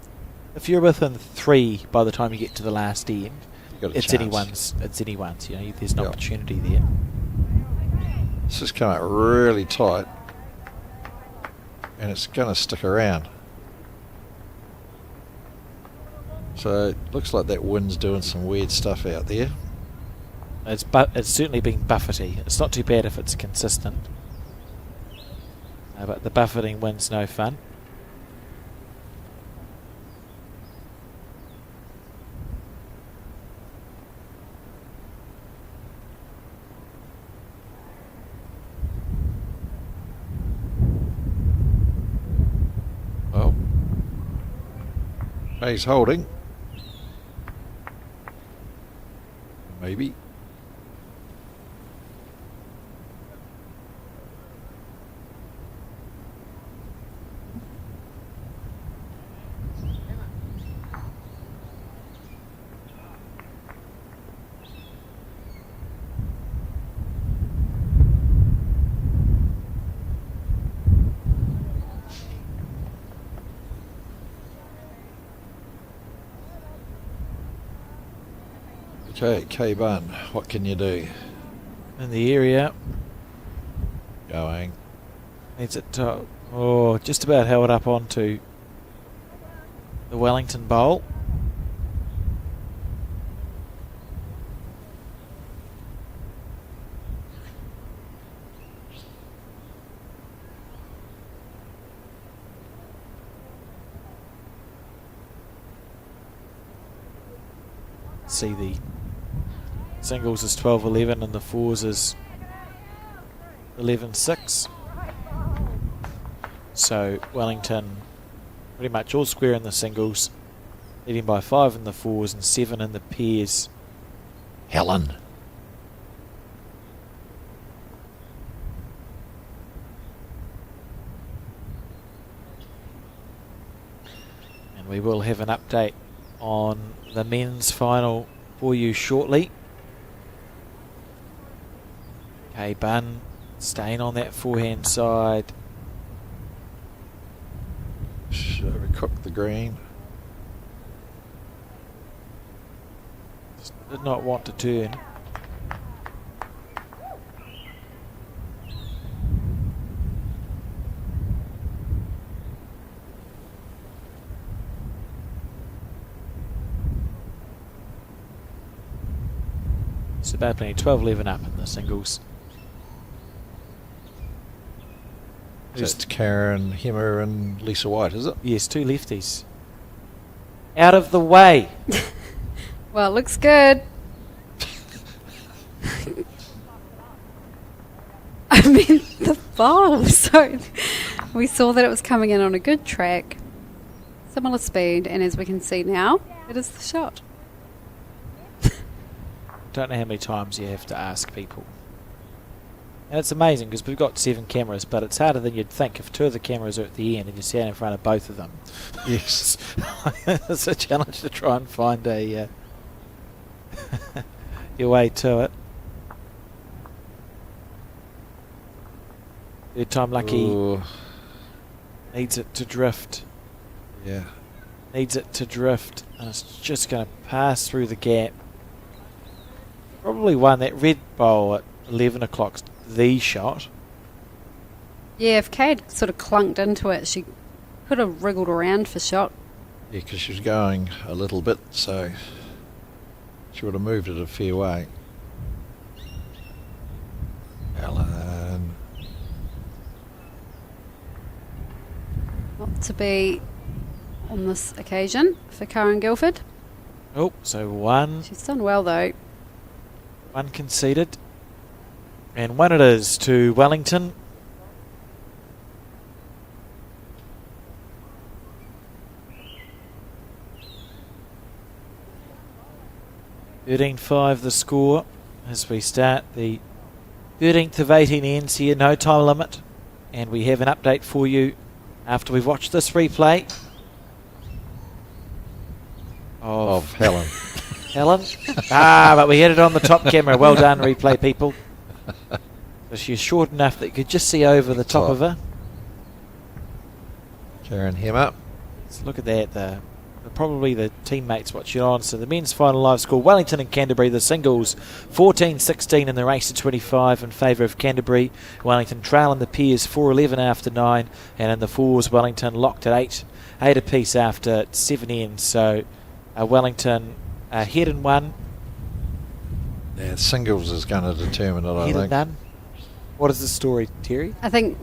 if you're within 3 by the time you get to the last end, You've got a It's chance. anyone's. It's anyone's. You know, there's an Yep. opportunity there. This has come out really tight, and it's going to stick around. So it looks like that wind's doing some weird stuff out there. It's certainly been buffety. It's not too bad if it's consistent. But the buffeting wind's no fun. Well, he's holding. Maybe. Okay, K-Bun, what can you do? In the area. Going. Needs it to, just about held up onto the Wellington bowl. See the singles is 12-11 and the fours is 11-6. So Wellington pretty much all square in the singles, leading by 5 in the fours and 7 in the pairs. Helen. And we will have an update on the men's final for you shortly. K-Bun staying on that forehand side. Should we cook the green? Did not want to turn. It's about plenty 12-11 up in the singles. Just Karen Hemmer and Lisa White, is it? Yes, 2 lefties. Out of the way. Well, it looks good. I mean, the ball. So we saw that it was coming in on a good track, similar speed, and as we can see now, it is the shot. Don't know how many times you have to ask people. And it's amazing because we've got 7 cameras, but it's harder than you'd think if 2 of the cameras are at the end and you stand in front of both of them. Yes. It's a challenge to try and find a your way to it. Third time lucky. Ooh, Needs it to drift. yeah. Needs it to drift. And it's just going to pass through the gap. Probably won that red bowl at 11 o'clock's the shot. Yeah, if Kay had sort of clunked into it, she could have wriggled around for shot. Yeah, because she was going a little bit, so she would have moved it a fair way. Helen. Not to be on this occasion for Karen Guilford. Oh, so one She's done well though. conceded. And one it is to Wellington. (13-5) the score as we start the 13th of 18 ends here, no time limit. And we have an update for you after we've watched this replay Of Helen. Helen. But we had it on the top camera. Well done, replay people. So she's short enough that you could just see over the top of her. Karen Hemmer. Let's look at that. The probably the teammates watching on. So the men's final live score, Wellington and Canterbury, the singles 14-16 in the race to 25 in favour of Canterbury. Wellington trail in the pairs 4-11 after 9, and in the fours Wellington locked at 8 apiece after 7 ends. So Wellington head and 1. Yeah, singles is going to determine it, I Head think. and none. What is the story, Terry? I think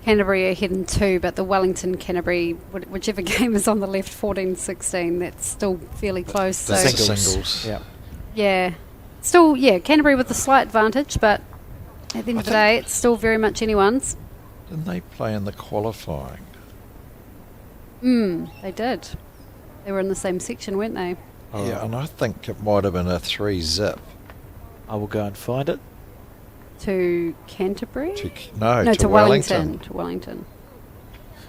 Canterbury are heading 2, but the Wellington Canterbury, whichever game is on the left, 14-16, that's still fairly close. The So singles. Yeah. yeah, still Canterbury with a slight advantage, but at the end of the day, it's still very much anyone's. Didn't they play in the qualifying? They did. They were in the same section, weren't they? Yeah, and I think it might have been a 3-zip. I will go and find it. To Canterbury? To Wellington. To Wellington.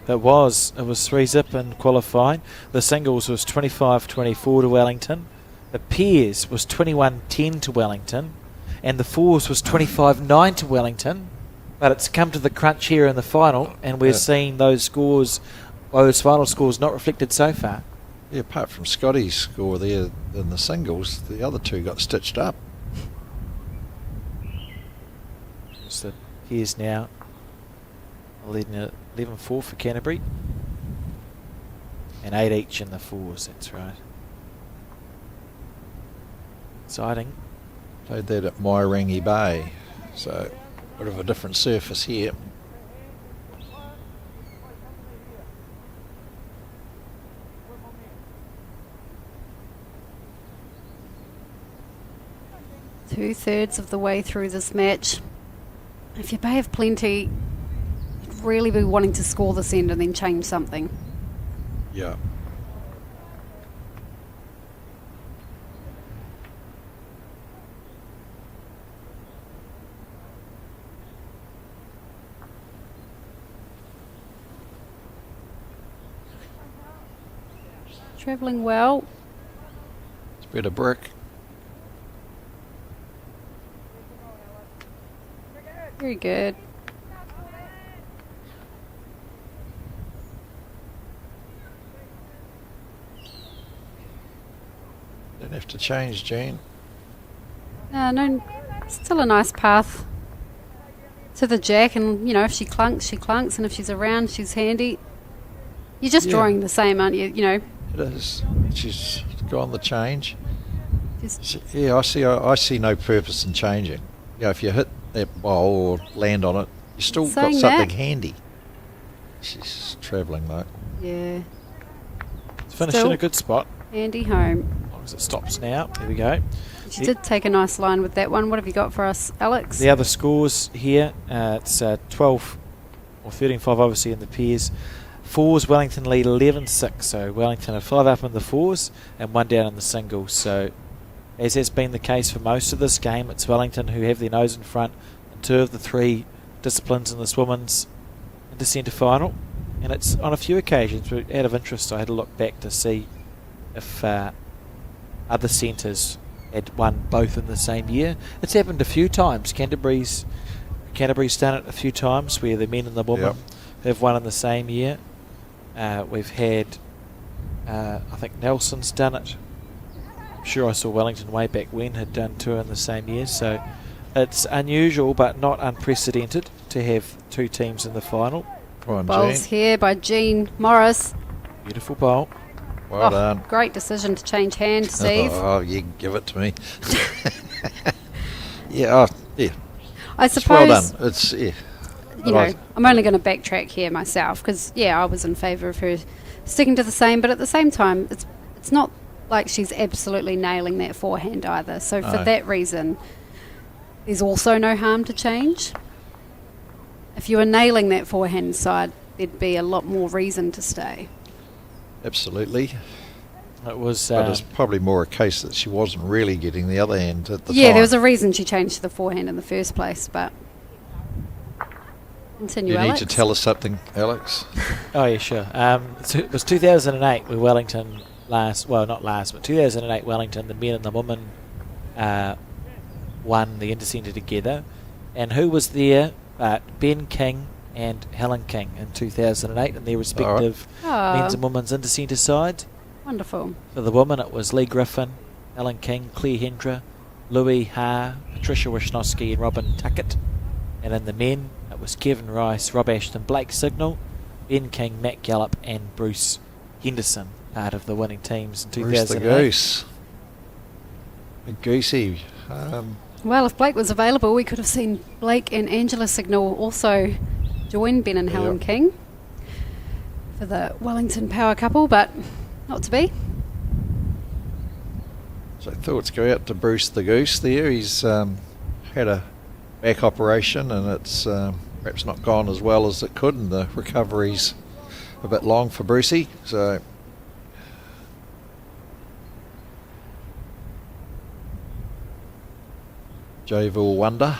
It was 3-zip in qualifying. The singles was 25-24 to Wellington. The pairs was 21-10 to Wellington. And the fours was 25-9 to Wellington. But it's come to the crunch here in the final, and we're seeing those final scores not reflected so far. Yeah, apart from Scotty's score there in the singles, the other two got stitched up. So here's now 11-4 for Canterbury. And 8 each in the fours, that's right. Exciting. Played that at Mairangi Bay, so a bit of a different surface here. Two-thirds of the way through this match. If you Bay of Plenty, you'd really be wanting to score this end and then change something. Yeah. Travelling well. It's a bit of brick. Very good. Don't have to change, Jane. No, still a nice path to the jack, and if she clunks, and if she's around, she's handy. You're just drawing the same, aren't you? It is. She's gone the change. Just I see no purpose in changing. If you hit that bowl or land on it, you still got Saying something that. handy. She's travelling though. yeah, It's finished in Still. a good spot. handy home. As long as it stops now. There we go. She did take a nice line with that one. What have you got for us, Alex? The other scores here, it's 12 or 13-5 obviously in the pairs. Fours, Wellington lead 11-6, so Wellington are 5 up in the fours and 1 down in the singles. So as has been the case for most of this game, it's Wellington who have their nose in front in 2 of the 3 disciplines in this women's Intercentre final. And it's on a few occasions, but out of interest I had to look back to see if other centres had won both in the same year. It's happened a few times. Canterbury's done it a few times where the men and the women have won in the same year. We've had, I think Nelson's done it. I'm sure I saw Wellington way back when had done 2 in the same year. So it's unusual but not unprecedented to have 2 teams in the final. Come on, Bowls Jane. here by Jean Morris. Beautiful bowl. Well done. Great decision to change hand, Steve. Oh, you give it to me. I It's suppose, well done. It's I'm only going to backtrack here myself because, I was in favour of her sticking to the same, but at the same time, it's not like she's absolutely nailing that forehand either. So for that reason, there's also no harm to change. If you were nailing that forehand side, there'd be a lot more reason to stay. Absolutely. It was. But it's probably more a case that she wasn't really getting the other hand at the time. Yeah, there was a reason she changed to the forehand in the first place, but continue, You need Alex. to tell us something, Alex. Oh yeah, sure. It was 2008 where Wellington not last, but 2008 Wellington, the men and the women won the Intercentre together. And who was there? Ben King and Helen King in 2008 in their respective men's and women's Intercentre sides. Wonderful. For the women, it was Lee Griffin, Ellen King, Claire Hendra, Louis Ha, Patricia Wisnowski and Robin Tuckett. And in the men, it was Kevin Rice, Rob Ashton, Blake Signal, Ben King, Matt Gallup and Bruce Henderson, part of the winning teams in Bruce 2008. the Goose. A goosey. Well, if Blake was available, we could have seen Blake and Angela Signal also join Ben and Helen King for the Wellington power couple, but not to be. So thoughts go out to Bruce the Goose there. He's had a back operation and it's perhaps not gone as well as it could, and the recovery's a bit long for Brucey. So Jovial wonder.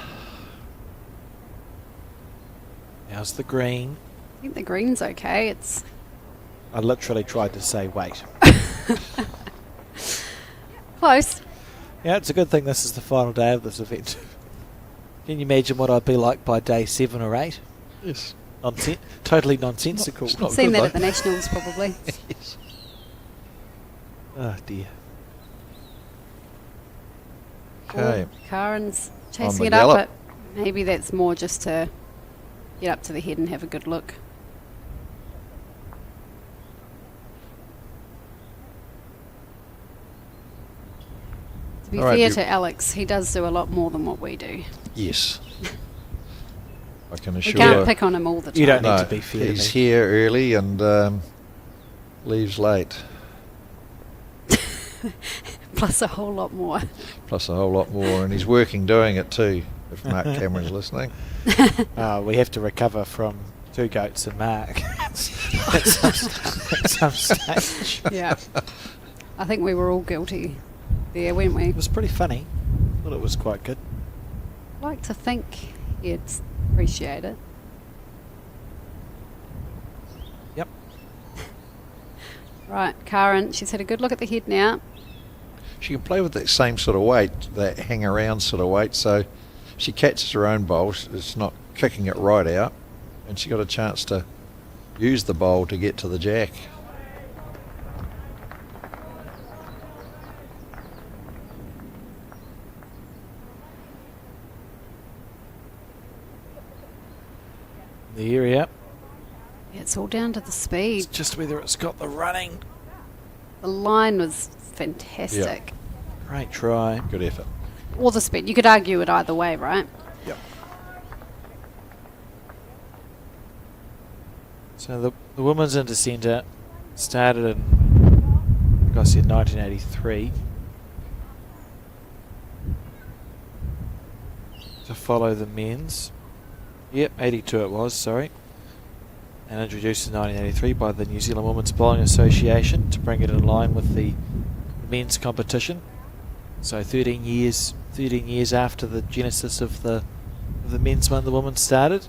How's the green? I think the green's okay. It's I literally tried to say wait. close. Yeah, it's a good thing this is the final day of this event. Can you imagine what I'd be like by day 7 or 8? Yes. Totally nonsensical. It's not Seen good, that at though. the Nationals probably. Yes. Oh dear. Okay. Karen's On chasing the it up, gallop. but maybe that's more just to get up to the head and have a good look. To be All right, fair you- to Alex, he does do a lot more than what we do. Yes. I can We assure can't pick on him all the time. You don't No, need to be fair to he's me. here early and leaves late. Plus a whole lot more. Plus a whole lot more, and he's working doing it too, if Mark Cameron's listening. We have to recover from 2 goats and Mark at some stage. Yeah. I think we were all guilty there, weren't we? It was pretty funny. Thought it was quite good. I'd like to think you'd appreciate it. Yep. Right, Karen, she's had a good look at the head now. She can play with that same sort of weight, that hang around sort of weight, so she catches her own bowl, it's not kicking it right out, and she got a chance to use the bowl to get to the jack. The area. Yeah, it's all down to the speed. It's just whether it's got the running. The line was fantastic. Great try. Good effort. Or the speed. You could argue it either way, right? Yep. So the women's Intercentre started in, like I said, 1983. To follow the men's. Yep, 82 it was, sorry. And introduced in 1983 by the New Zealand Women's Bowling Association to bring it in line with the men's competition. So 13 years after the genesis of the men's one, the women started.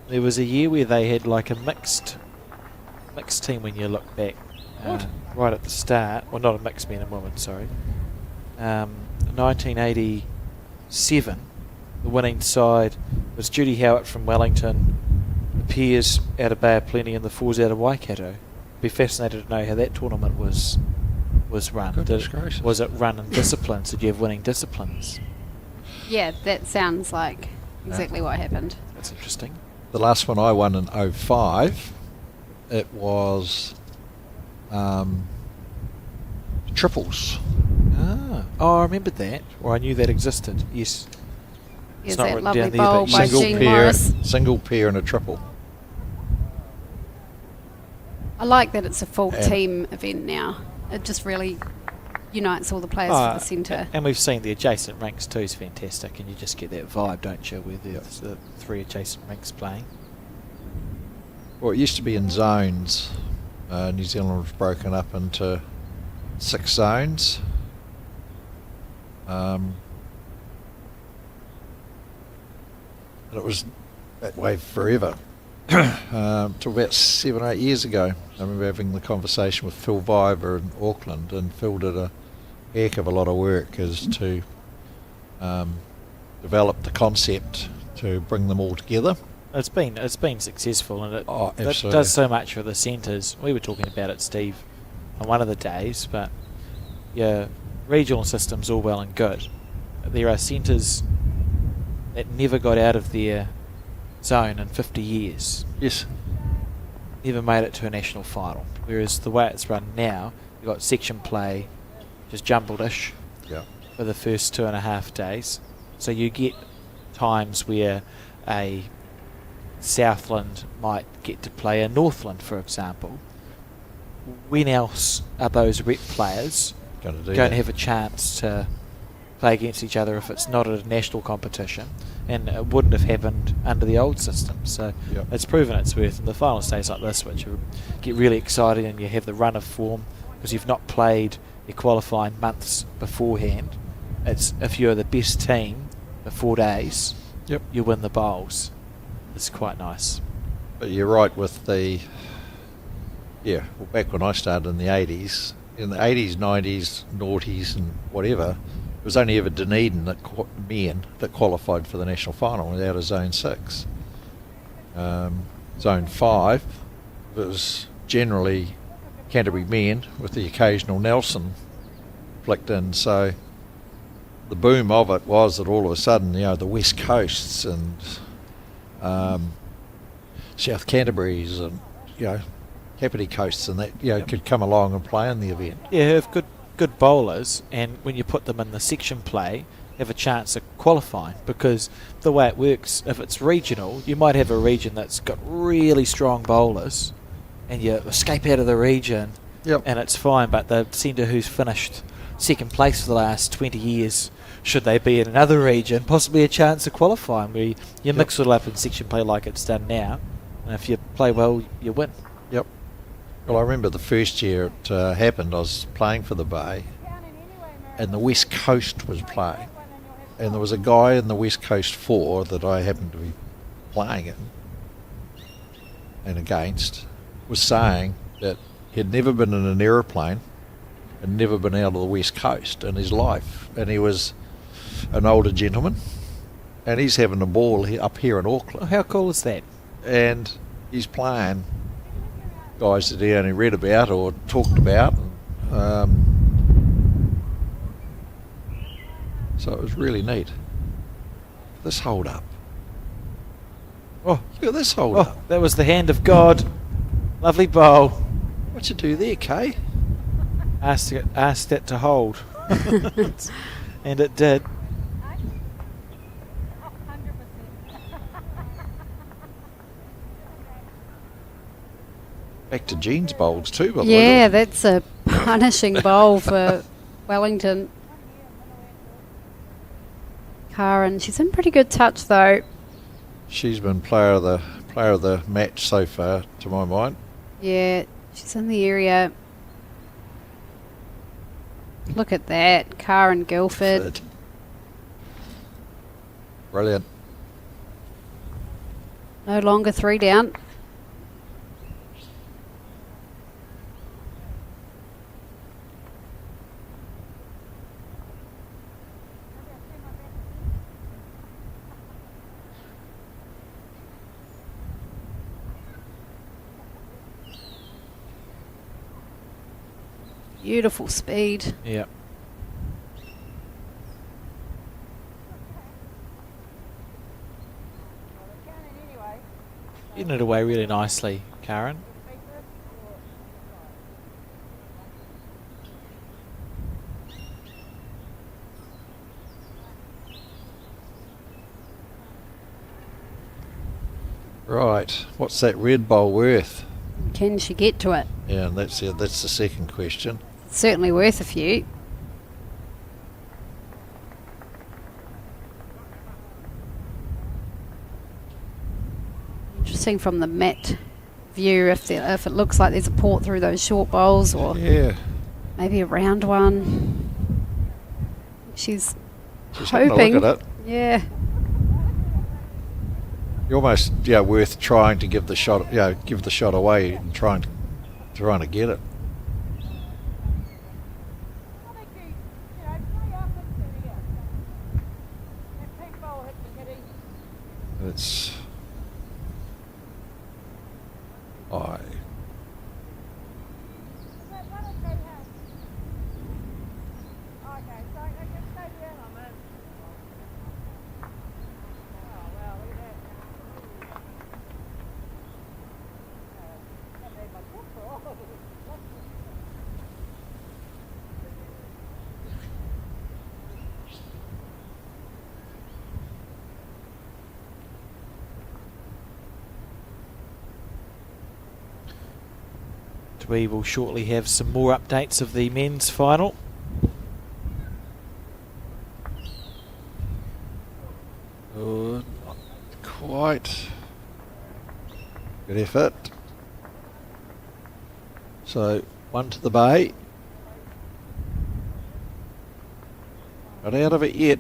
There was a year where they had like a mixed team when you look back. Right at the start. Well, not a mixed men and women, sorry. 1987, the winning side was Judy Howard from Wellington, the Peers out of Bay of Plenty and the Fours out of Waikato. Be fascinated to know how that tournament was run. Goodness gracious. Was it run in disciplines? Did you have winning disciplines? Yeah, that sounds like exactly what happened. That's interesting. The last one I won in 05, it was triples. Oh, I remembered that. Or I knew that existed. Yes. Here's not that written lovely down there, bowl but by Single Jean pair, Morris. single pair and a triple. I like that it's a full And- team event now. It just really unites all the players for the centre. And we've seen the adjacent ranks too is fantastic, and you just get that vibe, don't you, with the 3 adjacent ranks playing. Well, it used to be in zones. New Zealand was broken up into 6 zones. And it was that way forever. Till about 7 or 8 years ago. I remember having the conversation with Phil Viver in Auckland, and Phil did a heck of a lot of work as to develop the concept to bring them all together. It's been successful, and it Oh, does absolutely. so much for the centres. We were talking about it, Steve, on one of the days, but your regional system's all well and good. There are centres that never got out of their zone in 50 years. Yes. Never made it to a national final. Whereas the way it's run now, you've got section play, just jumbled-ish Yeah. for the first 2.5 days. So you get times where a Southland might get to play a Northland, for example. When else are those rep players Going going to have a chance to play against each other if it's not at a national competition? And it wouldn't have happened under the old system. So Yep. it's proven its worth in the final stage like this, which you get really excited and you have the run of form because you've not played your qualifying months beforehand. It's if you're the best team for 4 days, Yep. you win the bowls. It's quite nice. But you're right with the... Yeah, well, back when I started in the 80s, 90s, noughties and whatever, it was only ever Dunedin men that qualified for the national final without a Zone 6. Zone 5 was generally Canterbury men with the occasional Nelson flicked in. So the boom of it was that all of a sudden, the West Coasts and South Canterbury's and, Kapiti Coasts and that, could come along and play in the event. Yeah, have good bowlers, and when you put them in the section play, have a chance of qualifying, because the way it works, if it's regional, you might have a region that's got really strong bowlers, and you escape out of the region, Yep. and it's fine, but the centre who's finished second place for the last 20 years, should they be in another region, possibly a chance of qualifying, where you mix it all up in section play like it's done now, and if you play well, you win. Yep. Well, I remember the first year it happened, I was playing for the Bay, and the West Coast was playing. And there was a guy in the West Coast 4 that I happened to be playing in and against, was saying that he'd never been in an aeroplane and never been out of the West Coast in his life. And he was an older gentleman, and he's having a ball up here in Auckland. Oh, how cool is that? And he's playing guys that he only read about or talked about. So it was really neat. This hold up. Oh, Look at this hold oh, up. that was the hand of God. Lovely bowl. What you do there, Kay? Asked it to hold. And it did. Back to Jean's bowls too, by the Yeah, way. that's a punishing bowl for Wellington. Karen, she's in pretty good touch though. She's been player of the match so far, to my mind. Yeah, she's in the area. Look at that, Karen Guilford. Good. Brilliant. No longer 3 down. Beautiful speed. Yeah. Getting it away really nicely, Karen. Right. What's that red bowl worth? Can she get to it? Yeah, and that's the second question. Certainly worth a few. Interesting from the mat view if it looks like there's a port through those short bowls, or Yeah. maybe a round one. She's Having a hoping. look at it. Yeah. You're almost worth trying to give the shot away and trying to get it. It's we will shortly have some more updates of the men's final. Oh, not quite. Good effort. So, one to the bay. Not out of it yet.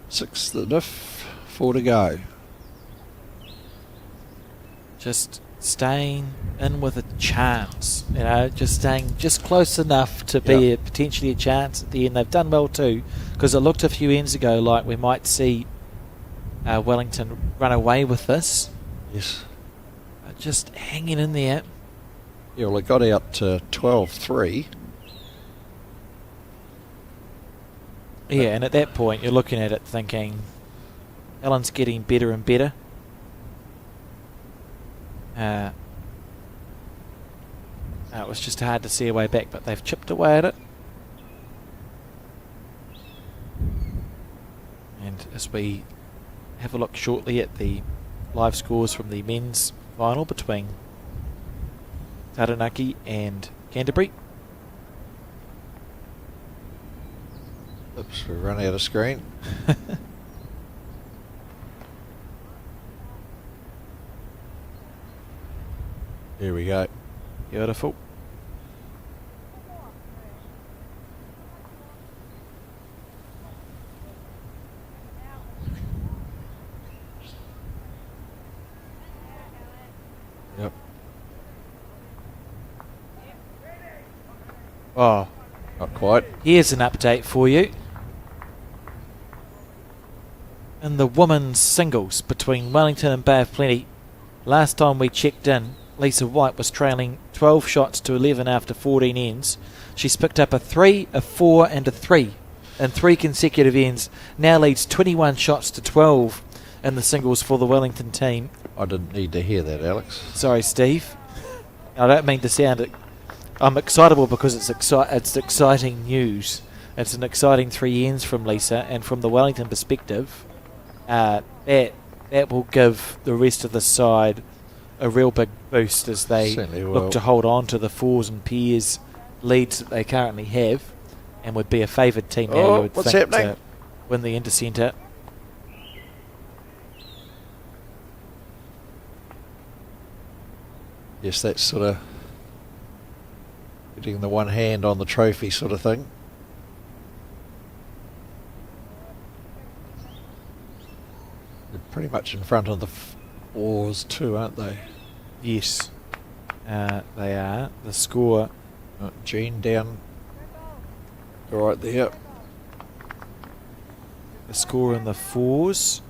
6 the diff, 4 to go. Just staying in with a chance, you know, just staying just close enough to be potentially a chance at the end. They've done well too, because it looked a few ends ago like we might see Wellington run away with this. Yes. Just hanging in there. Yeah, well, it got out to 12-3. Yeah, and at that point you're looking at it thinking, Ellen's getting better and better. It was just hard to see a way back, but they've chipped away at it. And as we have a look shortly at the live scores from the men's final between Taranaki and Canterbury. Oops, we run out of screen. Here we go. Beautiful. Yep. Oh, Not quite. here's an update for you. In the women's singles between Wellington and Bay of Plenty, last time we checked in, Lisa White was trailing 12 shots to 11 after 14 ends. She's picked up a 3, a 4 and a 3 in 3 consecutive ends. Now leads 21 shots to 12 in the singles for the Wellington team. I didn't need to hear that, Alex. Sorry, Steve. I don't mean to sound... I'm excitable because it's exciting news. It's an exciting 3 ends from Lisa, and from the Wellington perspective, that will give the rest of the side a real big boost as they Certainly will. look to hold on to the fours and pairs leads that they currently have, and would be a favoured team now, Oh, you would what's think, happening? to win the Intercentre. Yes, that's sort of getting the one hand on the trophy sort of thing. They're pretty much in front of the fours too, aren't they? Yes, they are. The score... Jean down right there. The score in the fours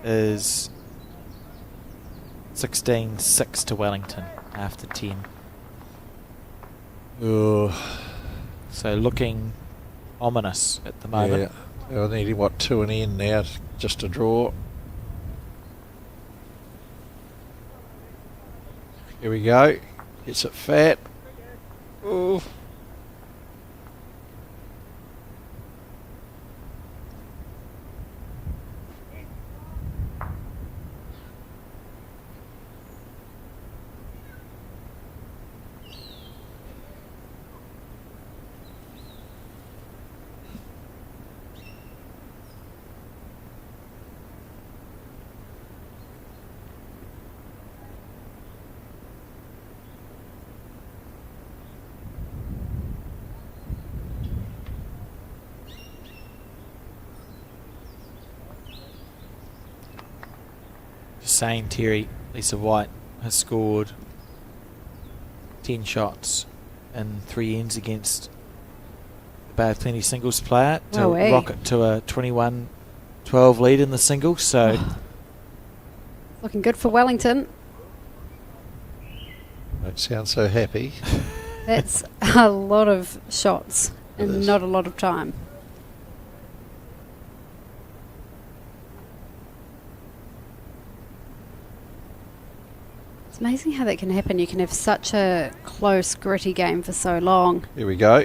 is 16-6 to Wellington after 10. Oh, So looking ominous at the moment. yeah. They're needing, what, 2 and in now just to draw. Here we go. Gets it fat. Oh. Just saying, Terry, Lisa White has scored 10 shots in 3 ends against the Bay of Plenty singles player to rocket to a 21-12 lead in the singles. So Looking good for Wellington. Don't sound so happy. That's a lot of shots It and is. not a lot of time. It's amazing how that can happen. You can have such a close, gritty game for so long. Here we go.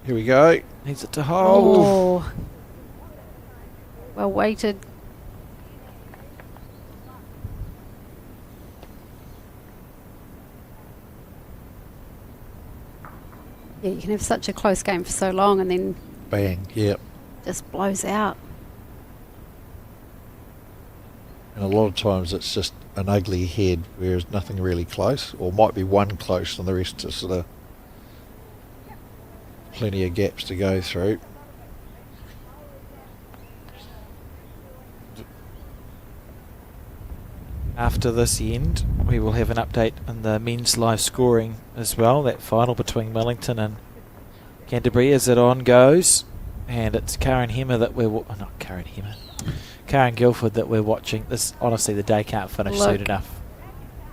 Here we go. needs it to hold. Oh. Well weighted. Yeah, you can have such a close game for so long and then Bang, yep. just blows out. And a lot of times it's just an ugly head where there's nothing really close, or might be one close and the rest is sort of plenty of gaps to go through. After this end, we will have an update on the men's live scoring as well. That final between Wellington and Canterbury as it on goes. And it's Karen Hemmer that we're... not Karen Hemmer. Karen Guilford that we're watching. This, honestly, the day can't finish soon enough.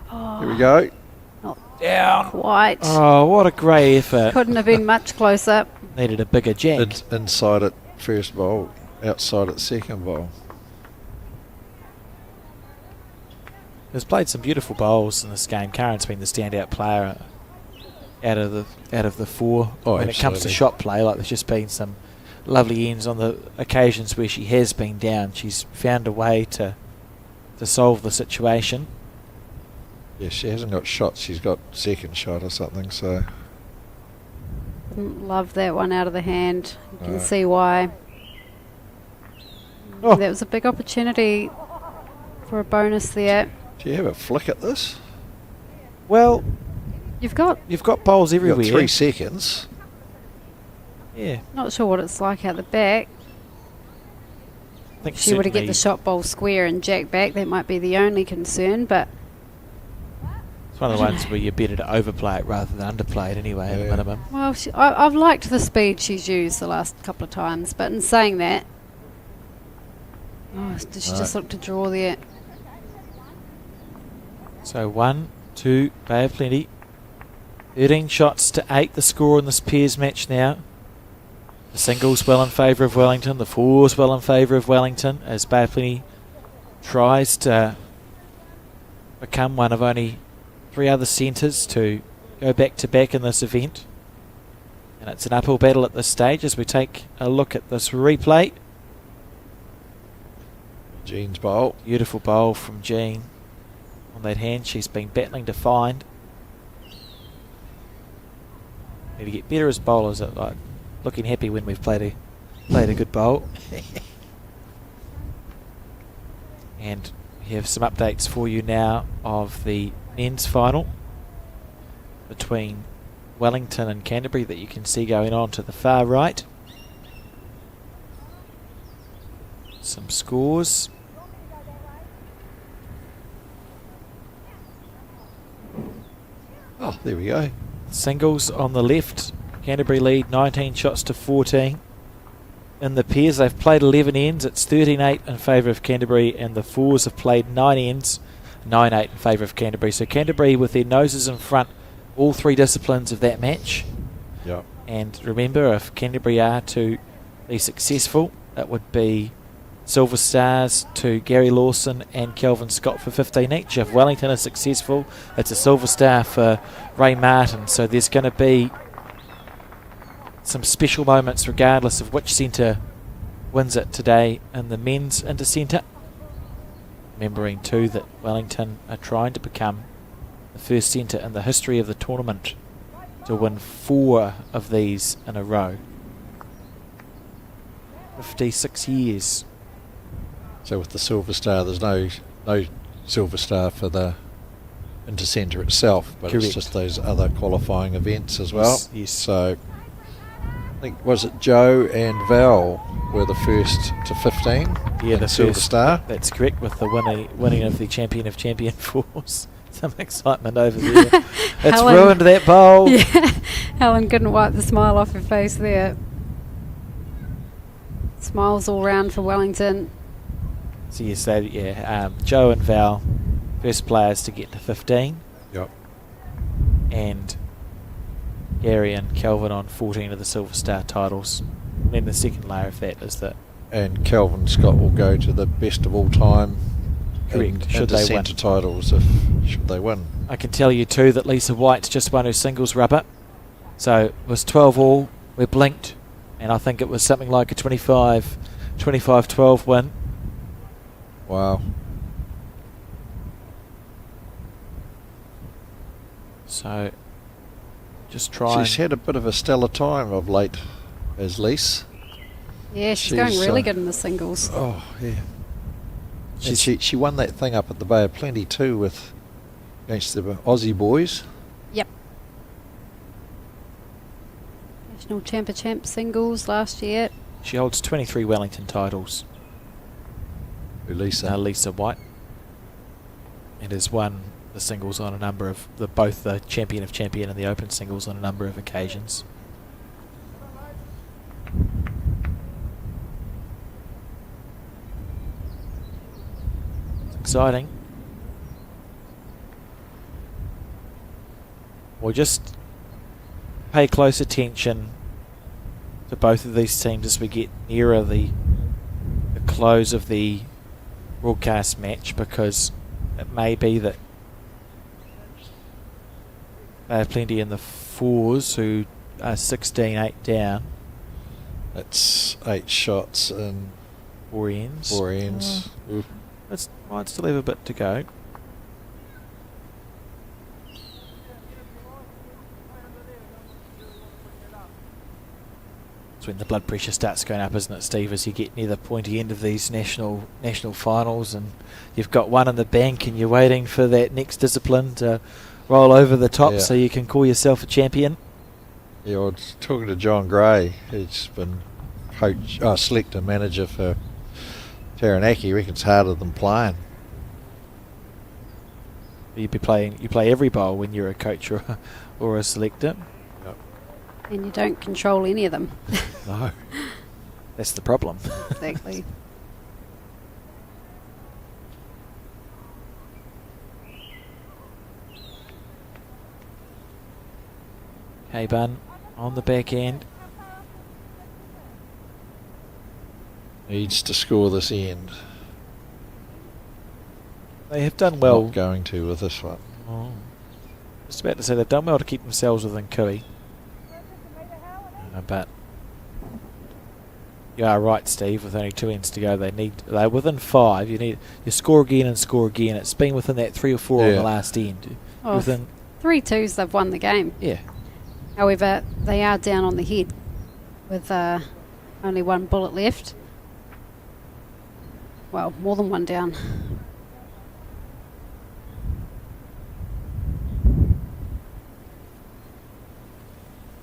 Oh, Here we go. not Down. quite. Oh, what a great effort. Couldn't have been much closer. Needed a bigger jack. Inside at first bowl, outside at second bowl. Has played some beautiful bowls in this game. Karen's been the standout player out of the four. Oh, when it comes to absolutely. shot play, like there's just been some lovely ends on the occasions where she has been down. She's found a way to solve the situation. Yeah, she hasn't got shots. She's got second shot or something. So Didn't love that one out of the hand. You can No. see why. Oh. That was a big opportunity for a bonus there. do you have a flick at this? Well, You've got, you've got bowls You've everywhere. got 3 seconds. Yeah, not sure what it's like out the back. I think If she were to get certainly the shot bowl square and jack back, that might be the only concern, but it's one of the ones where you're better to overplay it rather than underplay it anyway, at a Yeah. minimum. well, I've liked the speed she's used the last couple of times, but in saying that, did she just look to draw there? So 1, 2, Bay of Plenty. 13 shots to 8, the score in this pairs match now. The singles well in favour of Wellington, the fours well in favour of Wellington, as Bay of Plenty tries to become one of only 3 other centres to go back to back in this event. And it's an uphill battle at this stage as we take a look at this replay. Jean's bowl. Beautiful bowl from Jean on that hand she's been battling to find. Need to get better as bowlers at like looking happy when we've played a good bowl. And we have some updates for you now of the men's final between Wellington and Canterbury that you can see going on to the far right. Some scores. Oh, there we go. Singles on the left, Canterbury lead 19 shots to 14. In the pairs, they've played 11 ends. It's 13-8 in favour of Canterbury, and the fours have played 9 ends, 9-8 in favour of Canterbury. So Canterbury with their noses in front, all 3 disciplines of that match. Yep. And remember, if Canterbury are to be successful, that would be Silver Stars to Gary Lawson and Kelvin Scott for 15 each. If Wellington is successful, it's a Silver Star for Ray Martin. So there's going to be some special moments regardless of which centre wins it today in the men's Intercentre. Remembering too that Wellington are trying to become the first centre in the history of the tournament to win 4 of these in a row. 56 years. So with the Silver Star, there's no Silver Star for the Intercentre itself, but Correct. it's just those other qualifying events as well. Yes. So I think, was it Joe and Val were the first to 15? Yeah, in the Silver first. Star. That's correct, with the winning of the champion of champion fours. Some excitement over there. It's Helen. ruined that bowl. Yeah, Helen couldn't wipe the smile off her face there. Smiles all round for Wellington. So yes, Joe and Val, first players to get to 15, Yep. and Gary and Kelvin on 14 of the Silver Star titles. And then the second layer of that is that And Kelvin Scott will go to the best of all time. Correct, should they win. Intercentre titles should they win. I can tell you too that Lisa White's just won her singles rubber. So it was 12 all, we blinked, and I think it was something like a 25-12 win. Wow. So just try. She's had a bit of a stellar time of late, as Lise. Yeah, she's going She's, really good in the singles. Oh, yeah. And she won that thing up at the Bay of Plenty too against the Aussie boys. Yep. National Champ singles last year. She holds 23 Wellington titles. Lisa. Lisa White. And has won the singles on a number of both the champion of champion and the open singles on a number of occasions. Exciting. We'll just pay close attention to both of these teams as we get nearer the close of the broadcast match, because it may be that they have plenty in the fours who are 16-8 down. That's 8 shots and 4 ends. 4 ends. Might still have a bit to go. It's when the blood pressure starts going up, isn't it, Steve, as you get near the pointy end of these national finals, and you've got one in the bank and you're waiting for that next discipline to roll over the top so you can call yourself a champion. Yeah, I was talking to John Gray, who's been selector manager for Taranaki. He reckons it's harder than playing. You play every bowl when you're a coach or a selector. Yep. And you don't control any of them. No. That's the problem. Exactly. K-Bun on the back end. Needs to score this end. They have done well. Not going to with this one. Oh. Just about to say they've done well to keep themselves within Cooey. But you are right, Steve. With only 2 ends to go, they're within 5. You score again and score again. It's been within that 3 or 4 on the last end. Oh, Within 3-2s, they've won the game. yeah. However, they are down on the head with only 1 bullet left. Well, more than 1 down.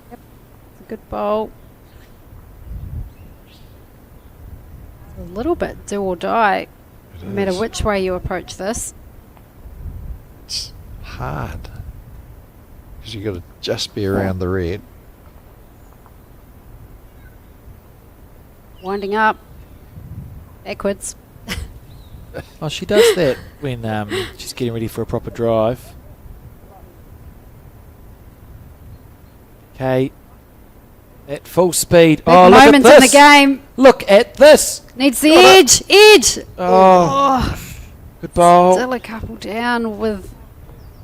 Yep, it's a good bowl. A little bit do or die, no matter which way you approach this. It's hard. Because you've got to just be around the red. Winding up. Backwards. Oh, she does that when she's getting ready for a proper drive. Okay. At full speed. Big Oh, look at moment this. in the game. Look at this. Needs the edge. Edge. Oh. Good bowl. Still a couple down with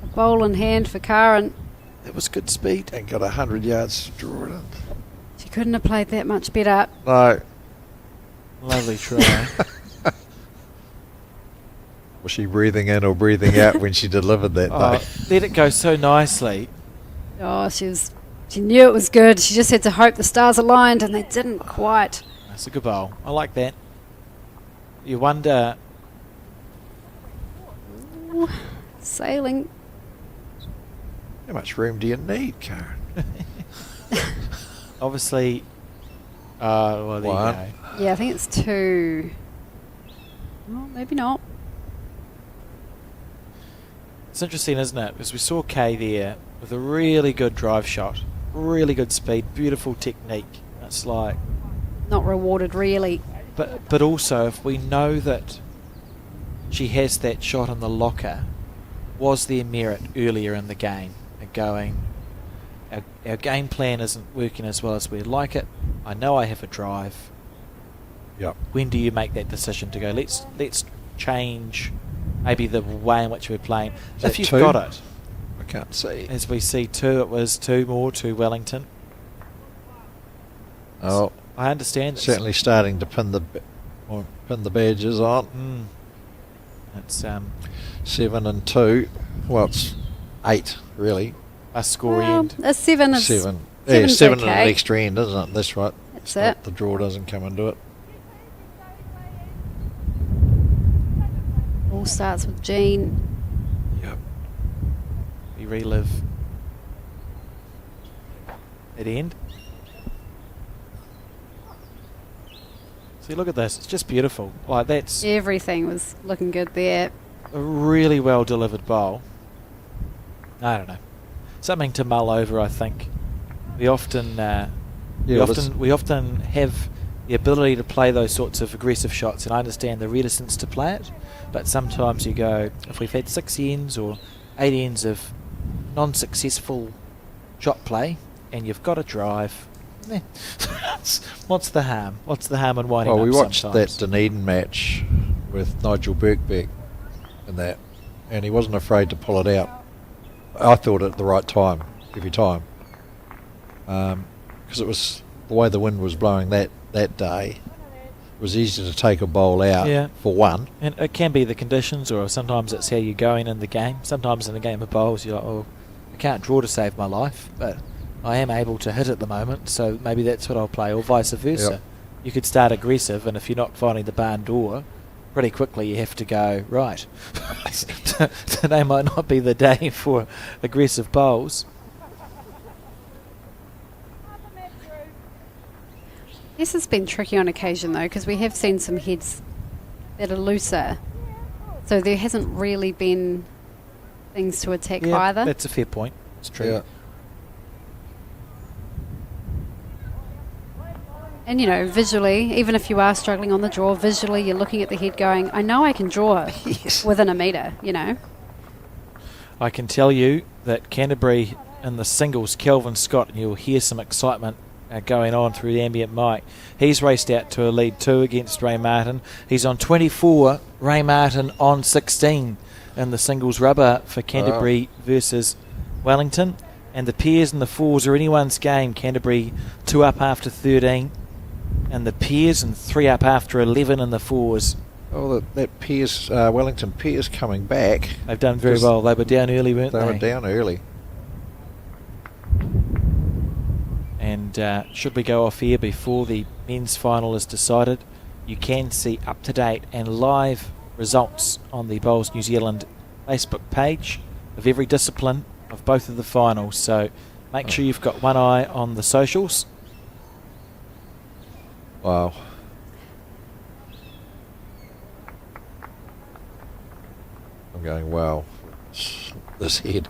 a bowl in hand for Karen. That was good speed. And got 100 yards to draw it in. She couldn't have played that much better. No. Lovely try. Was she breathing in or breathing out when she delivered that thing? Let it go so nicely. Oh, she knew it was good. She just had to hope the stars aligned, and they didn't quite. That's a good bowl. I like that. You wonder. Ooh, sailing. How much room do you need, Karen? Obviously. Well, there One. you go. Yeah, I think it's 2. Well, maybe not. It's interesting, isn't it? Because we saw Kay there with a really good drive shot, really good speed, beautiful technique. It's like, Not rewarded, really. but also if we know that she has that shot in the locker, was there merit earlier in the game? And going, our game plan isn't working as well as we'd like it. I know I have a drive. Yep. When do you make that decision to go? Let's change maybe the way in which we're playing. Is If that you've 2? got it. I can't see. As we see 2, it was 2 more to Wellington. Oh, I understand. certainly starting to pin the badges on. It's 7 and 2. Well, it's 8 really. a score Well, end. a 7 is 7. Yeah, seven's 7 in okay. an extra end, isn't it? That's right. That's Not- it. The draw doesn't come into it. All starts with Jean. Yep. We relive at end. See, look at this. It's just beautiful. Like, that's Everything was looking good there. a really well delivered bowl. I don't know. Something to mull over, I think. We often we often have the ability to play those sorts of aggressive shots, and I understand the reticence to play it, but sometimes you go, if we've had 6 ends or 8 ends of non-successful shot play and you've got a drive, what's the harm? What's the harm in winding Well, we up watched sometimes? that Dunedin match with Nigel Birkbeck and that, and he wasn't afraid to pull it out. I thought at the right time, every time. Because it was the way the wind was blowing that day, it was easy to take a bowl out for one. And it can be the conditions, or sometimes it's how you're going in the game. Sometimes in a game of bowls, you're like, oh, I can't draw to save my life, but I am able to hit at the moment, so maybe that's what I'll play, or vice versa. Yep. You could start aggressive, and if you're not finding the barn door, pretty quickly you have to go, right, today might not be the day for aggressive bowls. This has been tricky on occasion though, because we have seen some heads that are looser. So there hasn't really been things to attack Yeah, either. that's a fair point. It's true. Yeah. And you know, visually, even if you are struggling on the draw, visually you're looking at the head going, I know I can draw Yes. within a metre, you know. I can tell you that Canterbury in the singles, Kelvin Scott, and you'll hear some excitement going on through the ambient mic. He's raced out to a lead 2 against Ray Martin. He's on 24, Ray Martin on 16 in the singles rubber for Canterbury versus Wellington. And the pairs and the fours are anyone's game. Canterbury 2 up after 13, and the pairs and 3 up after 11 in the fours. Oh, that Piers, Wellington Piers coming back. They've done very Just- well. They were down early, weren't They they? were down early. And should we go off here before the men's final is decided, you can see up-to-date and live results on the Bowls New Zealand Facebook page of every discipline of both of the finals. So make sure you've got one eye on the socials. Wow. I'm going, wow. This head.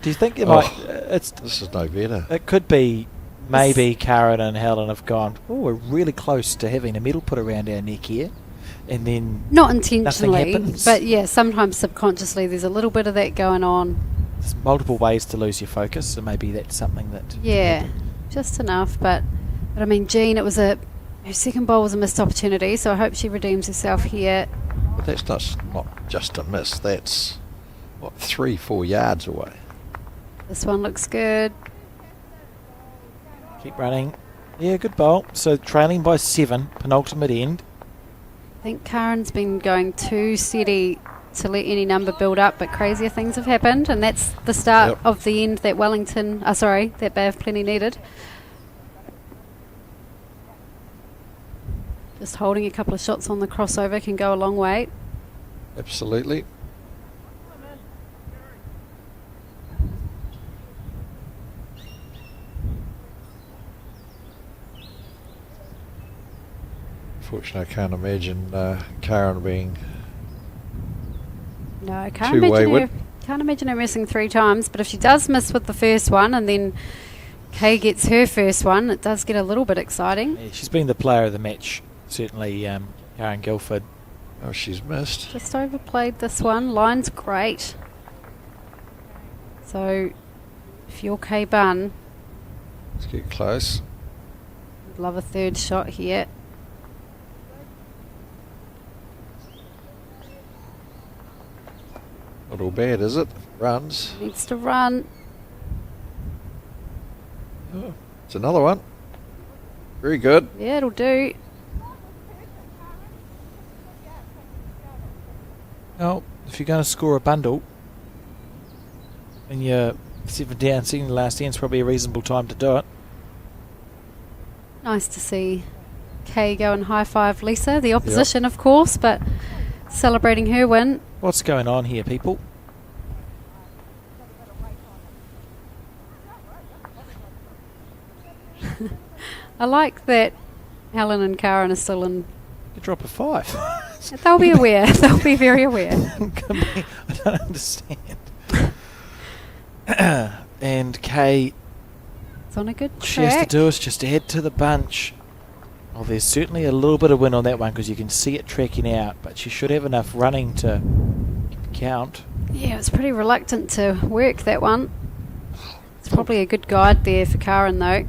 Do you think it Oh. might? This is no better. It could be maybe Karen and Helen have gone, oh, we're really close to having a medal put around our neck here, and then Not intentionally, happens. but yeah, sometimes subconsciously there's a little bit of that going on. there's multiple ways to lose your focus, so maybe that's something that Yeah, just enough. But I mean, Jean, her second bowl was a missed opportunity, so I hope she redeems herself here. But that's not just a miss. That's, 3-4 yards away. This one looks good. keep running. Yeah, good bowl. So trailing by 7, penultimate end. I think Karen's been going too steady to let any number build up, but crazier things have happened, and that's the start Yep. of the end that that Bay of Plenty needed. Just holding a couple of shots on the crossover can go a long way. Absolutely. Unfortunately, I can't imagine Karen being No, I can't Two imagine wayward. can't imagine her missing 3 times, but if she does miss with the first one and then Kay gets her first one, it does get a little bit exciting. Yeah, she's been the player of the match, certainly, Karen Guilford. Oh, she's missed. Just overplayed this one. Line's great. So if you're Kay Bunn, Let's get close. I'd love a third shot here. Not all bad, is it? Runs. Needs to run. Oh, it's another one. Very good. Yeah, it'll do. Well, if you're going to score a bundle, And you're 7 down, seeing the last end's probably a reasonable time to do it. Nice to see Kay go and high five Lisa, the opposition, of course, but celebrating her win. What's going on here, people? I like that Helen and Karen are still in. You drop a 5. They'll be aware. They'll be very aware. I don't understand. And Kay, It's on a good what she has to track. do is just add to the bunch. Well, there's certainly a little bit of win on that one because you can see it tracking out, but she should have enough running to count. Yeah, it was pretty reluctant to work that one. It's probably a good guide there for Karen, though.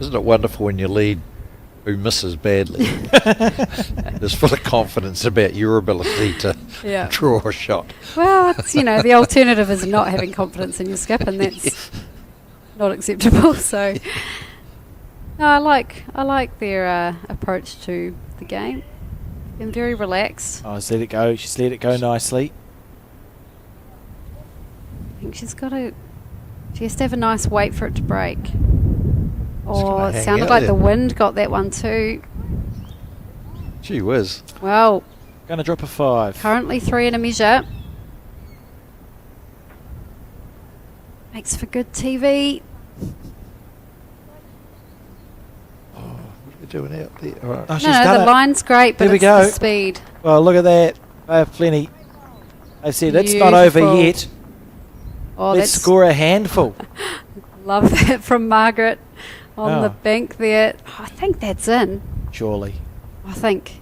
Isn't it wonderful when you lead who misses badly? Just full of confidence about your ability to draw a shot. Well, it's, the alternative is not having confidence in your skip, and that's not acceptable. So, no, I like their approach to the game. Been very relaxed. Oh, she's let it go. She's let it go nicely. I think she has to have a nice wait for it to break. Or it sounded like the wind got that one too. Gee whiz. Well, Going to drop a 5. currently 3 in a measure. Makes for good TV. What are we doing out there? All right. Oh, she's No, done the it. line's great, but There we it's go. the speed. Well, look at that. They have plenty. I said it's not over Beautiful. yet. Oh, Let's that's score a handful. love that from Margaret on the Oh. bank there. Oh, I think that's in. Surely. I think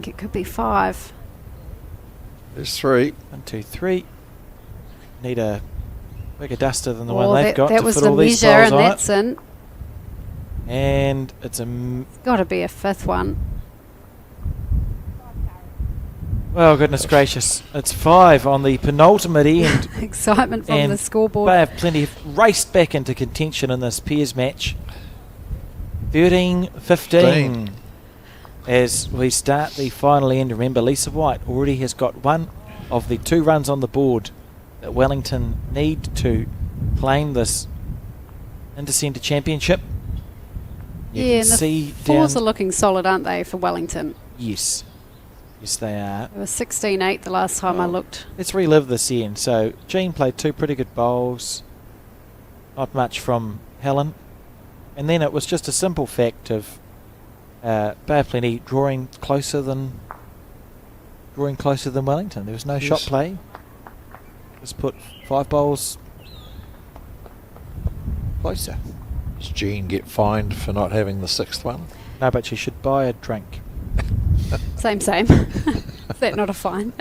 it could be 5. There's 3. 1, 2, 3. Need a bigger duster than the Oh, one they've got that to was fit the all these measure, bowls and on it. that's in. And it's a Got to be a 5th one. well, goodness gracious, it's 5 on the penultimate end. Excitement from And the scoreboard. They have plenty raced back into contention in this pairs match. 13-15 as we start the final end. Remember, Lisa White already has got one of the 2 runs on the board that Wellington need to claim this Intercentre Championship. You Yeah, can and the see fours down. are looking solid, aren't they, for Wellington? Yes, they are. It was 16-8 the last time I looked. Let's relive this end. So Jean played 2 pretty good bowls. Not much from Helen. And then it was just a simple fact of Bay of Plenty drawing closer than Wellington. There was no shot play. Just put 5 bowls closer. Does Jean get fined for not having the 6th one? No, but she should buy a drink. Same. Is that not a fine?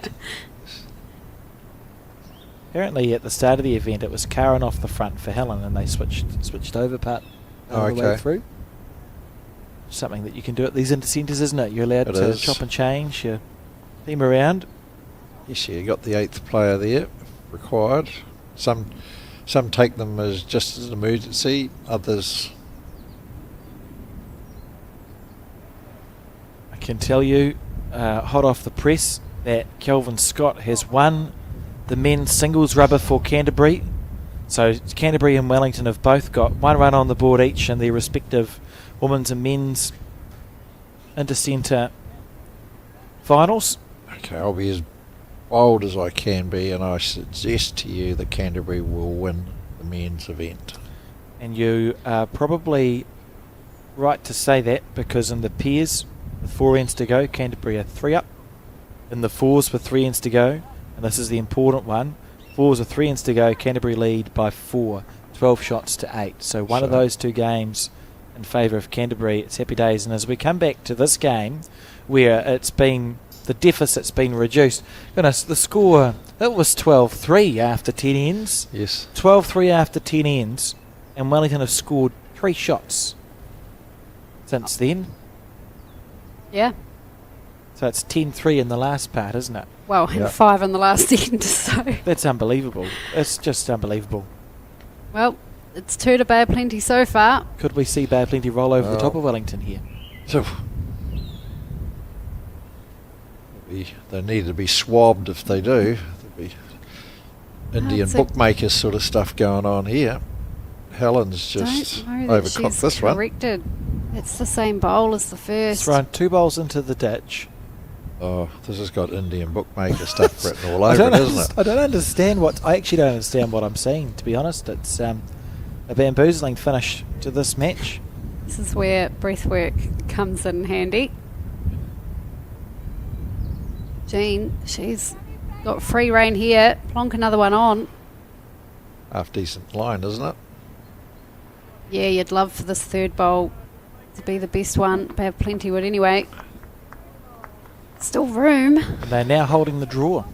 Apparently at the start of the event it was Karen off the front for Helen and they switched over part the way through. Something that you can do at these intercentres, isn't it? You're allowed to chop and change your team around. Yes, you got the 8th player there required. Some take them as just as an emergency, others... I can tell you, hot off the press, that Kelvin Scott has won the men's singles rubber for Canterbury. So Canterbury and Wellington have both got 1 run on the board each in their respective women's and men's Intercentre finals. Okay, I'll be as bold as I can be, and I suggest to you that Canterbury will win the men's event. And you are probably right to say that because in the pairs with 4 ends to go, Canterbury are 3 up. In the fours with 3 ends to go, and this is the important one, fours with 3 ends to go, Canterbury lead by 4, 12 shots to 8. So one of those 2 games in favour of Canterbury. It's happy days. And as we come back to this game where it's been, the deficit's been reduced. Goodness, the score, it was 12-3 after 10 ends. Yes. 12-3 after 10 ends, and Wellington have scored 3 shots since then. Yeah. So it's 10-3 in the last part, isn't it? Well, and 5 in the last end. So That's unbelievable. It's just unbelievable. well, it's 2 to Bay of Plenty so far. Could we see Bay of Plenty roll over the top of Wellington here? So they need to be swabbed if they do. There'll be Indian bookmakers sort of stuff going on here. Helen's just overcooked this one. Corrected. It's the same bowl as the first. It's thrown 2 bowls into the ditch. Oh, this has got Indian bookmaker stuff written all over it, isn't it? I don't understand I actually don't understand what I'm seeing, to be honest. It's a bamboozling finish to this match. This is where breathwork comes in handy. Jean, she's got free rein here. Plonk another one on. Half decent line, isn't it? Yeah, you'd love for this third bowl to be the best one. Bay of Plenty would anyway. Still room. And they're now holding the draw.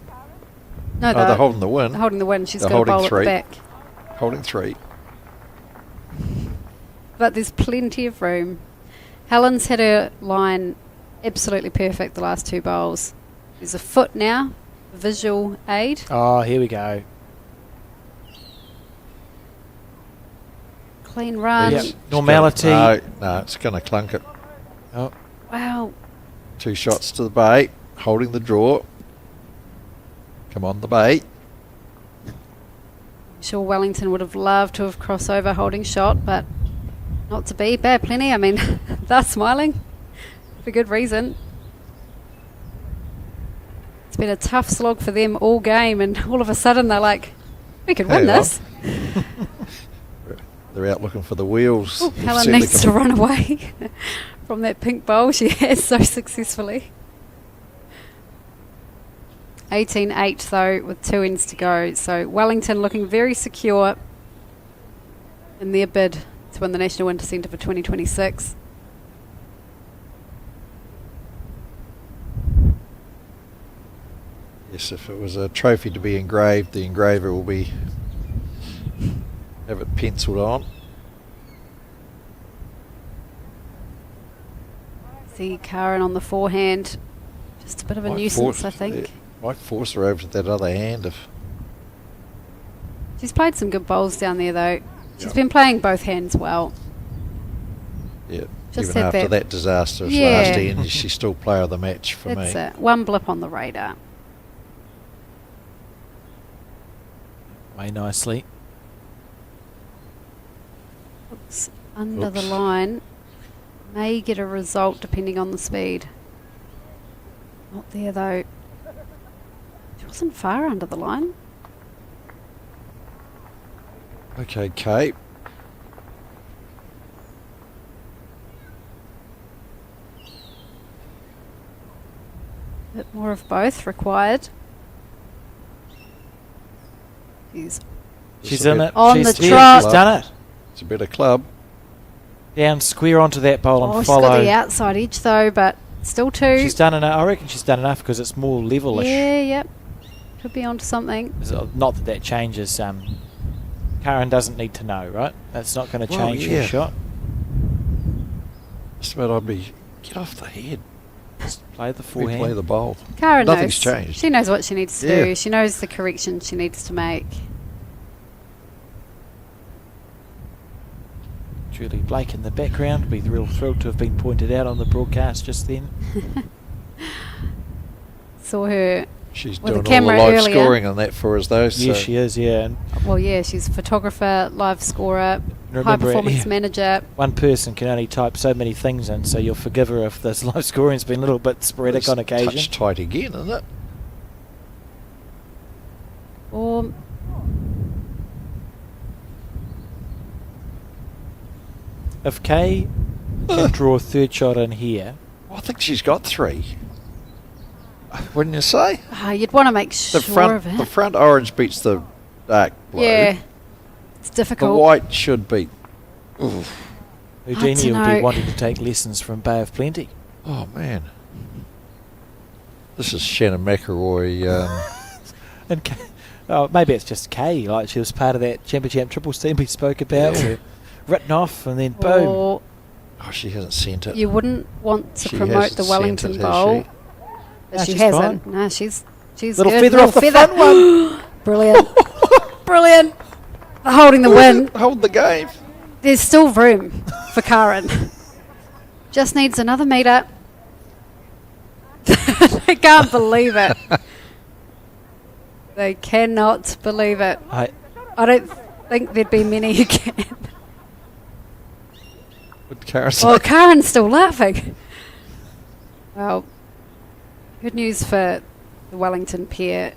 No, they're holding the win. They're holding the win. She's They're got a bowl holding three. at the back. Holding 3. But there's plenty of room. Helen's had her line absolutely perfect the last 2 bowls. There's a foot now, visual aid. Oh, here we go. Clean run. Yep. Normality. No, it's going to clunk it. Oh. Wow. 2 shots to the bay, holding the draw. Come on, the bay. I'm sure Wellington would have loved to have crossover holding shot, but not to be. Bay of Plenty, I mean, they're smiling for good reason. It's been a tough slog for them all game, and all of a sudden they're like, we could win this. They're out looking for the wheels. Ooh, Helen needs to run away from that pink bowl she has so successfully. 18-8 though, with 2 ends to go. So Wellington looking very secure in their bid to win the National Intercentre for 2026. Yes, if it was a trophy to be engraved, the engraver will have it penciled on. See Karen on the forehand. Just a bit of a nuisance, I think. Might force her over to that other hand if... She's played some good bowls down there, though. She's been playing both hands well. Yeah, Just even had after that disastrous last end, she's still player of the match for me. That's it. One blip on the radar. Way nicely. Looks under the line. May get a result depending on the speed. Not there, though. She wasn't far under the line. Okay, Kate. Bit more of both required. She's in it. On She's the trot. She's done it. It's a better club. Down square onto that bowl and She's follow. got the outside edge though, but still 2. She's done enough. I reckon she's done enough because it's more levelish. Yeah, yep. Could be onto something. Not that that changes. Karen doesn't need to know, right? That's not going to change her shot. Just about I'd be get off the head. Just play the forehand. Play the bowl. Karen Nothing's knows. changed. She knows what she needs to Yeah. do. She knows the correction she needs to make. Julie Blake in the background. Be real thrilled to have been pointed out on the broadcast just then. Saw her. She's with doing the camera all the live earlier. scoring on that for us though. So Yes, she is, yeah. And Well, yeah, she's a photographer, live scorer, remember, high performance manager. one person can only type so many things in, so you'll forgive her if this live scoring's been a little bit sporadic on occasion. touch tight again, isn't it? Or If Kay can draw a third shot in here, Well, I think she's got 3. Wouldn't you say? you'd want to make sure of it. The front orange beats the dark blue. Yeah, it's The difficult. white should beat. Houdini will know. be wanting to take lessons from Bay of Plenty. Oh man, this is Shannon McElroy. And Kay, oh, maybe it's just Kay, like she was part of that Champ triples team we spoke about. Yeah. Written off and then boom. Or Oh, she hasn't sent it. you wouldn't want to She promote hasn't the sent Wellington it, has bowl. she? But No, she she's hasn't. fine. No, she's Little good. feather off the front one. Brilliant. Brilliant. The holding the win. Hold the game. There's still room for Karen. Just needs another metre. They can't believe it. They cannot believe it. I don't think there'd be many who can. What Karen say? Well, Karen's still laughing. Well, good news for the Wellington pair.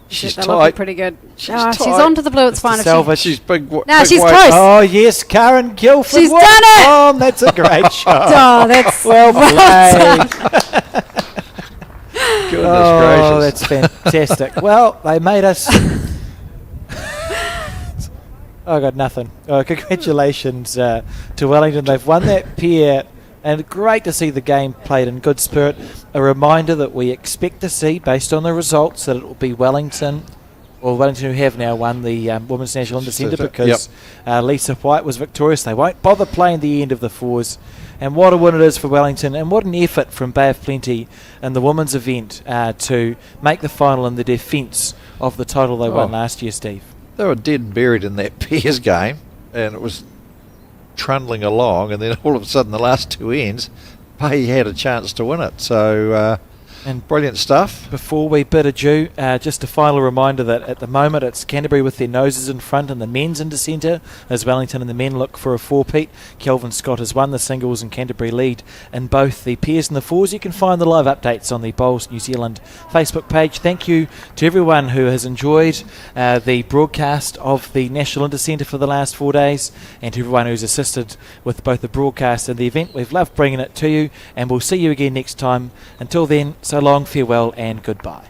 She's They're looking tight. pretty good. She's She's tight. on to the blue. It's fine. Salva, She's big. No, big she's weight. close. Oh, yes, Karen Guilford. She's What- done it! Oh, that's a great shot. Oh, that's Well played. Goodness Oh, gracious. that's fantastic. Well, they made us. I got nothing. Oh, congratulations to Wellington. They've won that pair, and great to see the game played in good spirit. A reminder that we expect to see, based on the results, that it will be Wellington, or Wellington who have now won the Women's National Intercentre, because Lisa White was victorious. They won't bother playing the end of the fours. And what a win it is for Wellington, and what an effort from Bay of Plenty in the women's event to make the final in the defence of the title they won last year, Steve. They were dead and buried in that pairs game, and it was trundling along, and then all of a sudden the last two ends, Bay had a chance to win it. So And brilliant stuff. before we bid adieu, just a final reminder that at the moment it's Canterbury with their noses in front in the men's Intercentre as Wellington and the men look for a four-peat. Kelvin Scott has won the singles and Canterbury lead in both the pairs and the fours. You can find the live updates on the Bowls New Zealand Facebook page. Thank you to everyone who has enjoyed the broadcast of the National Intercentre for the last 4 days, and to everyone who's assisted with both the broadcast and the event. We've loved bringing it to you, and we'll see you again next time. Until then, so long, farewell, and goodbye.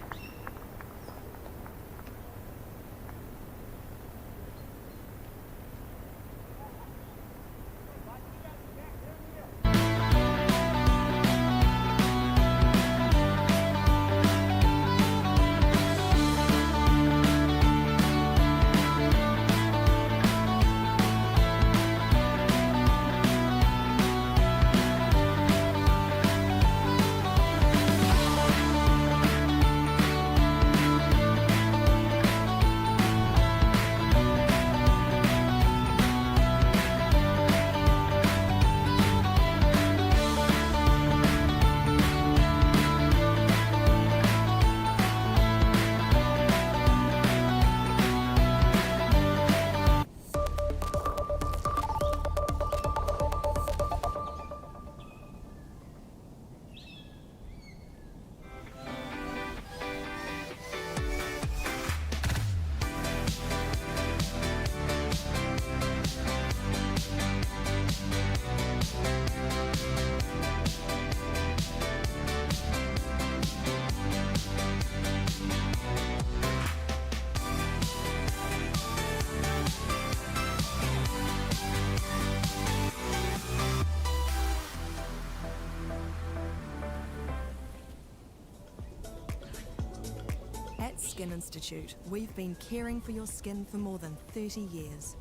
At Skin Institute, we've been caring for your skin for more than 30 years.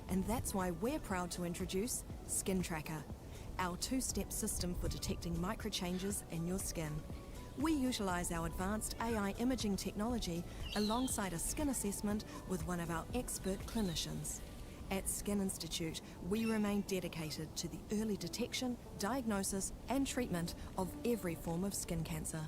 And that's why we're proud to introduce Skin Tracker, our two-step system for detecting microchanges in your skin. We utilise our advanced AI imaging technology alongside a skin assessment with one of our expert clinicians. At Skin Institute, we remain dedicated to the early detection, diagnosis and treatment of every form of skin cancer.